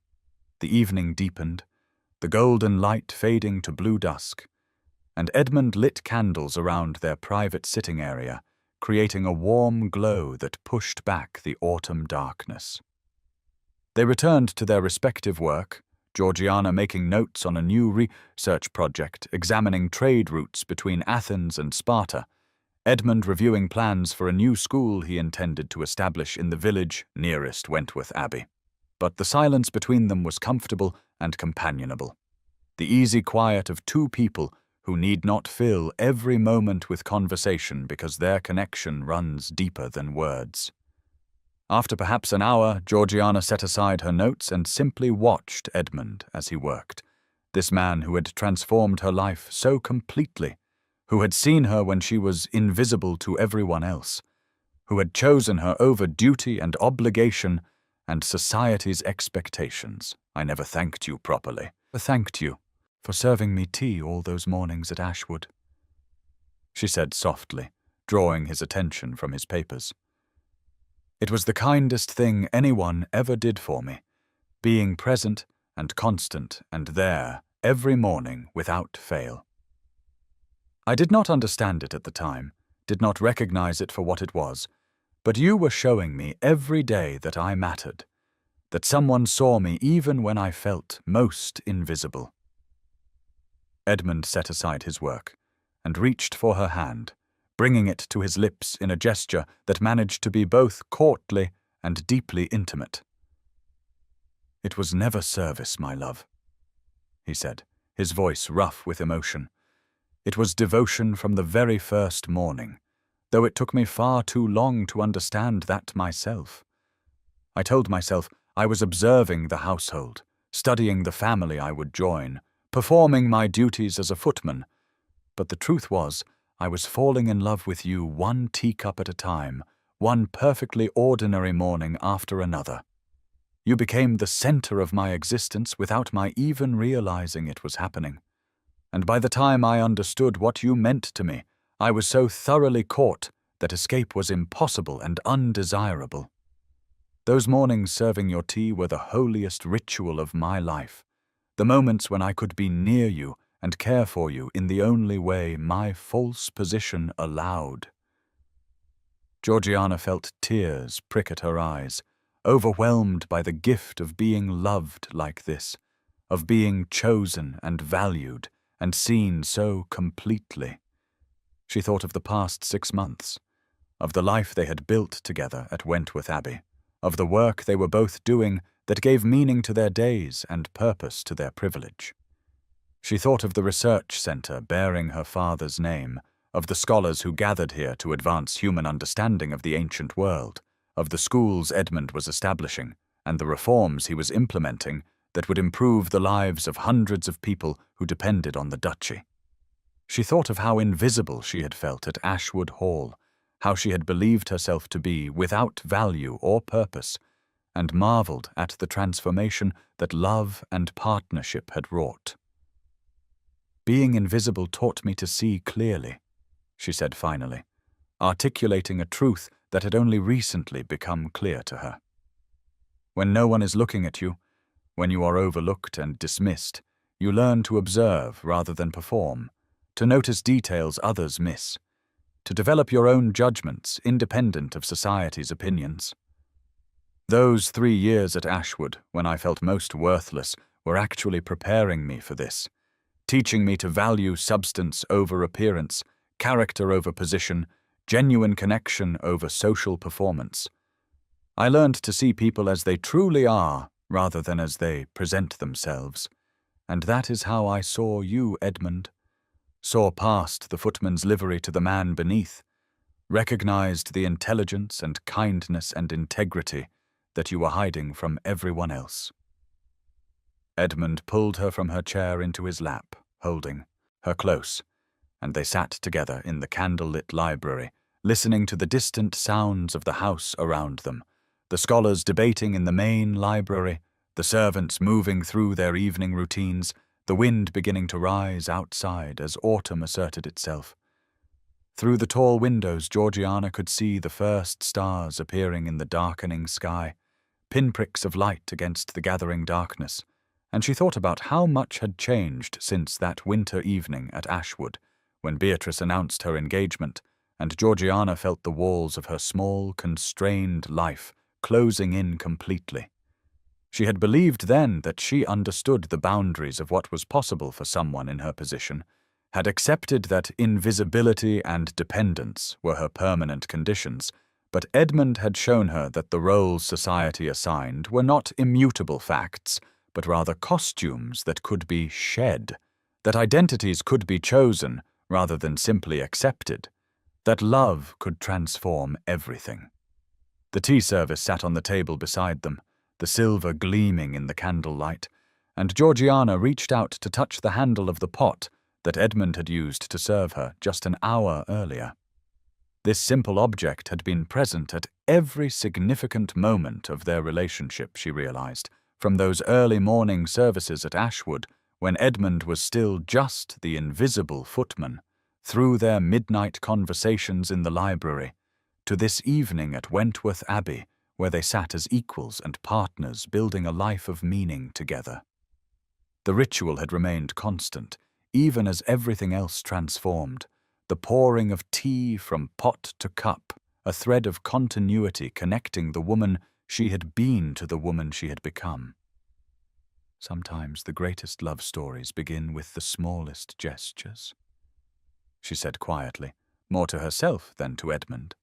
The evening deepened, the golden light fading to blue dusk, and Edmund lit candles around their private sitting area, creating a warm glow that pushed back the autumn darkness. They returned to their respective work, Georgiana making notes on a new research project examining trade routes between Athens and Sparta, Edmund reviewing plans for a new school he intended to establish in the village nearest Wentworth Abbey. But the silence between them was comfortable and companionable, the easy quiet of two people who need not fill every moment with conversation because their connection runs deeper than words. After perhaps an hour, Georgiana set aside her notes and simply watched Edmund as he worked, this man who had transformed her life so completely, who had seen her when she was invisible to everyone else, who had chosen her over duty and obligation and society's expectations. "I never thanked you properly. I thanked you for serving me tea all those mornings at Ashwood," she said softly, drawing his attention from his papers. "It was the kindest thing anyone ever did for me, being present and constant and there every morning without fail. I did not understand it at the time, did not recognize it for what it was, but you were showing me every day that I mattered, that someone saw me even when I felt most invisible." Edmund set aside his work and reached for her hand, bringing it to his lips in a gesture that managed to be both courtly and deeply intimate. "It was never service, my love," he said, his voice rough with emotion. "It was devotion from the very first morning, though it took me far too long to understand that myself. I told myself I was observing the household, studying the family I would join, performing my duties as a footman, but the truth was I was falling in love with you one teacup at a time, one perfectly ordinary morning after another. You became the center of my existence without my even realizing it was happening. And by the time I understood what you meant to me, I was so thoroughly caught that escape was impossible and undesirable. Those mornings serving your tea were the holiest ritual of my life, the moments when I could be near you and care for you in the only way my false position allowed." Georgiana felt tears prick at her eyes, overwhelmed by the gift of being loved like this, of being chosen and valued and seen so completely. She thought of the past 6 months, of the life they had built together at Wentworth Abbey, of the work they were both doing that gave meaning to their days and purpose to their privilege. She thought of the research center bearing her father's name, of the scholars who gathered here to advance human understanding of the ancient world, of the schools Edmund was establishing, and the reforms he was implementing that would improve the lives of hundreds of people who depended on the duchy. She thought of how invisible she had felt at Ashwood Hall, how she had believed herself to be without value or purpose, and marveled at the transformation that love and partnership had wrought. "Being invisible taught me to see clearly," she said finally, articulating a truth that had only recently become clear to her. "When no one is looking at you, when you are overlooked and dismissed, you learn to observe rather than perform, to notice details others miss, to develop your own judgments independent of society's opinions. Those 3 years at Ashwood, when I felt most worthless, were actually preparing me for this, teaching me to value substance over appearance, character over position, genuine connection over social performance. I learned to see people as they truly are rather than as they present themselves, and that is how I saw you, Edmund. Saw past the footman's livery to the man beneath, recognized the intelligence and kindness and integrity that you were hiding from everyone else." Edmund pulled her from her chair into his lap, holding her close, and they sat together in the candle-lit library, listening to the distant sounds of the house around them, the scholars debating in the main library, the servants moving through their evening routines, the wind beginning to rise outside as autumn asserted itself. Through the tall windows, Georgiana could see the first stars appearing in the darkening sky, pinpricks of light against the gathering darkness, and she thought about how much had changed since that winter evening at Ashwood, when Beatrice announced her engagement, and Georgiana felt the walls of her small, constrained life closing in completely. She had believed then that she understood the boundaries of what was possible for someone in her position, had accepted that invisibility and dependence were her permanent conditions, but Edmund had shown her that the roles society assigned were not immutable facts, but rather costumes that could be shed, that identities could be chosen rather than simply accepted, that love could transform everything. The tea service sat on the table beside them, the silver gleaming in the candlelight, and Georgiana reached out to touch the handle of the pot that Edmund had used to serve her just an hour earlier. This simple object had been present at every significant moment of their relationship, she realized, from those early morning services at Ashwood, when Edmund was still just the invisible footman, through their midnight conversations in the library, to this evening at Wentworth Abbey, where they sat as equals and partners building a life of meaning together. The ritual had remained constant, even as everything else transformed, the pouring of tea from pot to cup, a thread of continuity connecting the woman she had been to the woman she had become. Sometimes the greatest love stories begin with the smallest gestures, she said quietly, more to herself than to Edmund.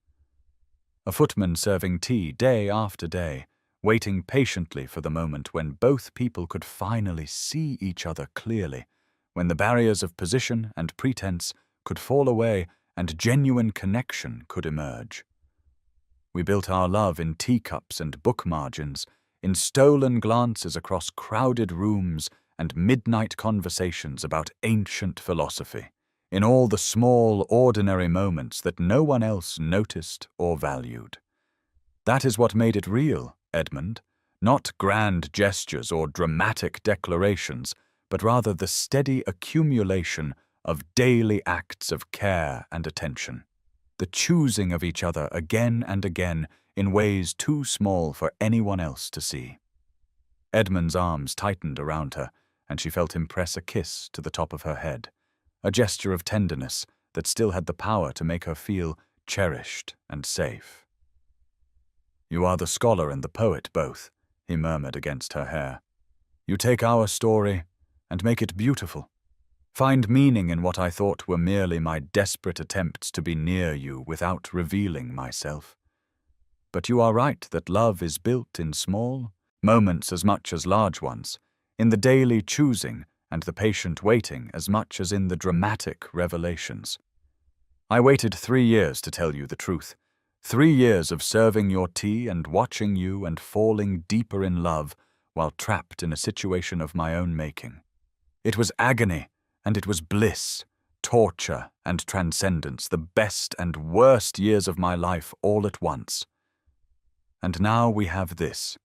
A footman serving tea day after day, waiting patiently for the moment when both people could finally see each other clearly, when the barriers of position and pretense could fall away and genuine connection could emerge. We built our love in teacups and book margins, in stolen glances across crowded rooms and midnight conversations about ancient philosophy, in all the small, ordinary moments that no one else noticed or valued. That is what made it real, Edmund, not grand gestures or dramatic declarations, but rather the steady accumulation of daily acts of care and attention, the choosing of each other again and again in ways too small for anyone else to see. Edmund's arms tightened around her, and she felt him press a kiss to the top of her head, a gesture of tenderness that still had the power to make her feel cherished and safe. "You are the scholar and the poet both," he murmured against her hair. "You take our story and make it beautiful. Find meaning in what I thought were merely my desperate attempts to be near you without revealing myself. But you are right that love is built in small moments as much as large ones, in the daily choosing and the patient waiting as much as in the dramatic revelations. I waited 3 years to tell you the truth, 3 years of serving your tea and watching you and falling deeper in love while trapped in a situation of my own making. It was agony, and it was bliss, torture and transcendence, the best and worst years of my life all at once. And now we have this,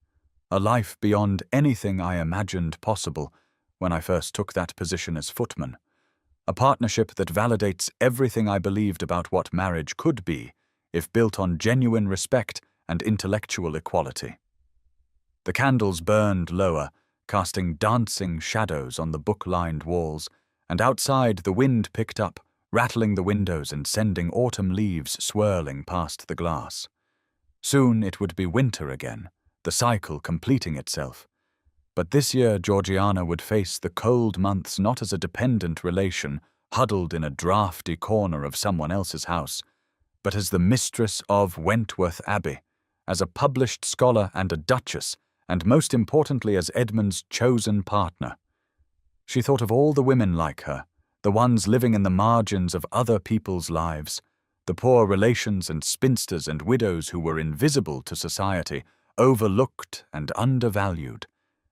a life beyond anything I imagined possible when I first took that position as footman, a partnership that validates everything I believed about what marriage could be if built on genuine respect and intellectual equality." The candles burned lower, casting dancing shadows on the book-lined walls, and outside the wind picked up, rattling the windows and sending autumn leaves swirling past the glass. Soon it would be winter again, the cycle completing itself. But this year Georgiana would face the cold months not as a dependent relation huddled in a drafty corner of someone else's house, but as the mistress of Wentworth Abbey, as a published scholar and a duchess, and most importantly as Edmund's chosen partner. She thought of all the women like her, the ones living in the margins of other people's lives, the poor relations and spinsters and widows who were invisible to society, overlooked and undervalued,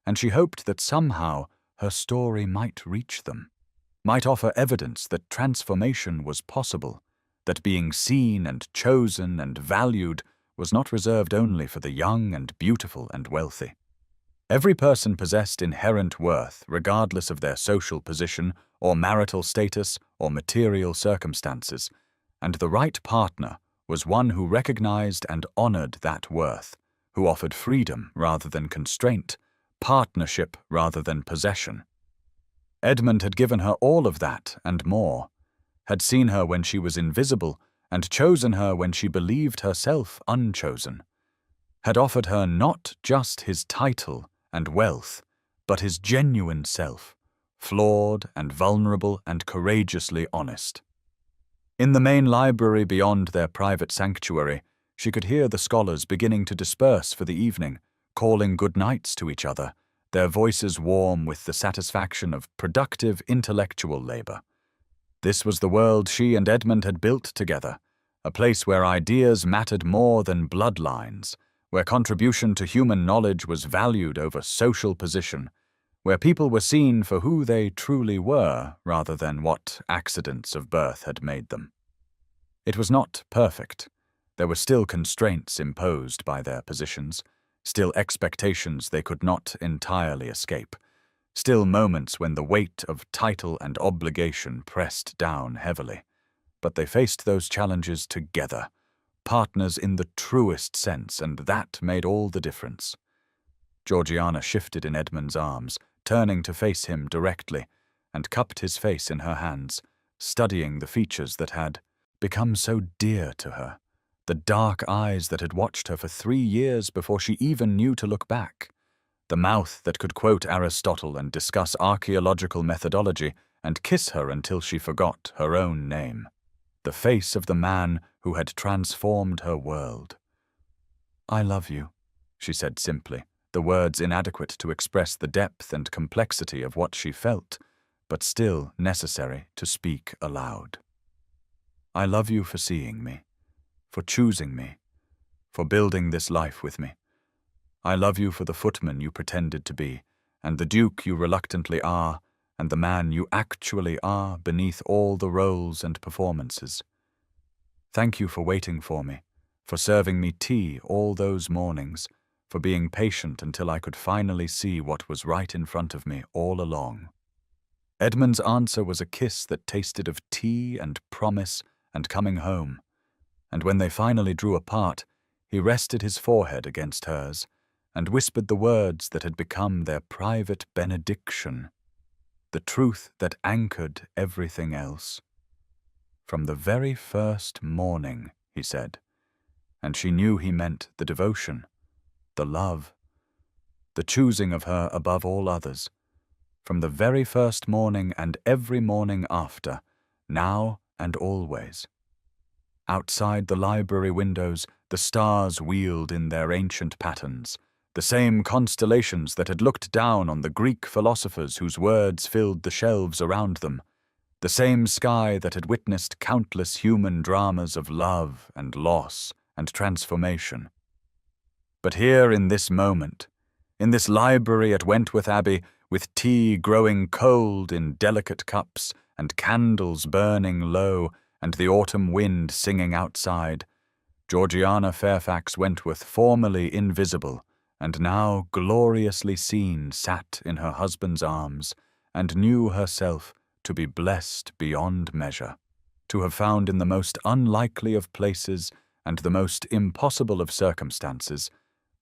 and she hoped that somehow her story might reach them, might offer evidence that transformation was possible, that being seen and chosen and valued was not reserved only for the young and beautiful and wealthy. Every person possessed inherent worth, regardless of their social position or marital status or material circumstances, and the right partner was one who recognized and honored that worth, who offered freedom rather than constraint, partnership rather than possession. Edmund had given her all of that and more, had seen her when she was invisible and chosen her when she believed herself unchosen, had offered her not just his title and wealth, but his genuine self, flawed and vulnerable and courageously honest. In the main library beyond their private sanctuary, she could hear the scholars beginning to disperse for the evening, calling good nights to each other, their voices warm with the satisfaction of productive intellectual labor. This was the world she and Edmund had built together, a place where ideas mattered more than bloodlines, where contribution to human knowledge was valued over social position, where people were seen for who they truly were rather than what accidents of birth had made them. It was not perfect. There were still constraints imposed by their positions, still expectations they could not entirely escape, still moments when the weight of title and obligation pressed down heavily. But they faced those challenges together, partners in the truest sense, and that made all the difference. Georgiana shifted in Edmund's arms, turning to face him directly, and cupped his face in her hands, studying the features that had become so dear to her, the dark eyes that had watched her for 3 years before she even knew to look back, the mouth that could quote Aristotle and discuss archaeological methodology and kiss her until she forgot her own name, the face of the man who had transformed her world. "I love you," she said simply, the words inadequate to express the depth and complexity of what she felt, but still necessary to speak aloud. "I love you for seeing me, for choosing me, for building this life with me. I love you for the footman you pretended to be, and the duke you reluctantly are, and the man you actually are beneath all the roles and performances. Thank you for waiting for me, for serving me tea all those mornings, for being patient until I could finally see what was right in front of me all along." Edmund's answer was a kiss that tasted of tea and promise and coming home, and when they finally drew apart, he rested his forehead against hers and whispered the words that had become their private benediction, the truth that anchored everything else. "From the very first morning," he said, and she knew he meant the devotion, the love, the choosing of her above all others. From the very first morning and every morning after, now and always. Outside the library windows, the stars wheeled in their ancient patterns, the same constellations that had looked down on the Greek philosophers whose words filled the shelves around them, the same sky that had witnessed countless human dramas of love and loss and transformation. But here in this moment, in this library at Wentworth Abbey, with tea growing cold in delicate cups and candles burning low and the autumn wind singing outside, Georgiana Fairfax Wentworth, formerly invisible and now gloriously seen, sat in her husband's arms and knew herself to be blessed beyond measure, to have found in the most unlikely of places and the most impossible of circumstances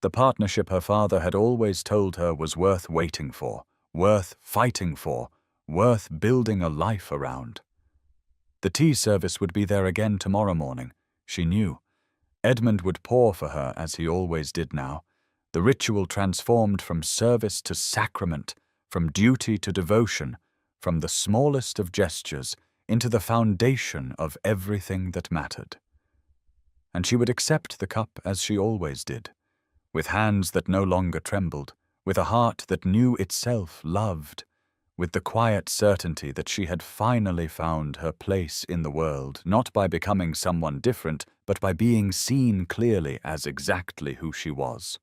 the partnership her father had always told her was worth waiting for, worth fighting for, worth building a life around. The tea service would be there again tomorrow morning, she knew. Edmund would pour for her as he always did now, the ritual transformed from service to sacrament, from duty to devotion, from the smallest of gestures into the foundation of everything that mattered. And she would accept the cup as she always did, with hands that no longer trembled, with a heart that knew itself loved, with the quiet certainty that she had finally found her place in the world, not by becoming someone different, but by being seen clearly as exactly who she was.